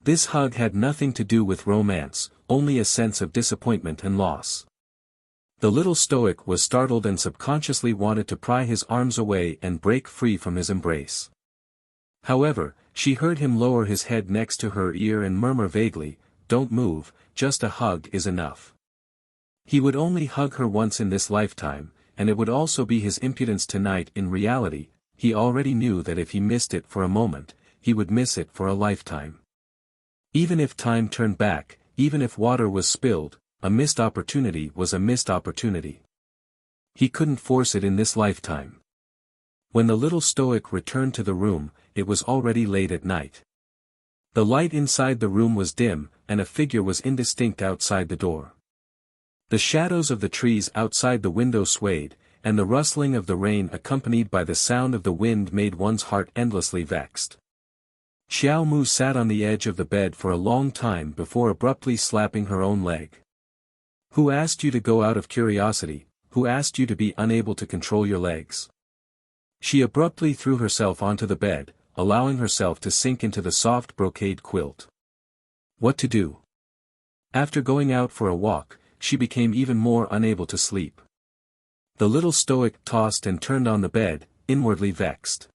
This hug had nothing to do with romance, only a sense of disappointment and loss. The little stoic was startled and subconsciously wanted to pry his arms away and break free from his embrace. However, she heard him lower his head next to her ear and murmur vaguely, "Don't move, just a hug is enough." He would only hug her once in this lifetime, and it would also be his impudence tonight. In reality, he already knew that if he missed it for a moment, he would miss it for a lifetime. Even if time turned back, even if water was spilled, a missed opportunity was a missed opportunity. He couldn't force it in this lifetime. When the little stoic returned to the room, it was already late at night. The light inside the room was dim, and a figure was indistinct outside the door. The shadows of the trees outside the window swayed, and the rustling of the rain accompanied by the sound of the wind made one's heart endlessly vexed. Xiao Mu sat on the edge of the bed for a long time before abruptly slapping her own leg. Who asked you to go out of curiosity? Who asked you to be unable to control your legs? She abruptly threw herself onto the bed, allowing herself to sink into the soft brocade quilt. What to do? After going out for a walk, she became even more unable to sleep. The little stoic tossed and turned on the bed, inwardly vexed.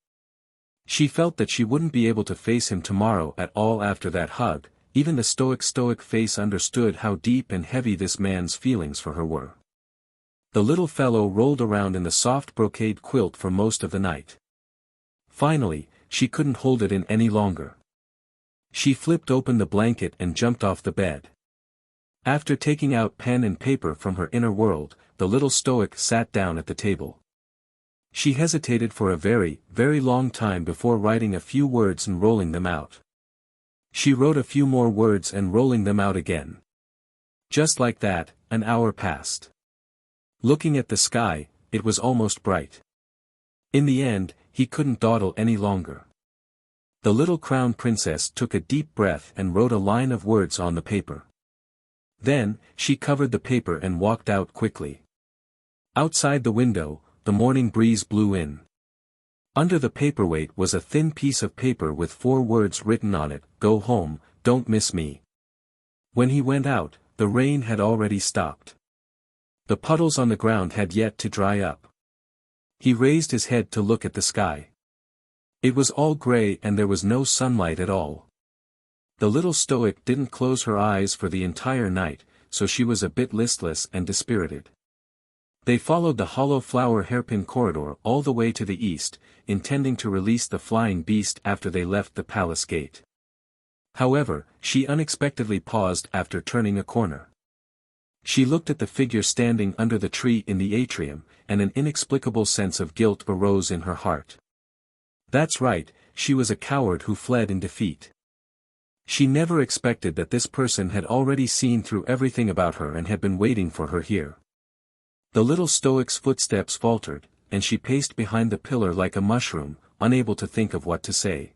She felt that she wouldn't be able to face him tomorrow at all after that hug. Even the stoic face understood how deep and heavy this man's feelings for her were. The little fellow rolled around in the soft brocade quilt for most of the night. Finally, she couldn't hold it in any longer. She flipped open the blanket and jumped off the bed. After taking out pen and paper from her inner world, the little stoic sat down at the table. She hesitated for a very, very long time before writing a few words and rolling them out. She wrote a few more words and rolling them out again. Just like that, an hour passed. Looking at the sky, it was almost bright. In the end, he couldn't dawdle any longer. The little crown princess took a deep breath and wrote a line of words on the paper. Then, she covered the paper and walked out quickly. Outside the window, the morning breeze blew in. Under the paperweight was a thin piece of paper with 4 words written on it, "Go home, don't miss me." When he went out, the rain had already stopped. The puddles on the ground had yet to dry up. He raised his head to look at the sky. It was all gray and there was no sunlight at all. The little Stoic didn't close her eyes for the entire night, so she was a bit listless and dispirited. They followed the hollow flower hairpin corridor all the way to the east, intending to release the flying beast after they left the palace gate. However, she unexpectedly paused after turning a corner. She looked at the figure standing under the tree in the atrium, and an inexplicable sense of guilt arose in her heart. That's right, she was a coward who fled in defeat. She never expected that this person had already seen through everything about her and had been waiting for her here. The little Stoic's footsteps faltered, and she paced behind the pillar like a mushroom, unable to think of what to say.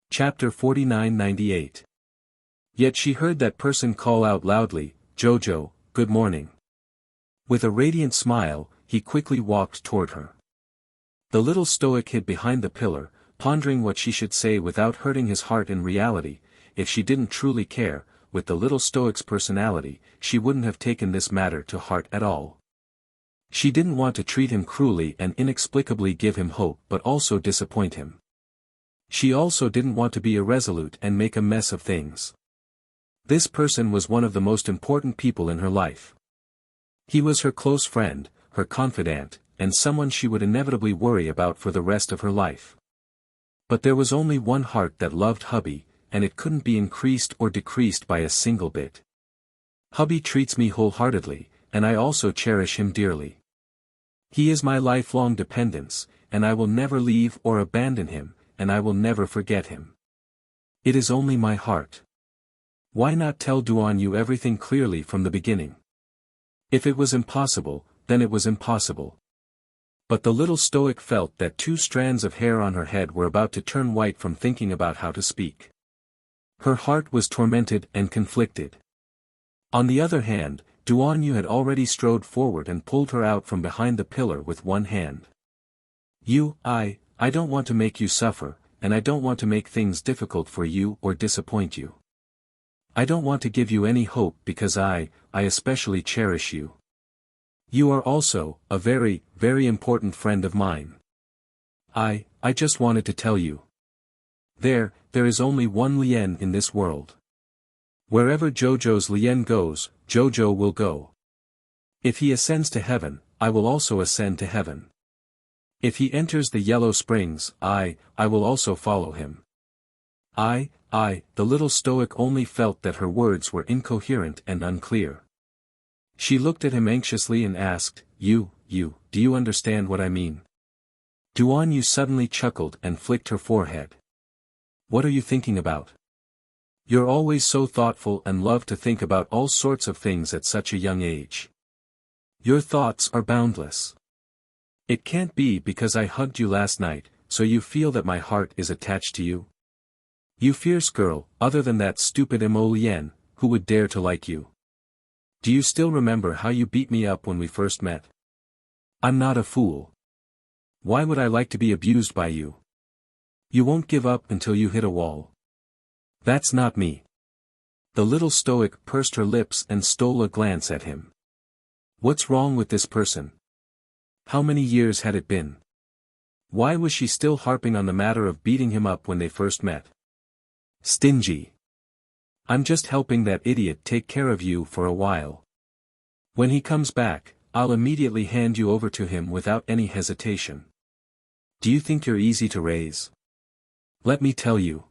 Chapter 49-98. Yet she heard that person call out loudly, "Jojo, good morning." With a radiant smile, he quickly walked toward her. The little Stoic hid behind the pillar, pondering what she should say without hurting his heart. In reality, if she didn't truly care, with the little Stoic's personality, she wouldn't have taken this matter to heart at all. She didn't want to treat him cruelly and inexplicably give him hope but also disappoint him. She also didn't want to be irresolute and make a mess of things. This person was one of the most important people in her life. He was her close friend, her confidant, and someone she would inevitably worry about for the rest of her life. But there was only one heart that loved hubby, and it couldn't be increased or decreased by a single bit. Hubby treats me wholeheartedly, and I also cherish him dearly. He is my lifelong dependence, and I will never leave or abandon him, and I will never forget him. It is only my heart. Why not tell Duan Yu everything clearly from the beginning? If it was impossible, then it was impossible. But the little Stoic felt that 2 strands of hair on her head were about to turn white from thinking about how to speak. Her heart was tormented and conflicted. On the other hand, Duan Yu had already strode forward and pulled her out from behind the pillar with one hand. I don't want to make you suffer, and I don't want to make things difficult for you or disappoint you. I don't want to give you any hope because I especially cherish you. You are also a very, very important friend of mine. I just wanted to tell you. There is only one Lien in this world. Wherever Jojo's Lien goes, Jojo will go. If he ascends to heaven, I will also ascend to heaven. If he enters the Yellow Springs, I will also follow him. The little Stoic only felt that her words were incoherent and unclear. She looked at him anxiously and asked, do you understand what I mean? Duan Yu suddenly chuckled and flicked her forehead. What are you thinking about? You're always so thoughtful and love to think about all sorts of things at such a young age. Your thoughts are boundless. It can't be because I hugged you last night, so you feel that my heart is attached to you? You fierce girl, other than that stupid Mo Lien, who would dare to like you? Do you still remember how you beat me up when we first met? I'm not a fool. Why would I like to be abused by you? You won't give up until you hit a wall. That's not me. The little Stoic pursed her lips and stole a glance at him. What's wrong with this person? How many years had it been? Why was she still harping on the matter of beating him up when they first met? Stingy. I'm just helping that idiot take care of you for a while. When he comes back, I'll immediately hand you over to him without any hesitation. Do you think you're easy to raise? Let me tell you.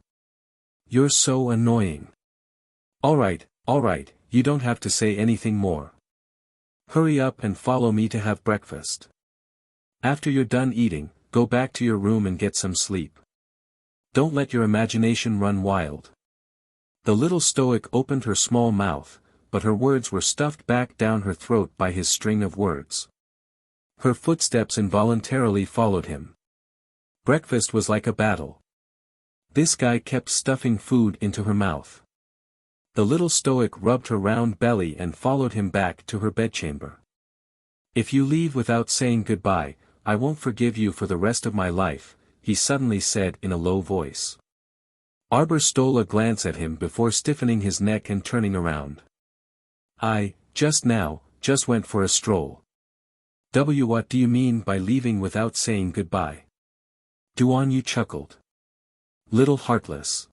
You're so annoying. Alright, you don't have to say anything more. Hurry up and follow me to have breakfast. After you're done eating, go back to your room and get some sleep. Don't let your imagination run wild. The little Stoic opened her small mouth, but her words were stuffed back down her throat by his string of words. Her footsteps involuntarily followed him. Breakfast was like a battle. This guy kept stuffing food into her mouth. The little Stoic rubbed her round belly and followed him back to her bedchamber. If you leave without saying goodbye, I won't forgive you for the rest of my life, he suddenly said in a low voice. Arbor stole a glance at him before stiffening his neck and turning around. Just now, just went for a stroll. What do you mean by leaving without saying goodbye? Duan Yu chuckled. Little heartless.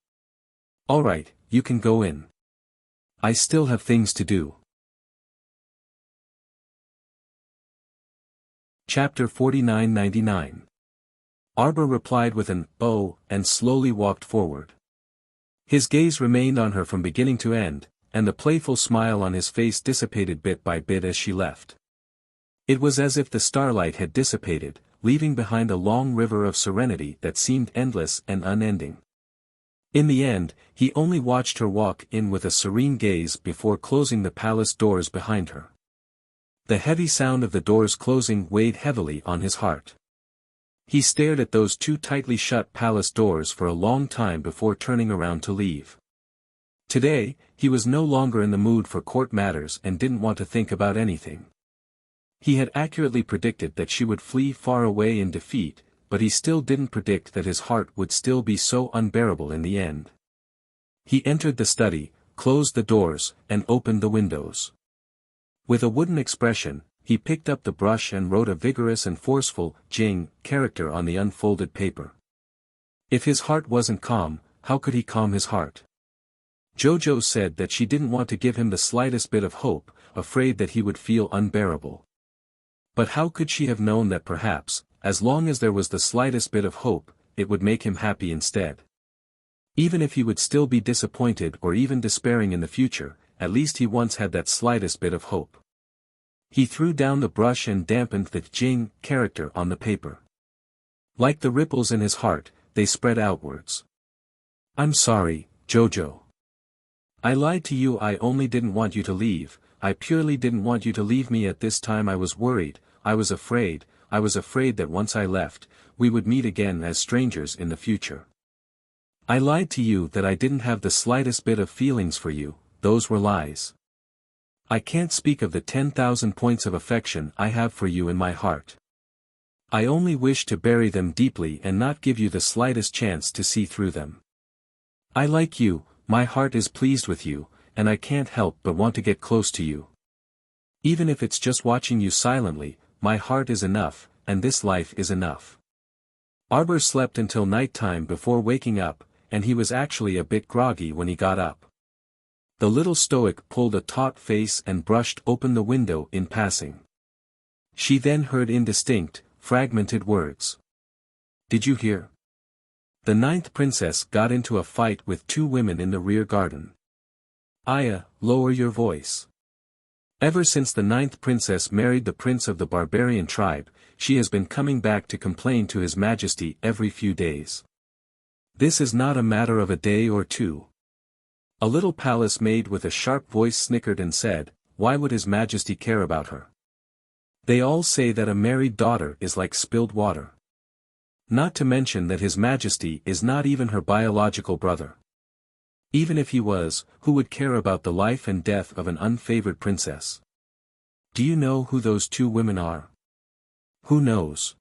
Alright, you can go in. I still have things to do. Chapter 49-99. Arbor replied with an "oh," and slowly walked forward. His gaze remained on her from beginning to end, and the playful smile on his face dissipated bit by bit as she left. It was as if the starlight had dissipated, leaving behind a long river of serenity that seemed endless and unending. In the end, he only watched her walk in with a serene gaze before closing the palace doors behind her. The heavy sound of the doors closing weighed heavily on his heart. He stared at those two tightly shut palace doors for a long time before turning around to leave. Today, he was no longer in the mood for court matters and didn't want to think about anything. He had accurately predicted that she would flee far away in defeat, but he still didn't predict that his heart would still be so unbearable in the end. He entered the study, closed the doors, and opened the windows. With a wooden expression, he picked up the brush and wrote a vigorous and forceful Jing character on the unfolded paper. If his heart wasn't calm, how could he calm his heart? Jojo said that she didn't want to give him the slightest bit of hope, afraid that he would feel unbearable. But how could she have known that perhaps, as long as there was the slightest bit of hope, it would make him happy instead? Even if he would still be disappointed or even despairing in the future, at least he once had that slightest bit of hope. He threw down the brush and dampened the Jing character on the paper. Like the ripples in his heart, they spread outwards. I'm sorry, Jojo. I lied to you. I only didn't want you to leave. I purely didn't want you to leave me at this time. I was worried, I was afraid that once I left, we would meet again as strangers in the future. I lied to you that I didn't have the slightest bit of feelings for you, those were lies. I can't speak of the 10,000 points of affection I have for you in my heart. I only wish to bury them deeply and not give you the slightest chance to see through them. I like you, my heart is pleased with you, and I can't help but want to get close to you. Even if it's just watching you silently, my heart is enough, and this life is enough. Arbor slept until nighttime before waking up, and he was actually a bit groggy when he got up. The little stoic pulled a taut face and brushed open the window in passing. She then heard indistinct, fragmented words. Did you hear? The 9th princess got into a fight with 2 women in the rear garden. Aya, lower your voice. Ever since the 9th princess married the prince of the barbarian tribe, she has been coming back to complain to His Majesty every few days. This is not a matter of a day or two. A little palace maid with a sharp voice snickered and said, why would His Majesty care about her? They all say that a married daughter is like spilled water. Not to mention that His Majesty is not even her biological brother. Even if he was, who would care about the life and death of an unfavored princess? Do you know who those 2 women are? Who knows?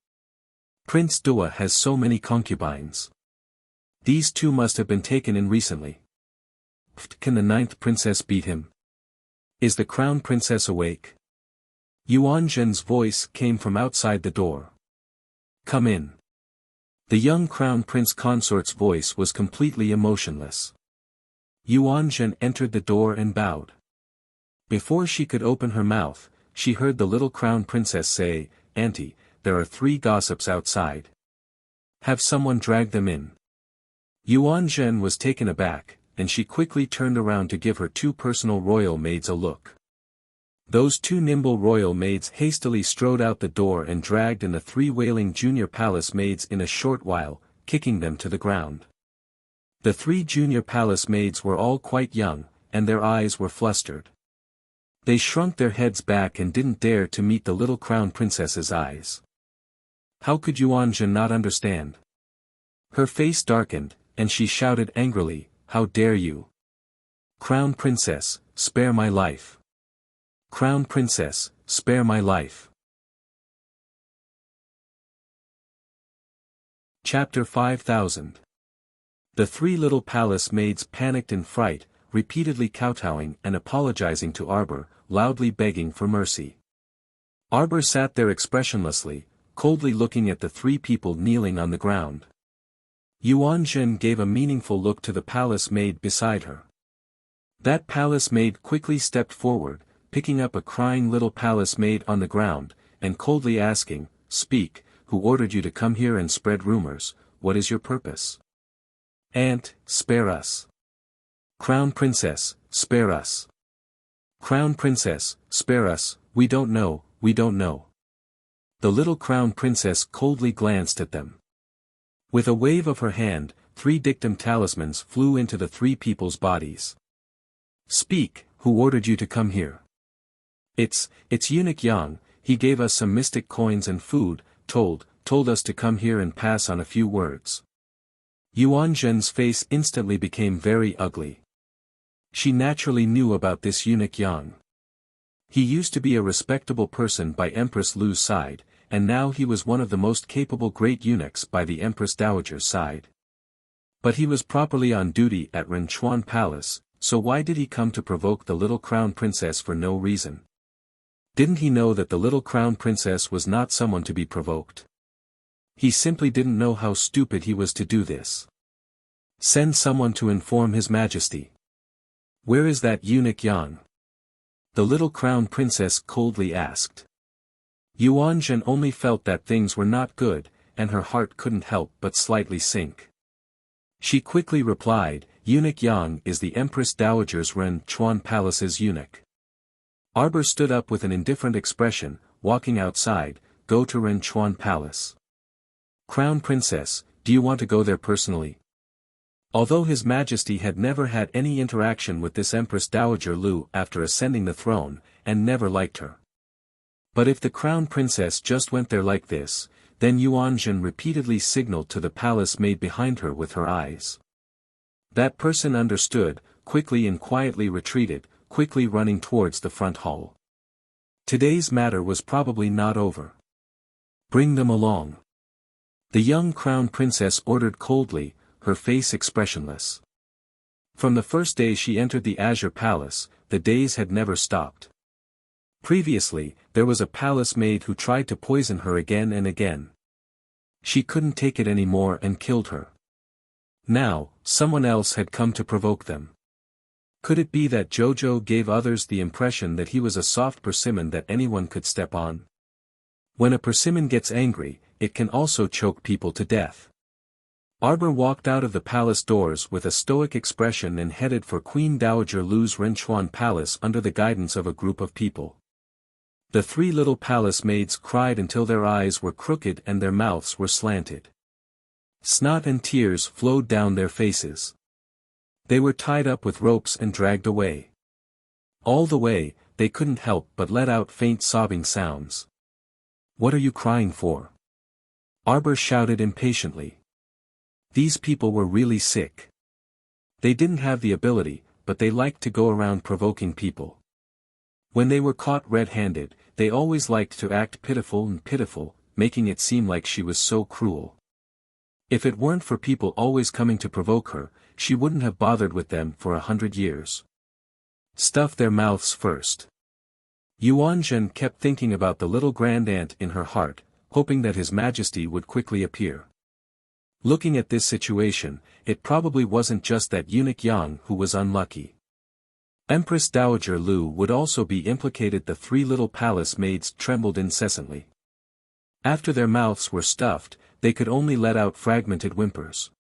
Prince Dua has so many concubines. These 2 must have been taken in recently. Can the 9th princess beat him? Is the crown princess awake? Yuan Zhen's voice came from outside the door. Come in. The young crown prince consort's voice was completely emotionless. Yuan Zhen entered the door and bowed. Before she could open her mouth, she heard the little crown princess say, Auntie, there are 3 gossips outside. Have someone drag them in. Yuan Zhen was taken aback, and she quickly turned around to give her 2 personal royal maids a look. Those 2 nimble royal maids hastily strode out the door and dragged in the 3 wailing junior palace maids in a short while, kicking them to the ground. The 3 junior palace maids were all quite young, and their eyes were flustered. They shrunk their heads back and didn't dare to meet the little crown princess's eyes. How could Yuan Zhen not understand? Her face darkened, and she shouted angrily, how dare you? Crown princess, spare my life. Crown princess, spare my life. Chapter 5000. The 3 little palace maids panicked in fright, repeatedly kowtowing and apologizing to Arbor, loudly begging for mercy. Arbor sat there expressionlessly, coldly looking at the three people kneeling on the ground. Yuan Zhen gave a meaningful look to the palace maid beside her. That palace maid quickly stepped forward, picking up a crying little palace maid on the ground, and coldly asking, "Speak, who ordered you to come here and spread rumors? What is your purpose?" "Aunt, spare us. Crown Princess, spare us. Crown Princess, spare us, we don't know, we don't know." The little Crown Princess coldly glanced at them. With a wave of her hand, 3 dictum talismans flew into the 3 people's bodies. "Speak, who ordered you to come here?" It's Eunuch Yang, he gave us some mystic coins and food, told us to come here and pass on a few words." Yuan Zhen's face instantly became very ugly. She naturally knew about this Eunuch Yang. He used to be a respectable person by Empress Lu's side, and now he was one of the most capable great eunuchs by the Empress Dowager's side. But he was properly on duty at Renchuan Palace, so why did he come to provoke the little Crown Princess for no reason? Didn't he know that the little Crown Princess was not someone to be provoked? He simply didn't know how stupid he was to do this. "Send someone to inform His Majesty." "Where is that Eunuch Yang?" the little Crown Princess coldly asked. Yuan Zhen only felt that things were not good, and her heart couldn't help but slightly sink. She quickly replied, "Eunuch Yang is the Empress Dowager's Renchuan Palace's eunuch." Arbor stood up with an indifferent expression, walking outside. "Go to Renchuan Palace." "Crown Princess, do you want to go there personally?" Although His Majesty had never had any interaction with this Empress Dowager Lu after ascending the throne, and never liked her. But if the Crown Princess just went there like this, then Yuan Zhen repeatedly signaled to the palace maid behind her with her eyes. That person understood, quickly and quietly retreated, quickly running towards the front hall. Today's matter was probably not over. "Bring them along." The young Crown Princess ordered coldly, her face expressionless. From the first day she entered the Azure Palace, the days had never stopped. Previously, there was a palace maid who tried to poison her again and again. She couldn't take it anymore and killed her. Now, someone else had come to provoke them. Could it be that Jojo gave others the impression that he was a soft persimmon that anyone could step on? When a persimmon gets angry, it can also choke people to death. Arbor walked out of the palace doors with a stoic expression and headed for Queen Dowager Lu's Renchuan Palace under the guidance of a group of people. The 3 little palace maids cried until their eyes were crooked and their mouths were slanted. Snot and tears flowed down their faces. They were tied up with ropes and dragged away. All the way, they couldn't help but let out faint sobbing sounds. "What are you crying for?" Arbor shouted impatiently. These people were really sick. They didn't have the ability, but they liked to go around provoking people. When they were caught red-handed, they always liked to act pitiful, making it seem like she was so cruel. If it weren't for people always coming to provoke her, she wouldn't have bothered with them for 100 years. Stuff their mouths first. Yuan Zhen kept thinking about the little grand aunt in her heart, hoping that His Majesty would quickly appear. Looking at this situation, it probably wasn't just that Eunuch Yang who was unlucky. Empress Dowager Lu would also be implicated. The 3 little palace maids trembled incessantly. After their mouths were stuffed, they could only let out fragmented whimpers.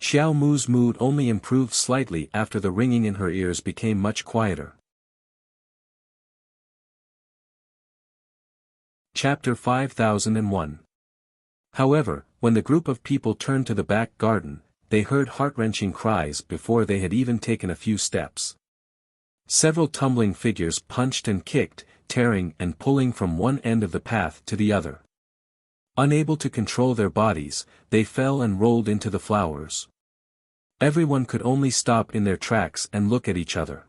Xiao Mu's mood only improved slightly after the ringing in her ears became much quieter. Chapter 5001. However, when the group of people turned to the back garden, they heard heart-wrenching cries before they had even taken a few steps. Several tumbling figures punched and kicked, tearing and pulling from one end of the path to the other. Unable to control their bodies, they fell and rolled into the flowers. Everyone could only stop in their tracks and look at each other.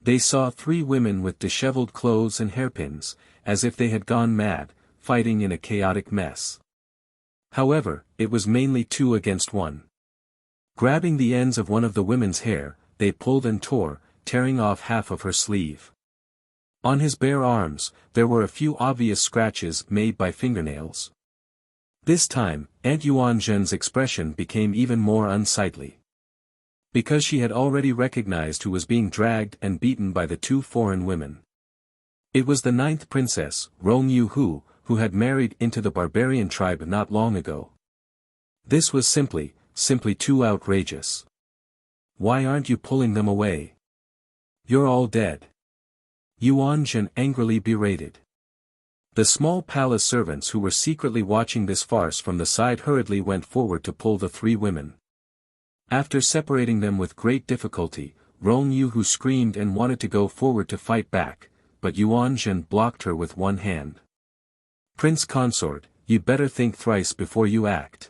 They saw 3 women with disheveled clothes and hairpins, as if they had gone mad, fighting in a chaotic mess. However, it was mainly 2 against 1. Grabbing the ends of one of the women's hair, they pulled and tore, tearing off half of her sleeve. On his bare arms, there were a few obvious scratches made by fingernails. This time, Aunt Yuanzhen's expression became even more unsightly. Because she had already recognized who was being dragged and beaten by the two foreign women. It was the 9th princess, Rong Yu-hu, who had married into the barbarian tribe not long ago. This was simply too outrageous. Why aren't you pulling them away? You're all dead. Yuanzhen angrily berated. The small palace servants who were secretly watching this farce from the side hurriedly went forward to pull the 3 women. After separating them with great difficulty, Rong Yu-hu screamed and wanted to go forward to fight back, but Yuanzhen blocked her with one hand. Prince Consort, you'd better think thrice before you act.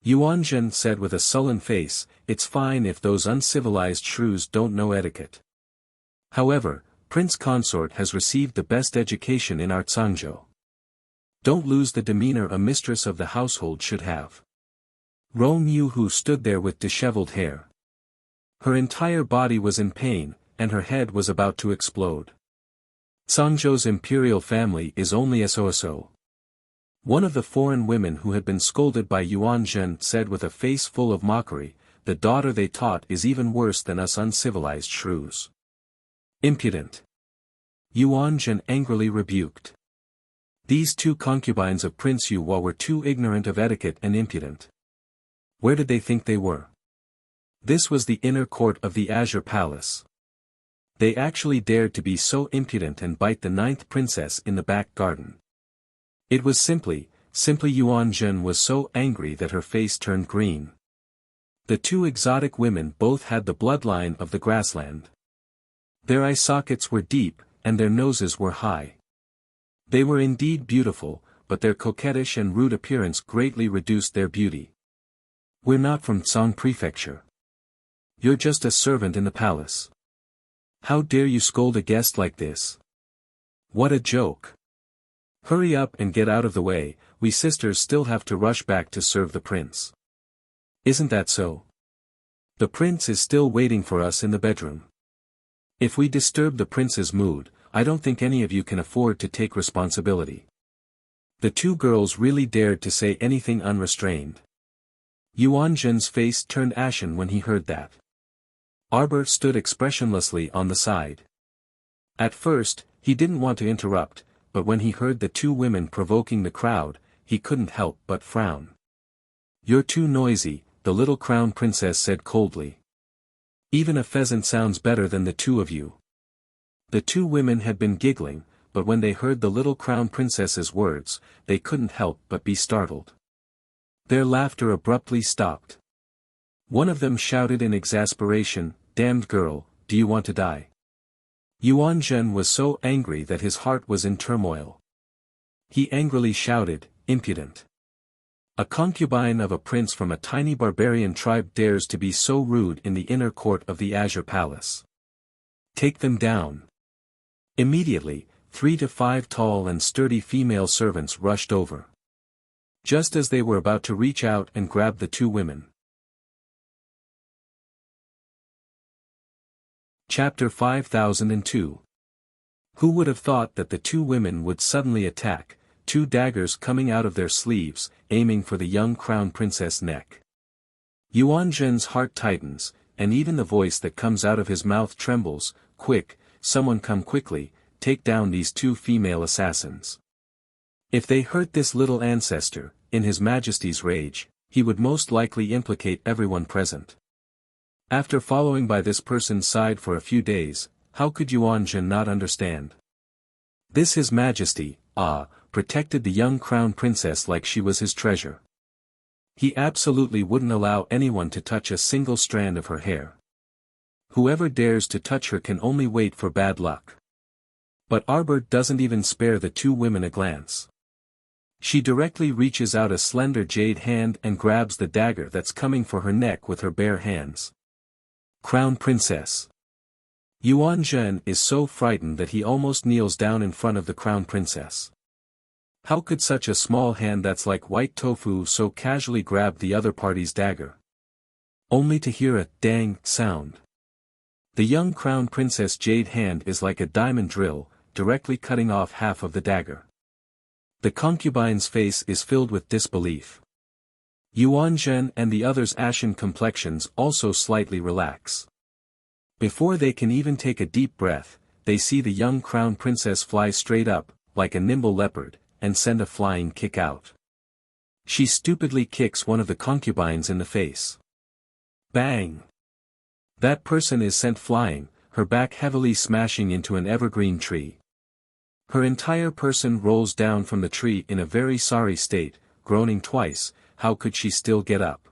Yuanzhen said with a sullen face, it's fine if those uncivilized shrews don't know etiquette. However, Prince Consort has received the best education in our Zhangzhou. Don't lose the demeanor a mistress of the household should have. Rong Yu-hu stood there with disheveled hair. Her entire body was in pain, and her head was about to explode. Zhangzhou's imperial family is only so. One of the foreign women who had been scolded by Yuanzhen said with a face full of mockery, the daughter they taught is even worse than us uncivilized shrews. Impudent. Yuanzhen angrily rebuked. These 2 concubines of Prince Yuhua were too ignorant of etiquette and impudent. Where did they think they were? This was the inner court of the Azure Palace. They actually dared to be so impudent and bite the 9th princess in the back garden. It was simply Yuanzhen was so angry that her face turned green. The 2 exotic women both had the bloodline of the grassland. Their eye sockets were deep, and their noses were high. They were indeed beautiful, but their coquettish and rude appearance greatly reduced their beauty. We're not from Song Prefecture. You're just a servant in the palace. How dare you scold a guest like this? What a joke. Hurry up and get out of the way, we sisters still have to rush back to serve the prince. Isn't that so? The prince is still waiting for us in the bedroom. If we disturb the prince's mood, I don't think any of you can afford to take responsibility. The 2 girls really dared to say anything unrestrained. Yuanzhen's face turned ashen when he heard that. Arbor stood expressionlessly on the side. At first, he didn't want to interrupt, but when he heard the 2 women provoking the crowd, he couldn't help but frown. You're too noisy, the little crown princess said coldly. Even a pheasant sounds better than the 2 of you. The 2 women had been giggling, but when they heard the little crown princess's words, they couldn't help but be startled. Their laughter abruptly stopped. One of them shouted in exasperation, "Damned girl, do you want to die?" Yuanzhen was so angry that his heart was in turmoil. He angrily shouted, "Impudent! A concubine of a prince from a tiny barbarian tribe dares to be so rude in the inner court of the Azure Palace. Take them down." Immediately, 3 to 5 tall and sturdy female servants rushed over. Just as they were about to reach out and grab the 2 women. Chapter 5002. Who would have thought that the 2 women would suddenly attack, 2 daggers coming out of their sleeves, aiming for the young crown princess' neck. Yuanzhen's heart tightens, and even the voice that comes out of his mouth trembles. Quick, someone come quickly, take down these 2 female assassins. If they hurt this little ancestor, in his majesty's rage, he would most likely implicate everyone present. After following by this person's side for a few days, how could Yuanzhen not understand? This His Majesty, protected the young crown princess like she was his treasure. He absolutely wouldn't allow anyone to touch a single strand of her hair. Whoever dares to touch her can only wait for bad luck. But Arbor doesn't even spare the 2 women a glance. She directly reaches out a slender jade hand and grabs the dagger that's coming for her neck with her bare hands. Crown Princess. Yuanzhen is so frightened that he almost kneels down in front of the crown princess. How could such a small hand that's like white tofu so casually grab the other party's dagger? Only to hear a dang sound. The young crown princess' jade hand is like a diamond drill, directly cutting off half of the dagger. The concubine's face is filled with disbelief. Yuan Zhen and the others' ashen complexions also slightly relax. Before they can even take a deep breath, they see the young crown princess fly straight up, like a nimble leopard, and send a flying kick out. She stupidly kicks one of the concubines in the face. Bang! That person is sent flying, her back heavily smashing into an evergreen tree. Her entire person rolls down from the tree in a very sorry state, groaning twice. How could she still get up?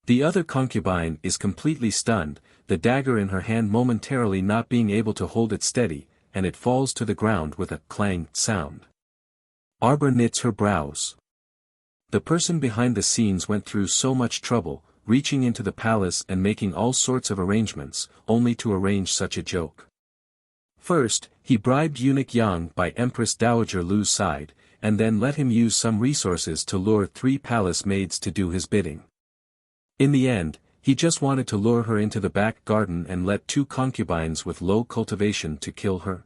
The other concubine is completely stunned, the dagger in her hand momentarily not being able to hold it steady, and it falls to the ground with a clang sound. Arbor knits her brows. The person behind the scenes went through so much trouble, reaching into the palace and making all sorts of arrangements, only to arrange such a joke. First, he bribed eunuch Yang by Empress Dowager Lu's side, and then let him use some resources to lure 3 palace maids to do his bidding. In the end, he just wanted to lure her into the back garden and let 2 concubines with low cultivation to kill her.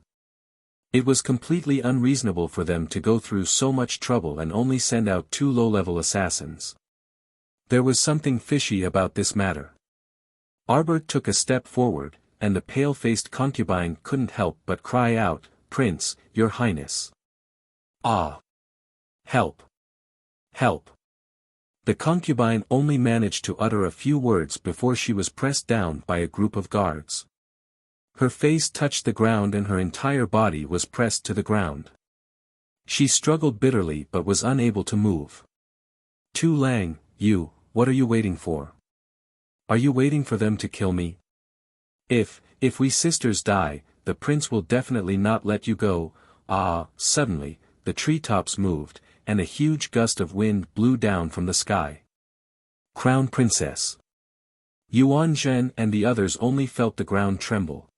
It was completely unreasonable for them to go through so much trouble and only send out 2 low-level assassins. There was something fishy about this matter. Arbor took a step forward, and the pale-faced concubine couldn't help but cry out, "Prince, your highness. Ah! Help! Help!" The concubine only managed to utter a few words before she was pressed down by a group of guards. Her face touched the ground and her entire body was pressed to the ground. She struggled bitterly but was unable to move. "Tu Lang, what are you waiting for? Are you waiting for them to kill me? If we sisters die, the prince will definitely not let you go." Suddenly, the treetops moved, and a huge gust of wind blew down from the sky. Crown Princess. Yuan Zhen and the others only felt the ground tremble.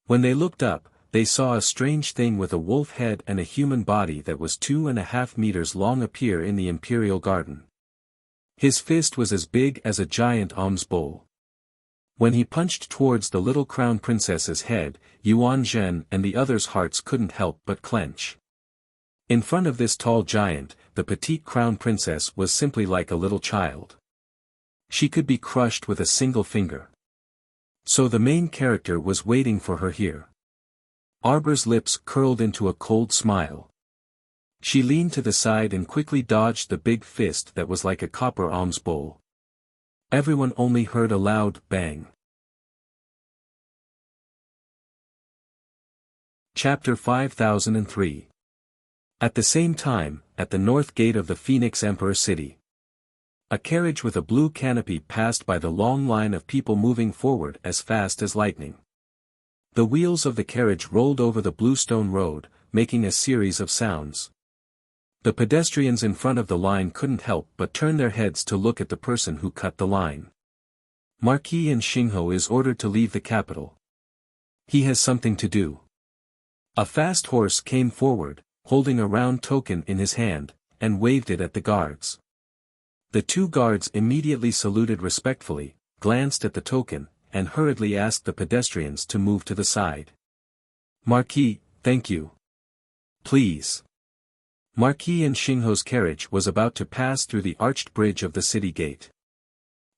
When they looked up, they saw a strange thing with a wolf head and a human body that was 2.5 meters long appear in the imperial garden. His fist was as big as a giant alms bowl. When he punched towards the little crown princess's head, Yuan Zhen and the others' hearts couldn't help but clench. In front of this tall giant, the petite crown princess was simply like a little child. She could be crushed with a single finger. So the main character was waiting for her here. Arbor's lips curled into a cold smile. She leaned to the side and quickly dodged the big fist that was like a copper alms bowl. Everyone only heard a loud bang. Chapter 5003. At the same time, at the north gate of the Phoenix Emperor City, a carriage with a blue canopy passed by the long line of people moving forward as fast as lightning. The wheels of the carriage rolled over the bluestone road, making a series of sounds. The pedestrians in front of the line couldn't help but turn their heads to look at the person who cut the line. Marquis and Xingho is ordered to leave the capital. He has something to do. A fast horse came forward, holding a round token in his hand, and waved it at the guards. The 2 guards immediately saluted respectfully, glanced at the token, and hurriedly asked the pedestrians to move to the side. "Marquis, thank you. Please." Marquis and Xingho's carriage was about to pass through the arched bridge of the city gate.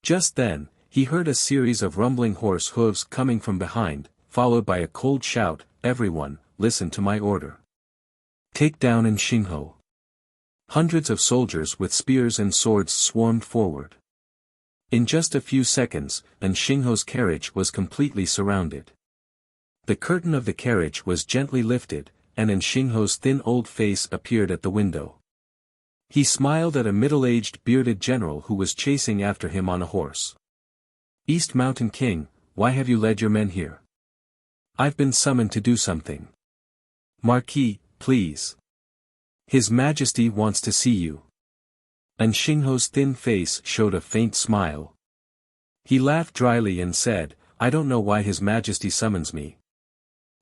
Just then, he heard a series of rumbling horse hooves coming from behind, followed by a cold shout, "Everyone, listen to my order. Take down Xingho." Hundreds of soldiers with spears and swords swarmed forward. In just a few seconds, Xingho's carriage was completely surrounded. The curtain of the carriage was gently lifted, and Xingho's thin old face appeared at the window. He smiled at a middle-aged bearded general who was chasing after him on a horse. "East Mountain King, why have you led your men here? I've been summoned to do something." "Marquis, please. His Majesty wants to see you." Xingho's thin face showed a faint smile. He laughed dryly and said, "I don't know why His Majesty summons me."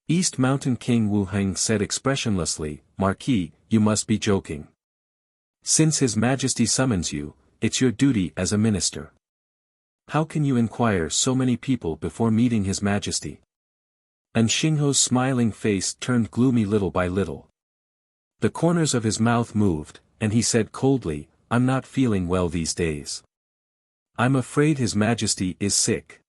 East Mountain King Wu Heng said expressionlessly, "Marquis, you must be joking. Since His Majesty summons you, it's your duty as a minister." How can you inquire so many people before meeting His Majesty? And Xingho's smiling face turned gloomy little by little. The corners of his mouth moved, and he said coldly, I'm not feeling well these days. I'm afraid His Majesty is sick.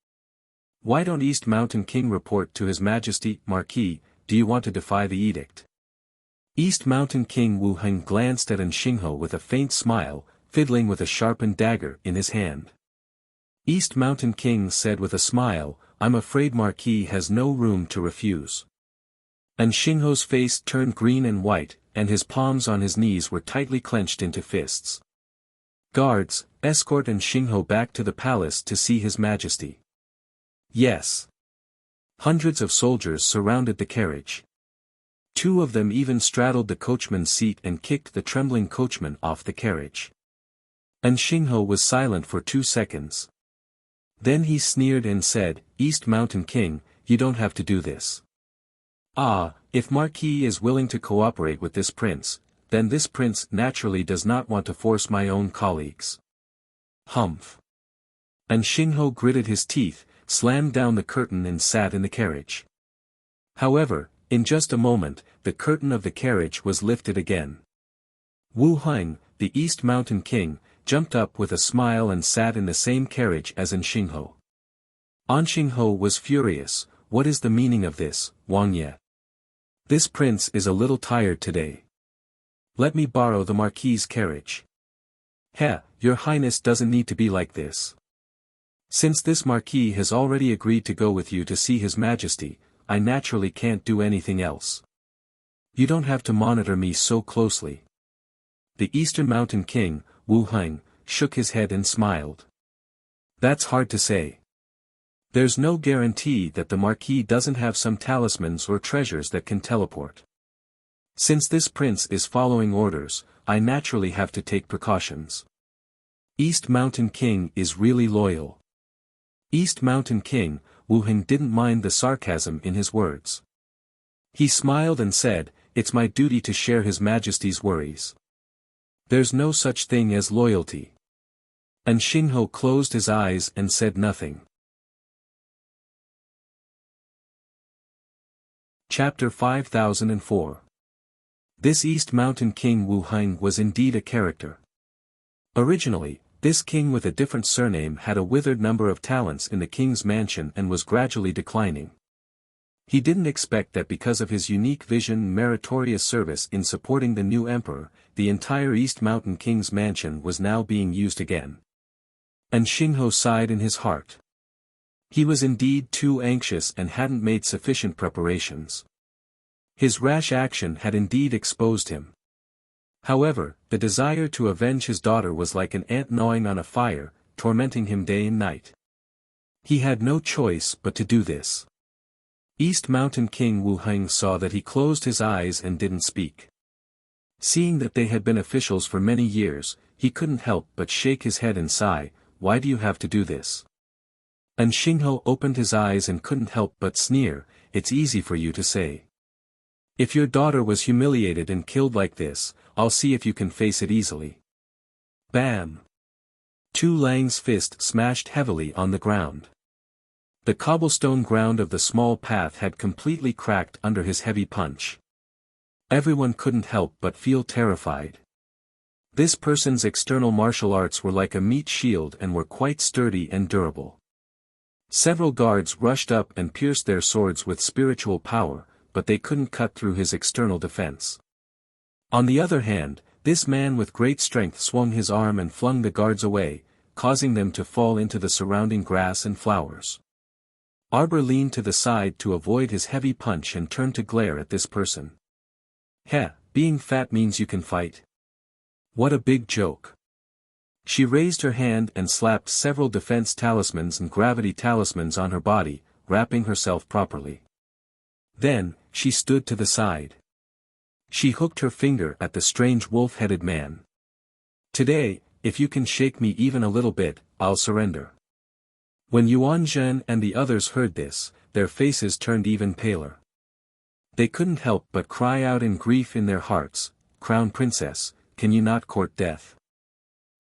Why don't East Mountain King report to His Majesty, Marquis, do you want to defy the edict? East Mountain King Wu Heng glanced at Xingho with a faint smile, fiddling with a sharpened dagger in his hand. East Mountain King said with a smile, I'm afraid Marquis has no room to refuse. And Xingho's face turned green and white, and his palms on his knees were tightly clenched into fists. Guards, escort Xingho back to the palace to see His Majesty. Yes. Hundreds of soldiers surrounded the carriage. 2 of them even straddled the coachman's seat and kicked the trembling coachman off the carriage. And Xingho was silent for 2 seconds. Then he sneered and said, East Mountain King, you don't have to do this. Ah, if Marquis is willing to cooperate with this prince, then this prince naturally does not want to force my own colleagues. Humph. And Xingho gritted his teeth, slammed down the curtain and sat in the carriage. However, in just a moment, the curtain of the carriage was lifted again. Wu Heng, the East Mountain King, jumped up with a smile and sat in the same carriage as Xingho. Xingho was furious. What is the meaning of this, Wang Ye? This prince is a little tired today. Let me borrow the Marquis's carriage. Heh, your highness doesn't need to be like this. Since this Marquis has already agreed to go with you to see His Majesty, I naturally can't do anything else. You don't have to monitor me so closely. The Eastern Mountain King, Wu Heng, shook his head and smiled. That's hard to say. There's no guarantee that the Marquis doesn't have some talismans or treasures that can teleport. Since this prince is following orders, I naturally have to take precautions. East Mountain King is really loyal. East Mountain King, Wu Heng didn't mind the sarcasm in his words. He smiled and said, it's my duty to share His Majesty's worries. There's no such thing as loyalty. And Xingho closed his eyes and said nothing. Chapter 5004. This East Mountain King Wu Heng was indeed a character. Originally, this king with a different surname had a withered number of talents in the king's mansion and was gradually declining. He didn't expect that because of his unique vision and meritorious service in supporting the new emperor, the entire East Mountain King's mansion was now being used again. And Xingho sighed in his heart. He was indeed too anxious and hadn't made sufficient preparations. His rash action had indeed exposed him. However, the desire to avenge his daughter was like an ant gnawing on a fire, tormenting him day and night. He had no choice but to do this. East Mountain King Wu Heng saw that he closed his eyes and didn't speak. Seeing that they had been officials for many years, he couldn't help but shake his head and sigh, why do you have to do this? And Xingho opened his eyes and couldn't help but sneer, it's easy for you to say. If your daughter was humiliated and killed like this, I'll see if you can face it easily. Bam! Tu Lang's fist smashed heavily on the ground. The cobblestone ground of the small path had completely cracked under his heavy punch. Everyone couldn't help but feel terrified. This person's external martial arts were like a meat shield and were quite sturdy and durable. Several guards rushed up and pierced their swords with spiritual power, but they couldn't cut through his external defense. On the other hand, this man with great strength swung his arm and flung the guards away, causing them to fall into the surrounding grass and flowers. Arbor leaned to the side to avoid his heavy punch and turned to glare at this person. Heh, being fat means you can fight? What a big joke. She raised her hand and slapped several defense talismans and gravity talismans on her body, wrapping herself properly. Then, she stood to the side. She hooked her finger at the strange wolf-headed man. Today, if you can shake me even a little bit, I'll surrender. When Yuan Zhen and the others heard this, their faces turned even paler. They couldn't help but cry out in grief in their hearts, Crown Princess, can you not court death?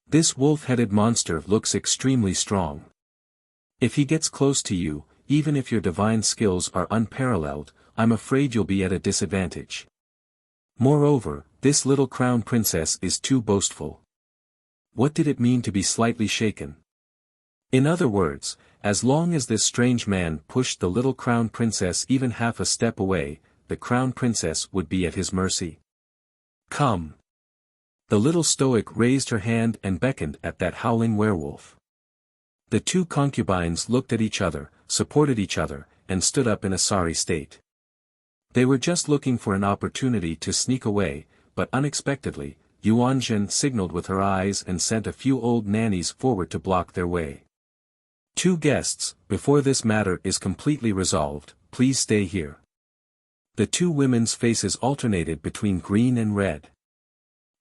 This wolf-headed monster looks extremely strong. If he gets close to you, even if your divine skills are unparalleled, I'm afraid you'll be at a disadvantage. Moreover, this little crown princess is too boastful. What did it mean to be slightly shaken? In other words, as long as this strange man pushed the little crown princess even half a step away, the crown princess would be at his mercy. Come. The little stoic raised her hand and beckoned at that howling werewolf. The two concubines looked at each other, supported each other, and stood up in a sorry state. They were just looking for an opportunity to sneak away, but unexpectedly, Yuanzhen signaled with her eyes and sent a few old nannies forward to block their way. Two guests, before this matter is completely resolved, please stay here. The two women's faces alternated between green and red.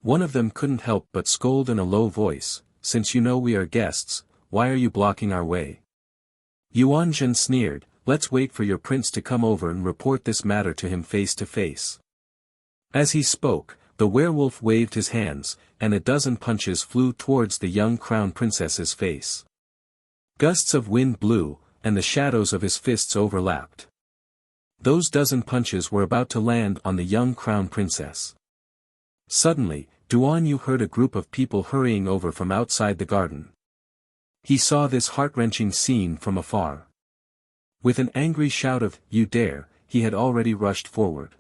One of them couldn't help but scold in a low voice, since you know we are guests, why are you blocking our way? Yuanzhen sneered, let's wait for your prince to come over and report this matter to him face to face. As he spoke, the werewolf waved his hands, and a dozen punches flew towards the young crown princess's face. Gusts of wind blew, and the shadows of his fists overlapped. Those dozen punches were about to land on the young crown princess. Suddenly, Duan Yu heard a group of people hurrying over from outside the garden. He saw this heart-wrenching scene from afar. With an angry shout of, "You dare," he had already rushed forward.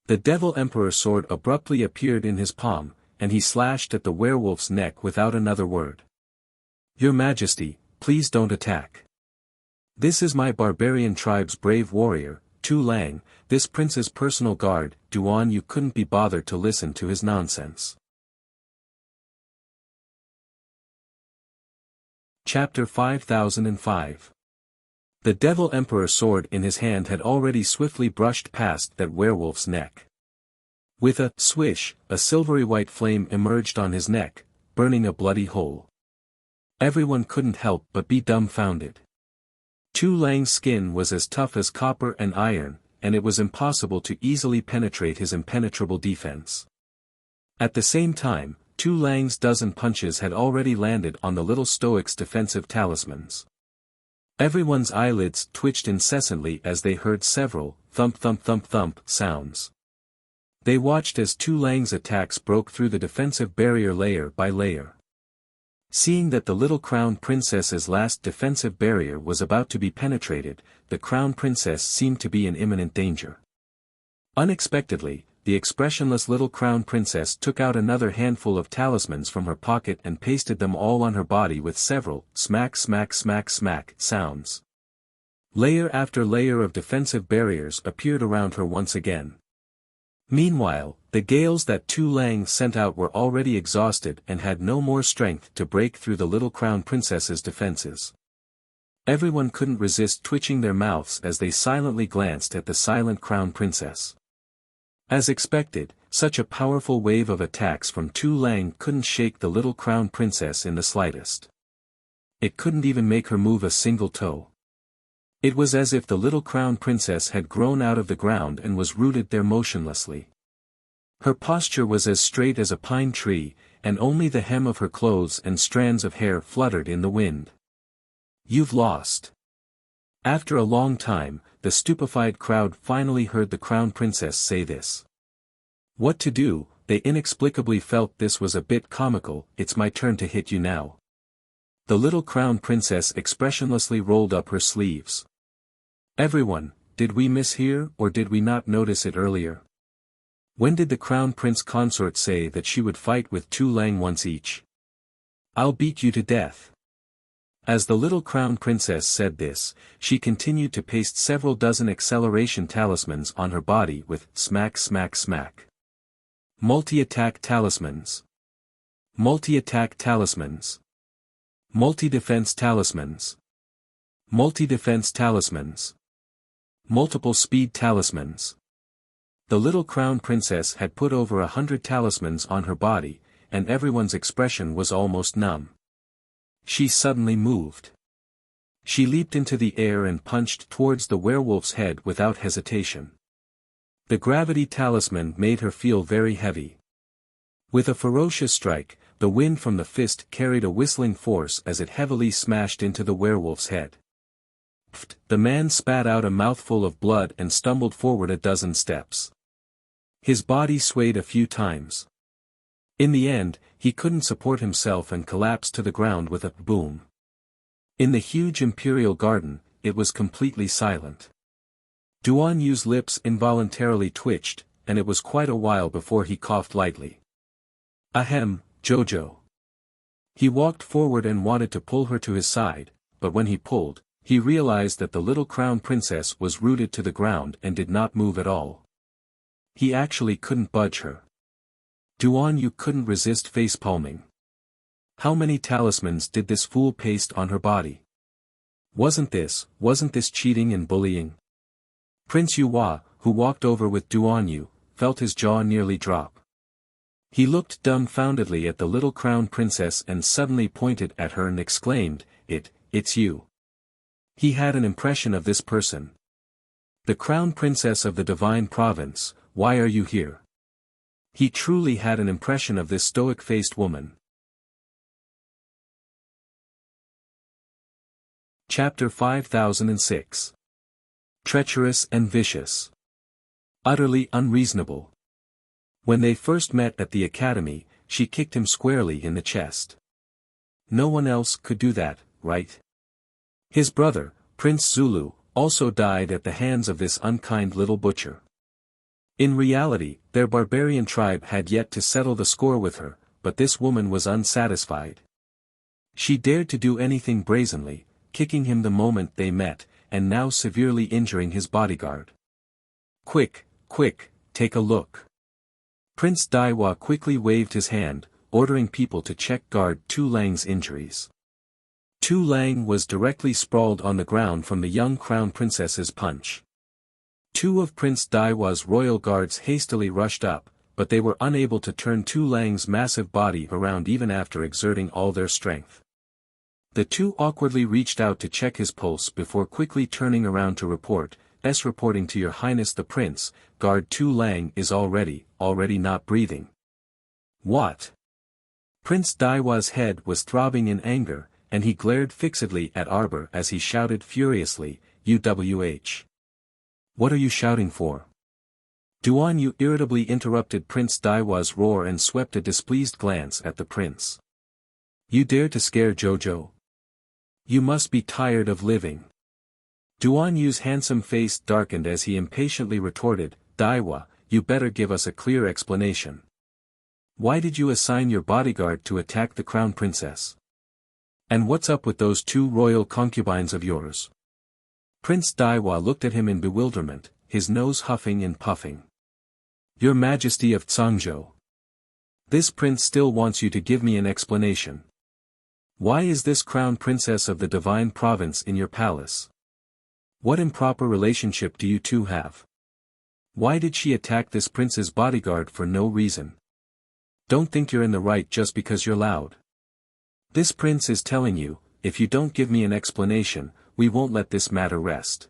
The Devil Emperor sword abruptly appeared in his palm, and he slashed at the werewolf's neck without another word. "Your Majesty, please don't attack. This is my barbarian tribe's brave warrior, Tu Lang, this prince's personal guard." Duan Yu couldn't be bothered to listen to his nonsense. Chapter 5005. The Devil Emperor sword in his hand had already swiftly brushed past that werewolf's neck. With a swish, a silvery white flame emerged on his neck, burning a bloody hole. Everyone couldn't help but be dumbfounded. Tu Lang's skin was as tough as copper and iron, and it was impossible to easily penetrate his impenetrable defense. At the same time, Tu Lang's dozen punches had already landed on the little stoic's defensive talismans. Everyone's eyelids twitched incessantly as they heard several thump thump thump thump sounds. They watched as Tu Lang's attacks broke through the defensive barrier layer by layer. Seeing that the little crown princess's last defensive barrier was about to be penetrated, the crown princess seemed to be in imminent danger. Unexpectedly, the expressionless little crown princess took out another handful of talismans from her pocket and pasted them all on her body with several smack smack smack smack sounds. Layer after layer of defensive barriers appeared around her once again. Meanwhile, the gales that Tu Lang sent out were already exhausted and had no more strength to break through the little crown princess's defenses. Everyone couldn't resist twitching their mouths as they silently glanced at the silent crown princess. As expected, such a powerful wave of attacks from Tu Lang couldn't shake the little crown princess in the slightest. It couldn't even make her move a single toe. It was as if the little crown princess had grown out of the ground and was rooted there motionlessly. Her posture was as straight as a pine tree, and only the hem of her clothes and strands of hair fluttered in the wind. "You've lost." After a long time, the stupefied crowd finally heard the crown princess say this. What to do, they inexplicably felt this was a bit comical. "It's my turn to hit you now." The little crown princess expressionlessly rolled up her sleeves. "Everyone, did we mishear or did we not notice it earlier? When did the crown prince consort say that she would fight with Tu Lang once each? I'll beat you to death." As the little crown princess said this, she continued to paste several dozen acceleration talismans on her body with smack smack smack. Multi-attack talismans. Multi-attack talismans. Multi-defense talismans. Multi-defense talismans. Multiple speed talismans. The little crown princess had put over 100 talismans on her body, and everyone's expression was almost numb. She suddenly moved. She leaped into the air and punched towards the werewolf's head without hesitation. The gravity talisman made her feel very heavy. With a ferocious strike, the wind from the fist carried a whistling force as it heavily smashed into the werewolf's head. Pfft! The man spat out a mouthful of blood and stumbled forward a dozen steps. His body swayed a few times. In the end, he couldn't support himself and collapsed to the ground with a boom. In the huge imperial garden, it was completely silent. Duan Yu's lips involuntarily twitched, and it was quite a while before he coughed lightly. Ahem, Jojo. He walked forward and wanted to pull her to his side, but when he pulled, he realized that the little crown princess was rooted to the ground and did not move at all. He actually couldn't budge her. Duan Yu couldn't resist face-palming. How many talismans did this fool paste on her body? Wasn't this cheating and bullying? Prince Yuhua, who walked over with Duan Yu, felt his jaw nearly drop. He looked dumbfoundedly at the little crown princess and suddenly pointed at her and exclaimed, It's you. He had an impression of this person. The crown princess of the divine province, why are you here? He truly had an impression of this stoic-faced woman. Chapter 5006. Treacherous and vicious. Utterly unreasonable. When they first met at the academy, she kicked him squarely in the chest. No one else could do that, right? His brother, Prince Zulu, also died at the hands of this unkind little butcher. In reality, their barbarian tribe had yet to settle the score with her, but this woman was unsatisfied. She dared to do anything brazenly, kicking him the moment they met, and now severely injuring his bodyguard. Quick, take a look. Prince Daiwa quickly waved his hand, ordering people to check guard Tu Lang's injuries. Tu Lang was directly sprawled on the ground from the young crown princess's punch. Two of Prince Daiwa's royal guards hastily rushed up, but they were unable to turn Tu Lang's massive body around even after exerting all their strength. The two awkwardly reached out to check his pulse before quickly turning around to report, reporting to Your Highness the Prince, guard Tu Lang is already not breathing. What? Prince Daiwa's head was throbbing in anger, and he glared fixedly at Arbor as he shouted furiously, UWH. What are you shouting for? Duan Yu irritably interrupted Prince Daiwa's roar and swept a displeased glance at the prince. You dare to scare Jojo? You must be tired of living. Duan Yu's handsome face darkened as he impatiently retorted, Daiwa, you better give us a clear explanation. Why did you assign your bodyguard to attack the crown princess? And what's up with those two royal concubines of yours? Prince Daiwa looked at him in bewilderment, his nose huffing and puffing. Your Majesty of Zhangzhou. This prince still wants you to give me an explanation. Why is this crown princess of the divine province in your palace? What improper relationship do you two have? Why did she attack this prince's bodyguard for no reason? Don't think you're in the right just because you're loud. This prince is telling you, if you don't give me an explanation, we won't let this matter rest.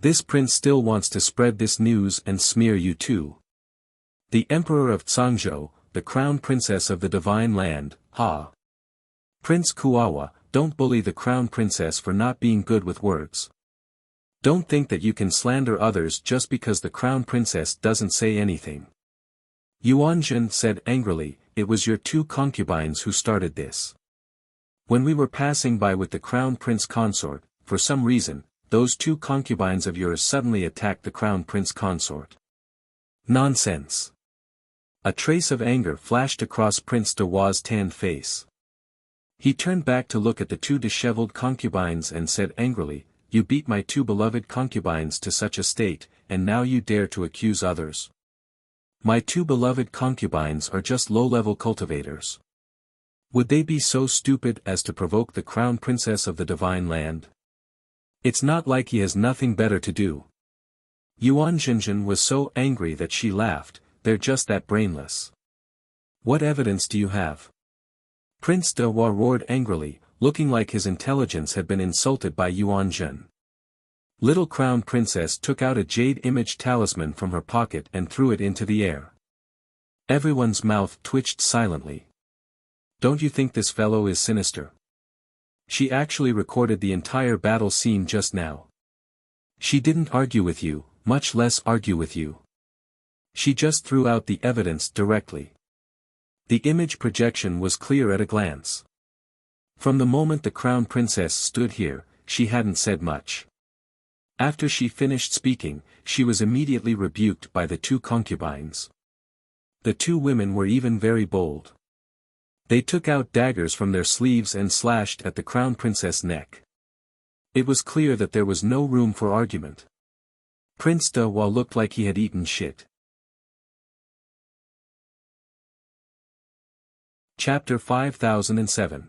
This prince still wants to spread this news and smear you too. The Emperor of Zhangzhou, the crown princess of the divine land, ha. Prince Kuawa, don't bully the crown princess for not being good with words. Don't think that you can slander others just because the crown princess doesn't say anything. Yuanzhen said angrily, it was your two concubines who started this. When we were passing by with the crown prince consort, for some reason, those two concubines of yours suddenly attacked the crown prince consort. Nonsense. A trace of anger flashed across Prince Dewa's tanned face. He turned back to look at the two disheveled concubines and said angrily, you beat my two beloved concubines to such a state, and now you dare to accuse others. My two beloved concubines are just low-level cultivators. Would they be so stupid as to provoke the crown princess of the divine land? It's not like he has nothing better to do. Yuan Jinjin was so angry that she laughed, they're just that brainless. What evidence do you have? Prince Dewa roared angrily, looking like his intelligence had been insulted by Yuan Jin. Little crown princess took out a jade image talisman from her pocket and threw it into the air. Everyone's mouth twitched silently. Don't you think this fellow is sinister? She actually recorded the entire battle scene just now. She didn't argue with you, much less argue with you. She just threw out the evidence directly. The image projection was clear at a glance. From the moment the crown princess stood here, she hadn't said much. After she finished speaking, she was immediately rebuked by the two concubines. The two women were even very bold. They took out daggers from their sleeves and slashed at the crown princess' neck. It was clear that there was no room for argument. Prince De Hua looked like he had eaten shit. Chapter 5007.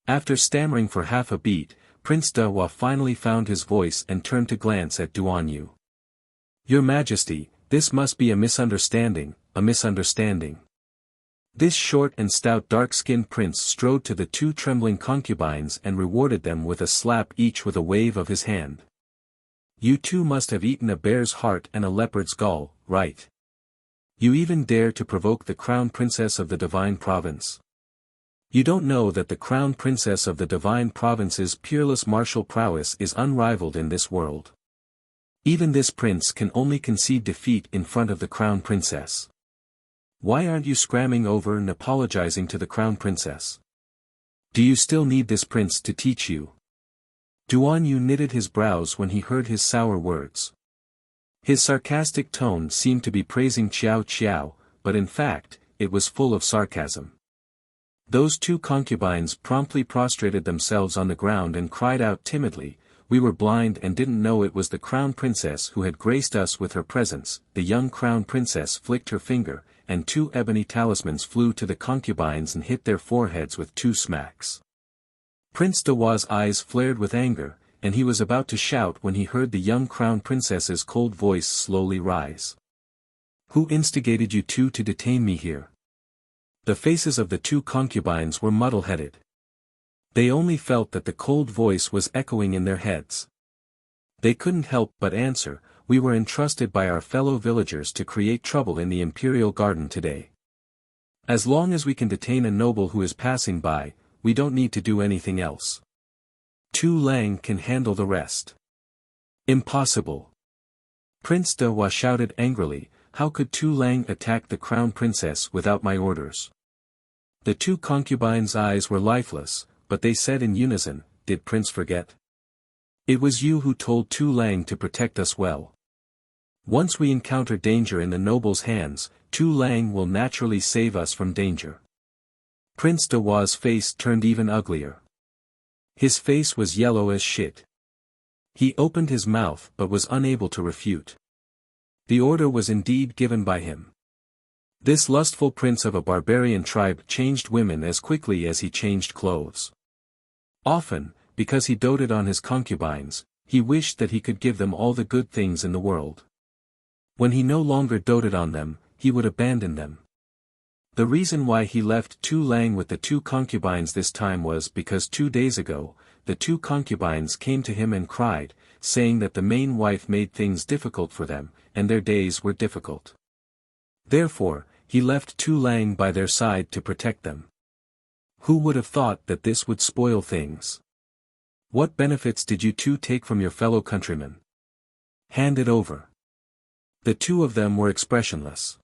After stammering for half a beat, Prince De Hua finally found his voice and turned to glance at Duan Yu. Your Majesty, this must be a misunderstanding, a misunderstanding. This short and stout dark-skinned prince strode to the two trembling concubines and rewarded them with a slap each with a wave of his hand. You two must have eaten a bear's heart and a leopard's gall, right? You even dare to provoke the crown princess of the divine province. You don't know that the crown princess of the divine province's peerless martial prowess is unrivaled in this world. Even this prince can only concede defeat in front of the crown princess. Why aren't you scramming over and apologizing to the crown princess? Do you still need this prince to teach you? Duan Yu knitted his brows when he heard his sour words. His sarcastic tone seemed to be praising Qiao Qiao, but in fact, it was full of sarcasm. Those two concubines promptly prostrated themselves on the ground and cried out timidly, "We were blind and didn't know it was the crown princess who had graced us with her presence." The young crown princess flicked her finger, and two ebony talismans flew to the concubines and hit their foreheads with two smacks. Prince De Hua's eyes flared with anger, and he was about to shout when he heard the young crown princess's cold voice slowly rise. Who instigated you two to detain me here? The faces of the two concubines were muddle-headed. They only felt that the cold voice was echoing in their heads. They couldn't help but answer, "We were entrusted by our fellow villagers to create trouble in the imperial garden today. As long as we can detain a noble who is passing by, we don't need to do anything else. Tu Lang can handle the rest." Impossible. Prince De Hua shouted angrily, "How could Tu Lang attack the crown princess without my orders?" The two concubines' eyes were lifeless, but they said in unison, "Did Prince forget? It was you who told Tu Lang to protect us well. Once we encounter danger in the noble's hands, Tu Lang will naturally save us from danger." Prince De Hua's face turned even uglier. His face was yellow as shit. He opened his mouth but was unable to refute. The order was indeed given by him. This lustful prince of a barbarian tribe changed women as quickly as he changed clothes. Often, because he doted on his concubines, he wished that he could give them all the good things in the world. When he no longer doted on them, he would abandon them. The reason why he left Tu Lang with the two concubines this time was because 2 days ago, the two concubines came to him and cried, saying that the main wife made things difficult for them, and their days were difficult. Therefore, he left Tu Lang by their side to protect them. Who would have thought that this would spoil things? What benefits did you two take from your fellow countrymen? Hand it over. The two of them were expressionless.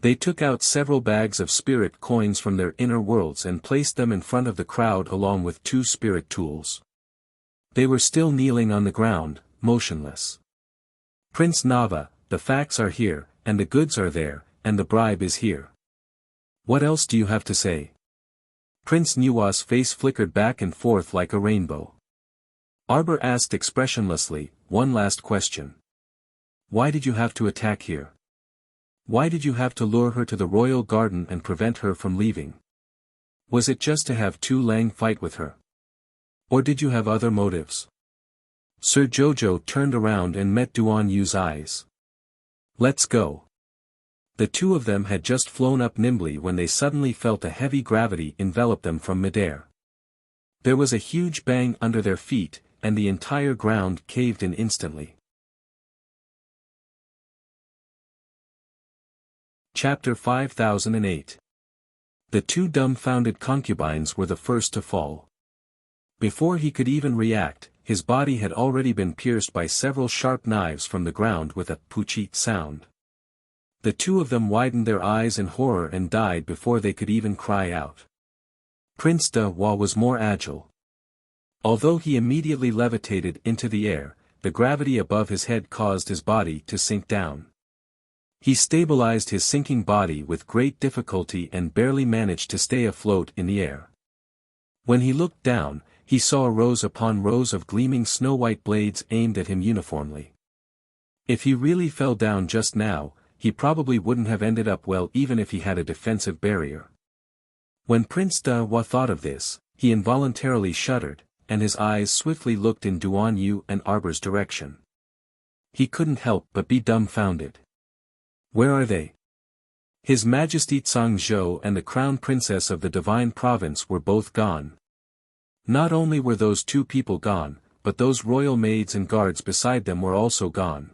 They took out several bags of spirit coins from their inner worlds and placed them in front of the crowd along with 2 spirit tools. They were still kneeling on the ground, motionless. "Prince Nava, the facts are here, and the goods are there, and the bribe is here. What else do you have to say?" Prince Nua's face flickered back and forth like a rainbow. Arbor asked expressionlessly, "One last question. Why did you have to attack here? Why did you have to lure her to the royal garden and prevent her from leaving? Was it just to have Tu Lang fight with her? Or did you have other motives?" Sir Jojo turned around and met Duan Yu's eyes. "Let's go." The two of them had just flown up nimbly when they suddenly felt a heavy gravity envelop them from midair. There was a huge bang under their feet, and the entire ground caved in instantly. Chapter 5008. The two dumbfounded concubines were the first to fall. Before he could even react, his body had already been pierced by several sharp knives from the ground with a poochie sound. The two of them widened their eyes in horror and died before they could even cry out. Prince De Hua was more agile. Although he immediately levitated into the air, the gravity above his head caused his body to sink down. He stabilized his sinking body with great difficulty and barely managed to stay afloat in the air. When he looked down, he saw rows upon rows of gleaming snow-white blades aimed at him uniformly. If he really fell down just now, he probably wouldn't have ended up well even if he had a defensive barrier. When Prince De Hua thought of this, he involuntarily shuddered, and his eyes swiftly looked in Duan Yu and Arbor's direction. He couldn't help but be dumbfounded. Where are they? His Majesty Zhou and the Crown Princess of the Divine Province were both gone. Not only were those two people gone, but those royal maids and guards beside them were also gone.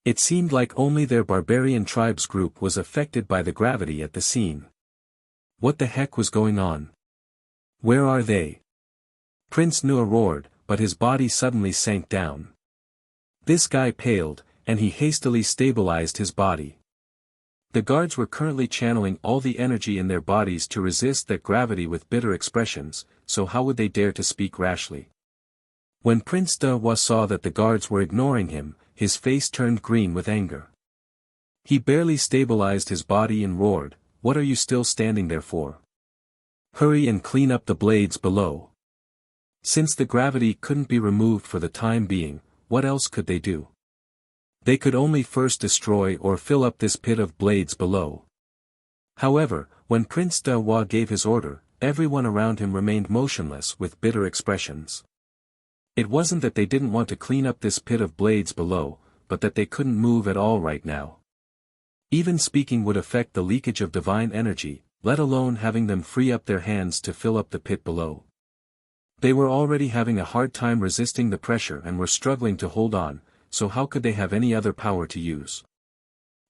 It seemed like only their barbarian tribes group was affected by the gravity at the scene. What the heck was going on? Where are they? Prince Nua roared, but his body suddenly sank down. This guy paled, and he hastily stabilized his body. The guards were currently channeling all the energy in their bodies to resist that gravity with bitter expressions, so how would they dare to speak rashly? When Prince De Hua saw that the guards were ignoring him, his face turned green with anger. He barely stabilized his body and roared, "What are you still standing there for? Hurry and clean up the blades below." Since the gravity couldn't be removed for the time being, what else could they do? They could only first destroy or fill up this pit of blades below. However, when Prince De Hua gave his order, everyone around him remained motionless with bitter expressions. It wasn't that they didn't want to clean up this pit of blades below, but that they couldn't move at all right now. Even speaking would affect the leakage of divine energy, let alone having them free up their hands to fill up the pit below. They were already having a hard time resisting the pressure and were struggling to hold on, so how could they have any other power to use?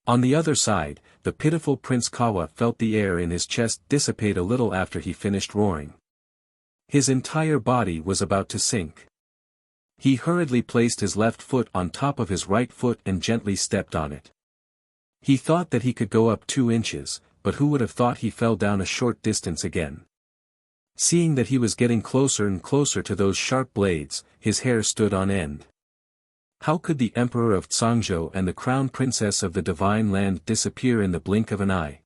On the other side, the pitiful Prince Kawa felt the air in his chest dissipate a little after he finished roaring. His entire body was about to sink. He hurriedly placed his left foot on top of his right foot and gently stepped on it. He thought that he could go up 2 inches, but who would have thought he fell down a short distance again? Seeing that he was getting closer and closer to those sharp blades, his hair stood on end. How could the Emperor of Zhou and the Crown Princess of the Divine Land disappear in the blink of an eye?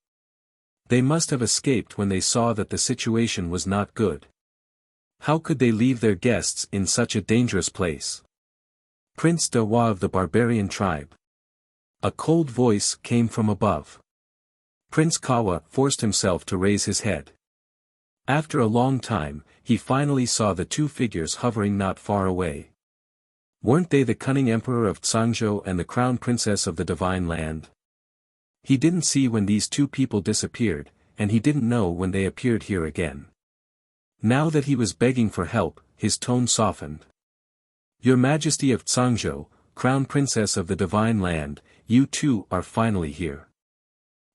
They must have escaped when they saw that the situation was not good. How could they leave their guests in such a dangerous place? Prince De Hua of the barbarian tribe. A cold voice came from above. Prince Kawa forced himself to raise his head. After a long time, he finally saw the two figures hovering not far away. Weren't they the cunning Emperor of Zhou and the Crown Princess of the Divine Land? He didn't see when these two people disappeared, and he didn't know when they appeared here again. Now that he was begging for help, his tone softened. "Your Majesty of Zhou, Crown Princess of the Divine Land, you two are finally here.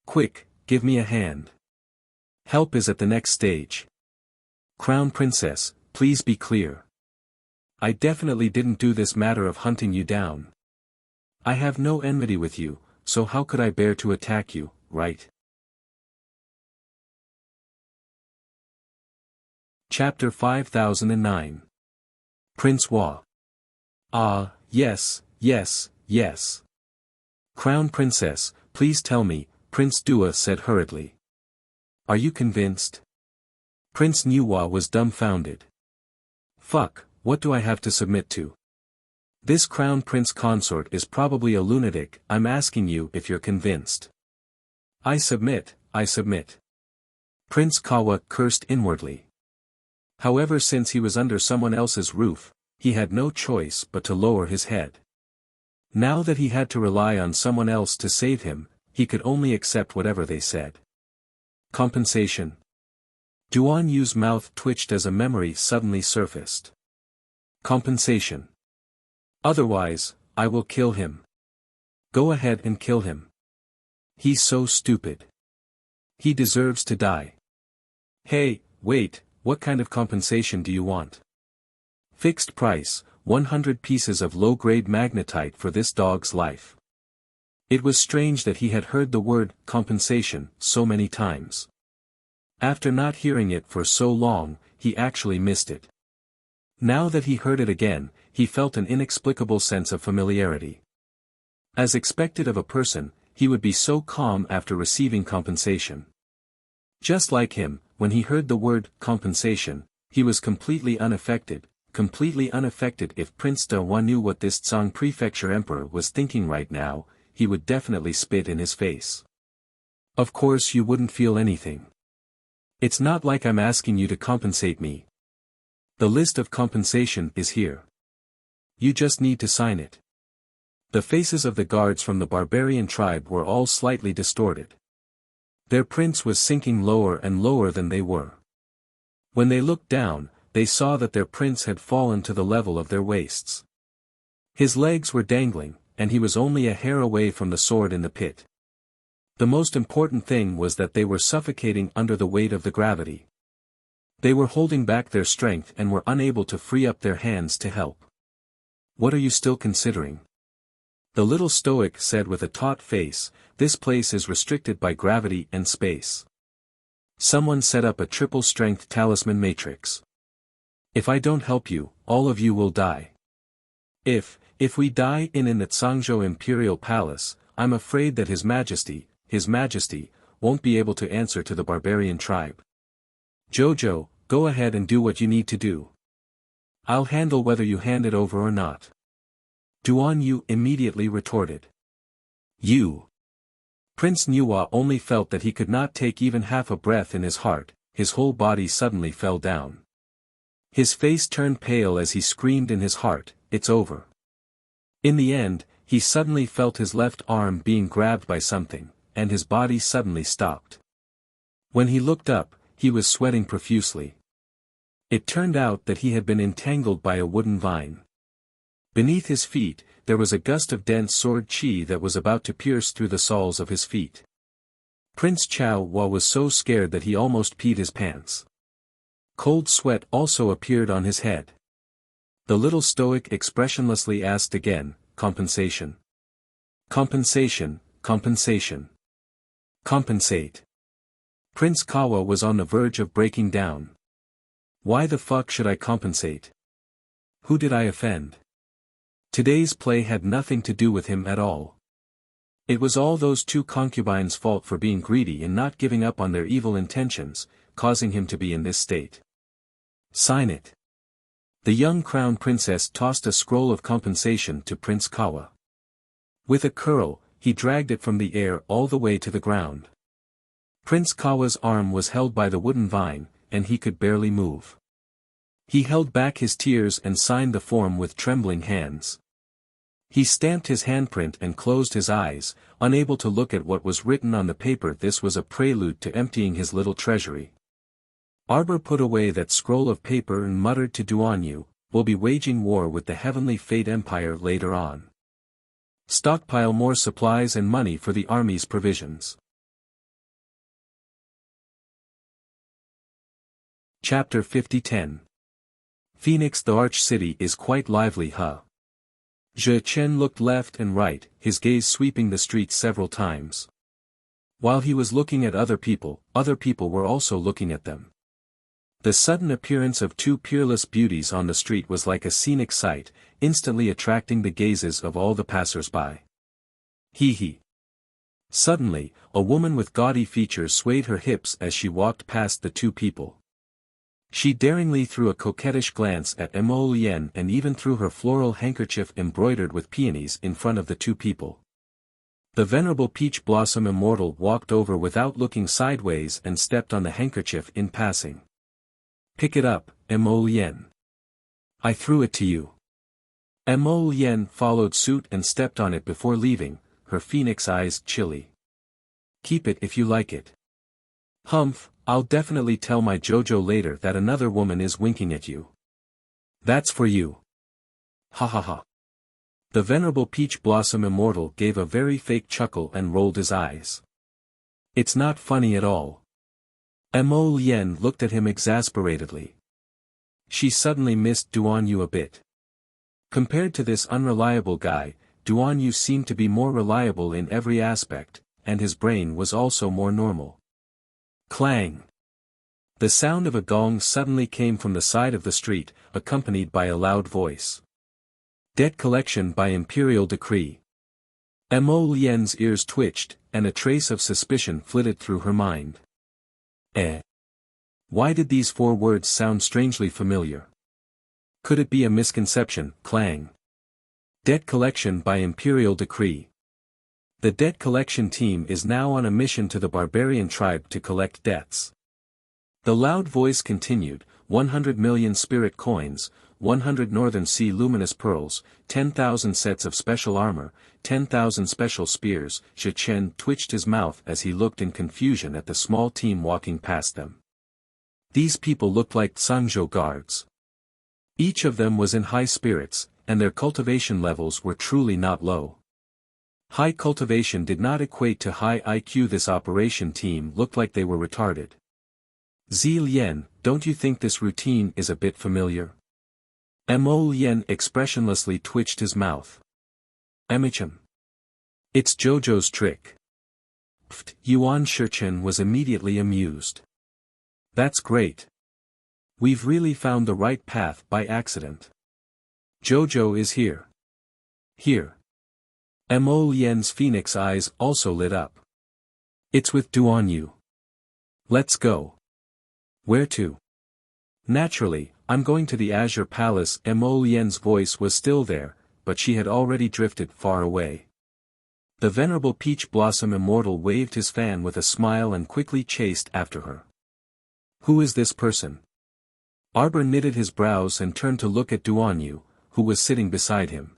Quick, give me a hand. Help is at the next stage. Crown Princess, please be clear. I definitely didn't do this matter of hunting you down. I have no enmity with you, so how could I bear to attack you, right?" Chapter 5009. Prince Hua. "Ah, yes, yes, yes. Crown Princess, please tell me," Prince Dua said hurriedly. "Are you convinced?" Prince Nuwa was dumbfounded. "Fuck, what do I have to submit to? This Crown Prince Consort is probably a lunatic. I'm asking you if you're convinced." I submit. Prince Kawa cursed inwardly. However, since he was under someone else's roof, he had no choice but to lower his head. Now that he had to rely on someone else to save him, he could only accept whatever they said. Compensation. Duan Yu's mouth twitched as a memory suddenly surfaced. Compensation. Otherwise, I will kill him. Go ahead and kill him. He's so stupid. He deserves to die. Hey, wait, what kind of compensation do you want? Fixed price, 100 pieces of low-grade magnetite for this dog's life. It was strange that he had heard the word compensation so many times. After not hearing it for so long, he actually missed it. Now that he heard it again, he felt an inexplicable sense of familiarity. As expected of a person, he would be so calm after receiving compensation. Just like him, when he heard the word compensation, he was completely unaffected if Prince De Hua knew what this Tsang Prefecture Emperor was thinking right now, he would definitely spit in his face. Of course you wouldn't feel anything. It's not like I'm asking you to compensate me. The list of compensation is here. You just need to sign it. The faces of the guards from the barbarian tribe were all slightly distorted. Their prince was sinking lower and lower than they were. When they looked down, they saw that their prince had fallen to the level of their waists. His legs were dangling, and he was only a hair away from the sword in the pit. The most important thing was that they were suffocating under the weight of the gravity. They were holding back their strength and were unable to free up their hands to help. What are you still considering? The little stoic said with a taut face, this place is restricted by gravity and space. Someone set up a triple-strength talisman matrix. If I don't help you, all of you will die. If we die in the Tsangzhou Imperial Palace, I'm afraid that His Majesty, won't be able to answer to the barbarian tribe. Jojo, go ahead and do what you need to do. I'll handle whether you hand it over or not. Duan Yu immediately retorted. You. Prince Nuwa only felt that he could not take even half a breath in his heart, his whole body suddenly fell down. His face turned pale as he screamed in his heart, it's over. In the end, he suddenly felt his left arm being grabbed by something, and his body suddenly stopped. When he looked up, he was sweating profusely. It turned out that he had been entangled by a wooden vine. Beneath his feet, there was a gust of dense sword chi that was about to pierce through the soles of his feet. Prince Chao Hua was so scared that he almost peed his pants. Cold sweat also appeared on his head. The little stoic expressionlessly asked again, compensation. Compensation, compensation. Compensate. Prince Kawa was on the verge of breaking down. Why the fuck should I compensate? Who did I offend? Today's play had nothing to do with him at all. It was all those two concubines' fault for being greedy and not giving up on their evil intentions, causing him to be in this state. Sign it. The young crown princess tossed a scroll of compensation to Prince Kawa. With a curl, he dragged it from the air all the way to the ground. Prince Kawa's arm was held by the wooden vine, and he could barely move. He held back his tears and signed the form with trembling hands. He stamped his handprint and closed his eyes, unable to look at what was written on the paper. This was a prelude to emptying his little treasury. Arbor put away that scroll of paper and muttered to Duan Yu, we'll be waging war with the Heavenly Fate Empire later on. Stockpile more supplies and money for the army's provisions. Chapter 50-10. Phoenix. The Arch City is quite lively, huh? Zhe Chen looked left and right, his gaze sweeping the streets several times. While he was looking at other people were also looking at them. The sudden appearance of two peerless beauties on the street was like a scenic sight, instantly attracting the gazes of all the passers-by. Hee. Suddenly, a woman with gaudy features swayed her hips as she walked past the two people. She daringly threw a coquettish glance at Mo Lien and even threw her floral handkerchief embroidered with peonies in front of the two people. The venerable Peach Blossom Immortal walked over without looking sideways and stepped on the handkerchief in passing. Pick it up, Mo Lien. I threw it to you. Mo Lien followed suit and stepped on it before leaving, her phoenix eyes chilly. Keep it if you like it. Humph, I'll definitely tell my Jojo later that another woman is winking at you. That's for you. Ha ha ha. The venerable Peach Blossom Immortal gave a very fake chuckle and rolled his eyes. It's not funny at all. Mo Lien looked at him exasperatedly. She suddenly missed Duan Yu a bit. Compared to this unreliable guy, Duan Yu seemed to be more reliable in every aspect, and his brain was also more normal. Clang! The sound of a gong suddenly came from the side of the street, accompanied by a loud voice. Debt collection by imperial decree. Mo Lien's ears twitched, and a trace of suspicion flitted through her mind. Why did these 4 words sound strangely familiar? Could it be a misconception? Clang. Debt collection by imperial decree. The debt collection team is now on a mission to the barbarian tribe to collect debts. The loud voice continued, 100 million spirit coins, 100 Northern Sea luminous pearls, 10,000 sets of special armor, 10,000 special spears. Shi Chen twitched his mouth as he looked in confusion at the small team walking past them. These people looked like Sangzhou guards. Each of them was in high spirits, and their cultivation levels were truly not low. High cultivation did not equate to high IQ. This operation team looked like they were retarded. Zi Lian, don't you think this routine is a bit familiar? Mo Lien expressionlessly twitched his mouth. Emicham. It's Jojo's trick. Pft, Yuan Shichen was immediately amused. That's great. We've really found the right path by accident. Jojo is here. Here. Mo Lien's phoenix eyes also lit up. It's with Duan Yu. Let's go. Where to? Naturally, I'm going to the Azure Palace. Mo Lien's voice was still there, but she had already drifted far away. The venerable Peach Blossom Immortal waved his fan with a smile and quickly chased after her. Who is this person? Arbor knitted his brows and turned to look at Duan Yu, who was sitting beside him.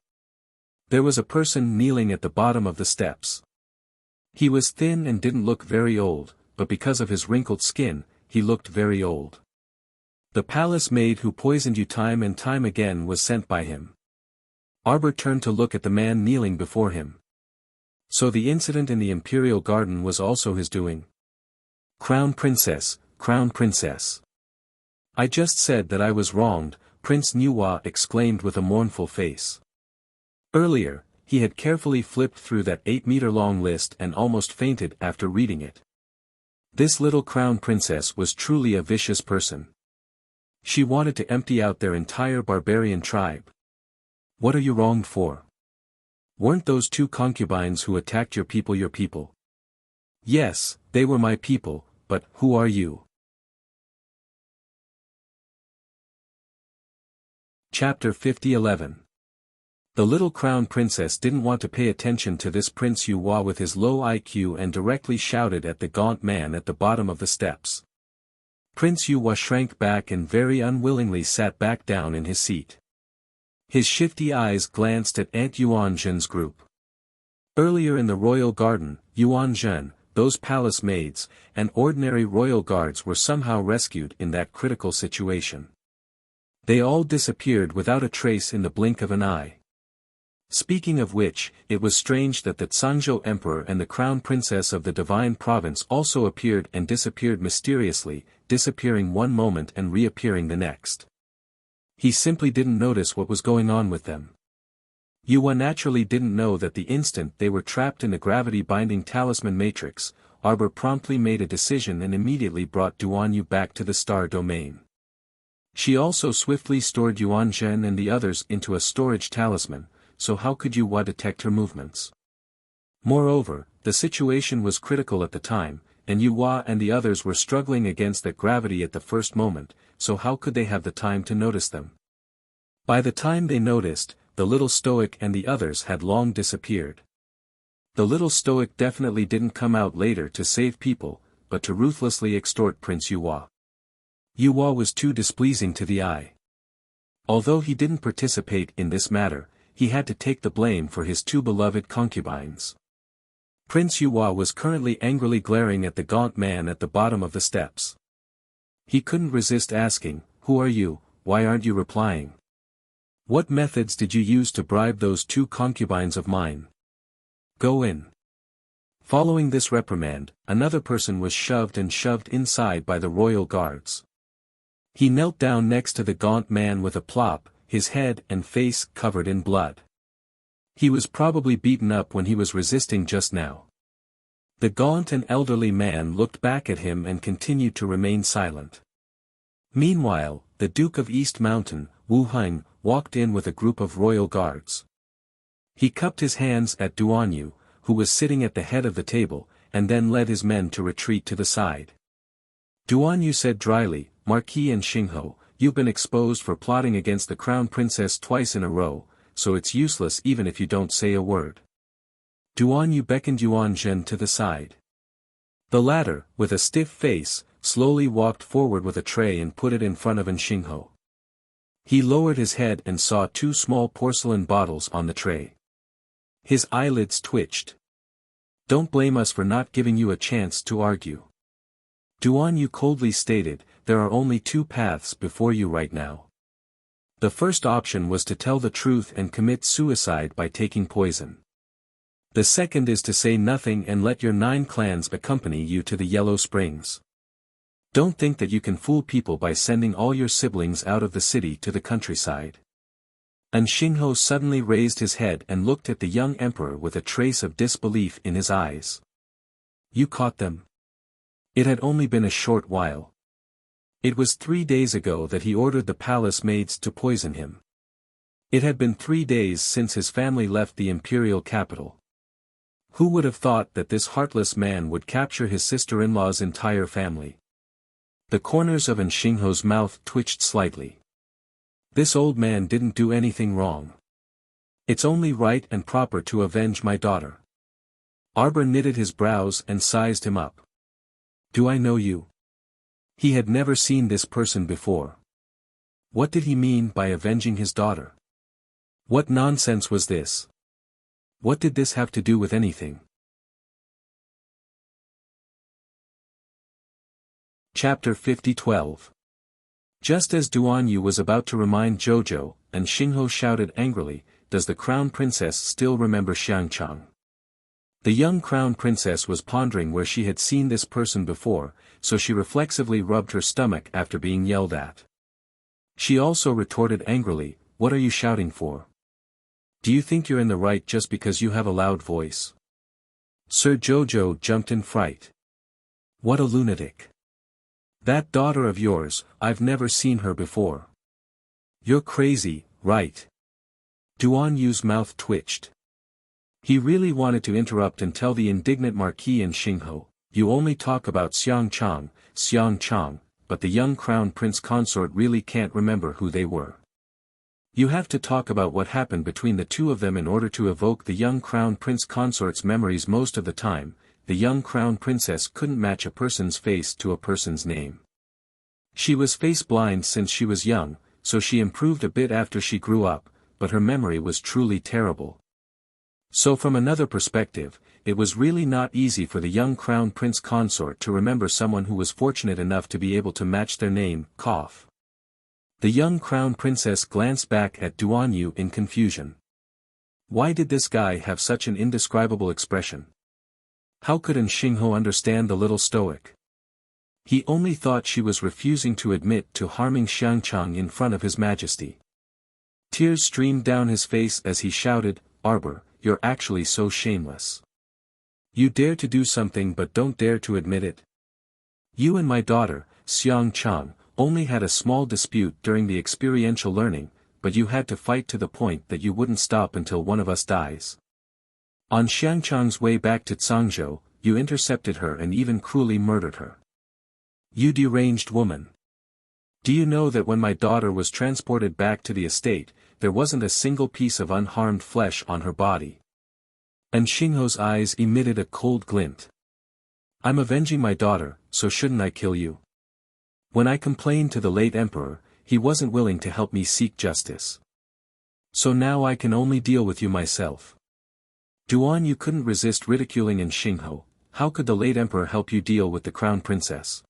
There was a person kneeling at the bottom of the steps. He was thin and didn't look very old, but because of his wrinkled skin, he looked very old. The palace maid who poisoned you time and time again was sent by him. Arbor turned to look at the man kneeling before him. So the incident in the imperial garden was also his doing. Crown Princess, Crown Princess. I just said that I was wronged, Prince Nuwa exclaimed with a mournful face. Earlier, he had carefully flipped through that 8-meter-long list and almost fainted after reading it. This little crown princess was truly a vicious person. She wanted to empty out their entire barbarian tribe. What are you wronged for? Weren't those 2 concubines who attacked your people your people? Yes, they were my people, but who are you? Chapter 50:11. The little crown princess didn't want to pay attention to this Prince Yuhua with his low IQ and directly shouted at the gaunt man at the bottom of the steps. Prince Yuhua shrank back and very unwillingly sat back down in his seat. His shifty eyes glanced at Aunt Yuan Zhen's group. Earlier in the royal garden, Yuan Zhen, those palace maids, and ordinary royal guards were somehow rescued in that critical situation. They all disappeared without a trace in the blink of an eye. Speaking of which, it was strange that the Sangzhou Emperor and the Crown Princess of the Divine Province also appeared and disappeared mysteriously, disappearing one moment and reappearing the next. He simply didn't notice what was going on with them. Yuan naturally didn't know that the instant they were trapped in the gravity-binding talisman matrix, Arbor promptly made a decision and immediately brought Duan Yu back to the star domain. She also swiftly stored Yuan Zhen and the others into a storage talisman, so how could Yuhua detect her movements? Moreover, the situation was critical at the time, and Yuhua and the others were struggling against that gravity at the first moment, so how could they have the time to notice them? By the time they noticed, the little stoic and the others had long disappeared. The little stoic definitely didn't come out later to save people, but to ruthlessly extort Prince Yuhua. Yuhua was too displeasing to the eye. Although he didn't participate in this matter, he had to take the blame for his 2 beloved concubines. Prince Yuhua was currently angrily glaring at the gaunt man at the bottom of the steps. He couldn't resist asking, "Who are you? Why aren't you replying? What methods did you use to bribe those 2 concubines of mine? Go in." Following this reprimand, another person was shoved inside by the royal guards. He knelt down next to the gaunt man with a plop, his head and face covered in blood. He was probably beaten up when he was resisting just now. The gaunt and elderly man looked back at him and continued to remain silent. Meanwhile, the Duke of East Mountain, Wu Heng, walked in with a group of royal guards. He cupped his hands at Duanyu, who was sitting at the head of the table, and then led his men to retreat to the side. Duanyu said dryly, "Marquis and Xingho, you've been exposed for plotting against the crown princess twice in a row, so it's useless even if you don't say a word." Duanyu beckoned Yuan Zhen to the side. The latter, with a stiff face, slowly walked forward with a tray and put it in front of Xingho. He lowered his head and saw two small porcelain bottles on the tray. His eyelids twitched. "Don't blame us for not giving you a chance to argue." Duanyu coldly stated, "There are only two paths before you right now. The first option was to tell the truth and commit suicide by taking poison. The second is to say nothing and let your 9 clans accompany you to the Yellow Springs. Don't think that you can fool people by sending all your siblings out of the city to the countryside." And Xingho suddenly raised his head and looked at the young emperor with a trace of disbelief in his eyes. "You caught them?" It had only been a short while. It was 3 days ago that he ordered the palace maids to poison him. It had been 3 days since his family left the imperial capital. Who would have thought that this heartless man would capture his sister-in-law's entire family? The corners of Xingho's mouth twitched slightly. This old man didn't do anything wrong. It's only right and proper to avenge my daughter. Arbor knitted his brows and sized him up. "Do I know you?" He had never seen this person before. What did he mean by avenging his daughter? What nonsense was this? What did this have to do with anything? Chapter 50:12. Just as Duanyu was about to remind Jojo, and Xingho shouted angrily, "Does the crown princess still remember Xiangchang?" The young crown princess was pondering where she had seen this person before, so she reflexively rubbed her stomach after being yelled at. She also retorted angrily, "What are you shouting for? Do you think you're in the right just because you have a loud voice?" Sir Jojo jumped in fright. "What a lunatic. That daughter of yours, I've never seen her before." "You're crazy, right?" Duanyu's mouth twitched. He really wanted to interrupt and tell the indignant Marquis and Xingho, "You only talk about Xiangchang, but the young crown prince consort really can't remember who they were. You have to talk about what happened between the two of them in order to evoke the young crown prince consort's memories. Most of the time, the young crown princess couldn't match a person's face to a person's name. She was face blind since she was young, so she improved a bit after she grew up, but her memory was truly terrible. So from another perspective, it was really not easy for the young crown prince consort to remember someone who was fortunate enough to be able to match their name. The young crown princess glanced back at Duanyu in confusion. Why did this guy have such an indescribable expression? How could Xingho understand the little stoic? He only thought she was refusing to admit to harming Xiangchang in front of his majesty. Tears streamed down his face as he shouted, "Arbor, you're actually so shameless. You dare to do something but don't dare to admit it. You and my daughter, Xiangchang, only had a small dispute during the experiential learning, but you had to fight to the point that you wouldn't stop until one of us dies. On Xiangchang's way back to Cangzhou, you intercepted her and even cruelly murdered her. You deranged woman. Do you know that when my daughter was transported back to the estate, there wasn't a single piece of unharmed flesh on her body?" And Xingho's eyes emitted a cold glint. "I'm avenging my daughter, so shouldn't I kill you? When I complained to the late emperor, he wasn't willing to help me seek justice. So now I can only deal with you myself." Duanyu couldn't resist ridiculing Xingho. How could the late emperor help you deal with the crown princess?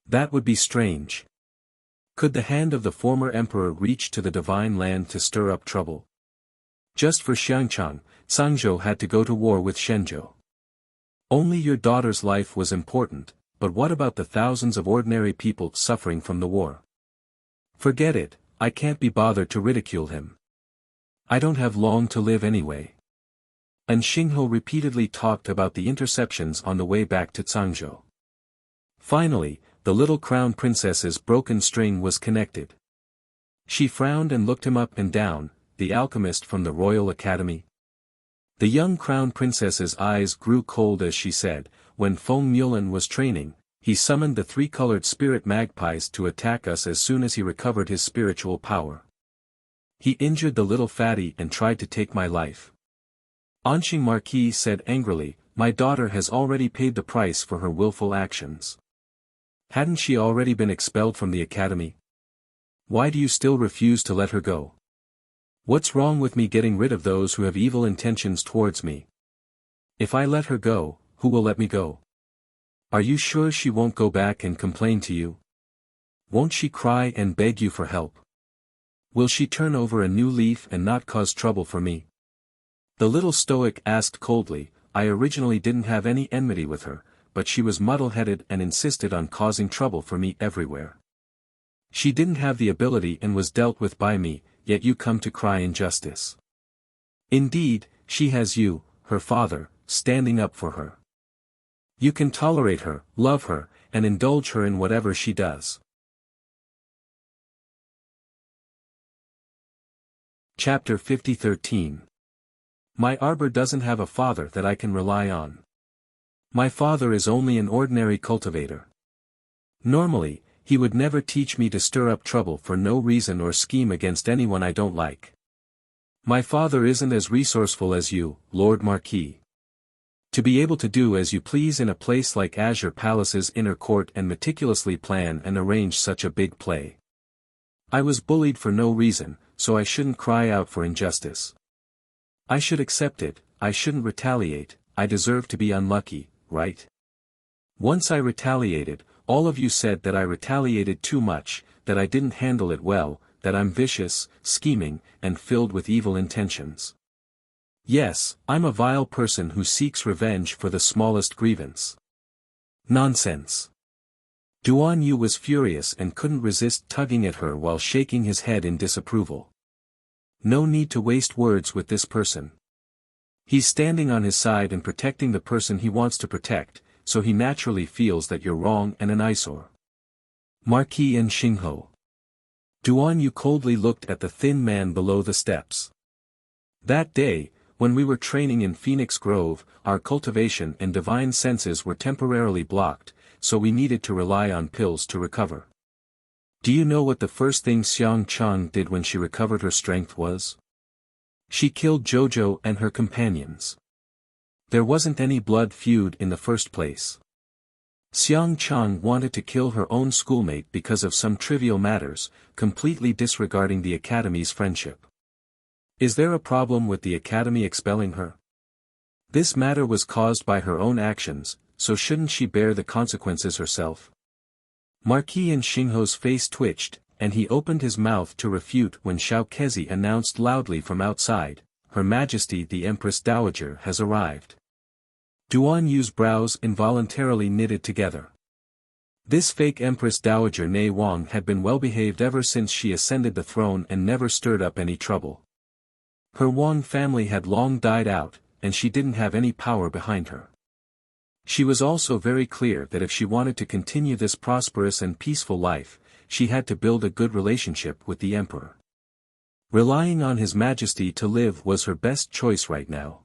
That would be strange. Could the hand of the former emperor reach to the divine land to stir up trouble? Just for Xiangchang, Cangzhou had to go to war with Shenzhou. Only your daughter's life was important, but what about the thousands of ordinary people suffering from the war? Forget it, I can't be bothered to ridicule him. I don't have long to live anyway. And Xinghe repeatedly talked about the interceptions on the way back to Zhangzhou. Finally, the little crown princess's broken string was connected. She frowned and looked him up and down, the alchemist from the Royal Academy. The young crown princess's eyes grew cold as she said, when Feng Mulan was training, he summoned the three-colored spirit magpies to attack us as soon as he recovered his spiritual power. He injured the little fatty and tried to take my life. Anqing Marquis said angrily, my daughter has already paid the price for her willful actions. Hadn't she already been expelled from the academy? Why do you still refuse to let her go? What's wrong with me getting rid of those who have evil intentions towards me? If I let her go, who will let me go? Are you sure she won't go back and complain to you? Won't she cry and beg you for help? Will she turn over a new leaf and not cause trouble for me? The little stoic asked coldly, I originally didn't have any enmity with her, but she was muddle-headed and insisted on causing trouble for me everywhere. She didn't have the ability and was dealt with by me, yet you come to cry injustice. Indeed, she has you, her father, standing up for her. You can tolerate her, love her, and indulge her in whatever she does. Chapter 50:13. My arbor doesn't have a father that I can rely on. My father is only an ordinary cultivator. Normally, he would never teach me to stir up trouble for no reason or scheme against anyone I don't like. My father isn't as resourceful as you, Lord Marquis. To be able to do as you please in a place like Azure Palace's inner court and meticulously plan and arrange such a big play. I was bullied for no reason, so I shouldn't cry out for injustice. I should accept it, I shouldn't retaliate, I deserve to be unlucky, right? Once I retaliated, all of you said that I retaliated too much, that I didn't handle it well, that I'm vicious, scheming, and filled with evil intentions. Yes, I'm a vile person who seeks revenge for the smallest grievance. Nonsense. Duan Yu was furious and couldn't resist tugging at her while shaking his head in disapproval. No need to waste words with this person. He's standing on his side and protecting the person he wants to protect, so he naturally feels that you're wrong and an eyesore. Marquis and Xinghe. Duan Yu coldly looked at the thin man below the steps. That day, when we were training in Phoenix Grove, our cultivation and divine senses were temporarily blocked, so we needed to rely on pills to recover. Do you know what the first thing Xiang Chang did when she recovered her strength was? She killed Jojo and her companions. There wasn't any blood feud in the first place. Xiang Chang wanted to kill her own schoolmate because of some trivial matters, completely disregarding the Academy's friendship. Is there a problem with the Academy expelling her? This matter was caused by her own actions, so shouldn't she bear the consequences herself? Marquis and Xinghe's face twitched, and he opened his mouth to refute when Xiao Kezi announced loudly from outside, Her Majesty the Empress Dowager has arrived. Duan Yu's brows involuntarily knitted together. This fake Empress Dowager Nei Wang had been well-behaved ever since she ascended the throne and never stirred up any trouble. Her Wang family had long died out, and she didn't have any power behind her. She was also very clear that if she wanted to continue this prosperous and peaceful life, she had to build a good relationship with the emperor. Relying on His Majesty to live was her best choice right now.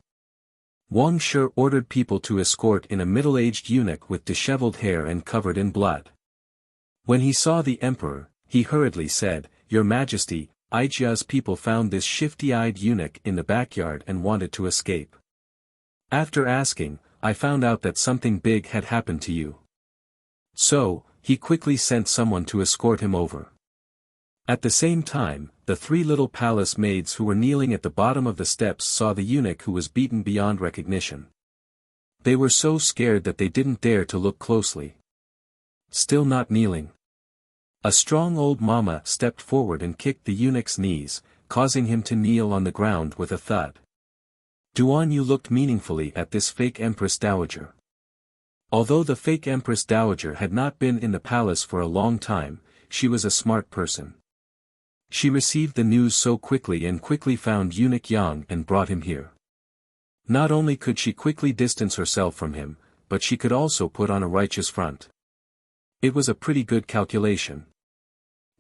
Wang Shi ordered people to escort in a middle-aged eunuch with disheveled hair and covered in blood. When he saw the emperor, he hurriedly said, Your Majesty, Aijia's people found this shifty-eyed eunuch in the backyard and wanted to escape. After asking, I found out that something big had happened to you. So, he quickly sent someone to escort him over. At the same time, the three little palace maids who were kneeling at the bottom of the steps saw the eunuch who was beaten beyond recognition. They were so scared that they didn't dare to look closely. Still not kneeling. A strong old mama stepped forward and kicked the eunuch's knees, causing him to kneel on the ground with a thud. Duan Yu looked meaningfully at this fake Empress Dowager. Although the fake Empress Dowager had not been in the palace for a long time, she was a smart person. She received the news so quickly and quickly found eunuch Yang and brought him here. Not only could she quickly distance herself from him, but she could also put on a righteous front. It was a pretty good calculation.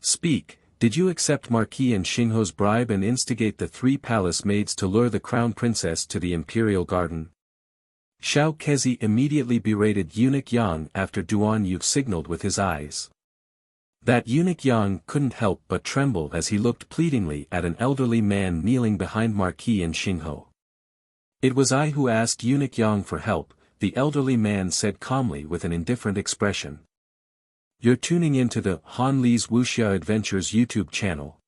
Speak, did you accept Marquis and Xingho's bribe and instigate the 3 palace maids to lure the crown princess to the imperial garden? Xiao Kezi immediately berated eunuch Yang after Duan Yu signaled with his eyes. That eunuch Yang couldn't help but tremble as he looked pleadingly at an elderly man kneeling behind Marquis and Xingho. It was I who asked eunuch Yang for help, the elderly man said calmly with an indifferent expression. You're tuning into the Han Li's Wuxia Adventures YouTube channel.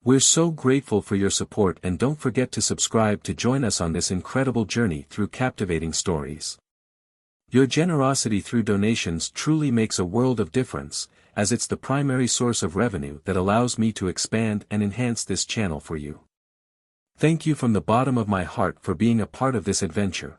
We're so grateful for your support and don't forget to subscribe to join us on this incredible journey through captivating stories. Your generosity through donations truly makes a world of difference, as it's the primary source of revenue that allows me to expand and enhance this channel for you. Thank you from the bottom of my heart for being a part of this adventure.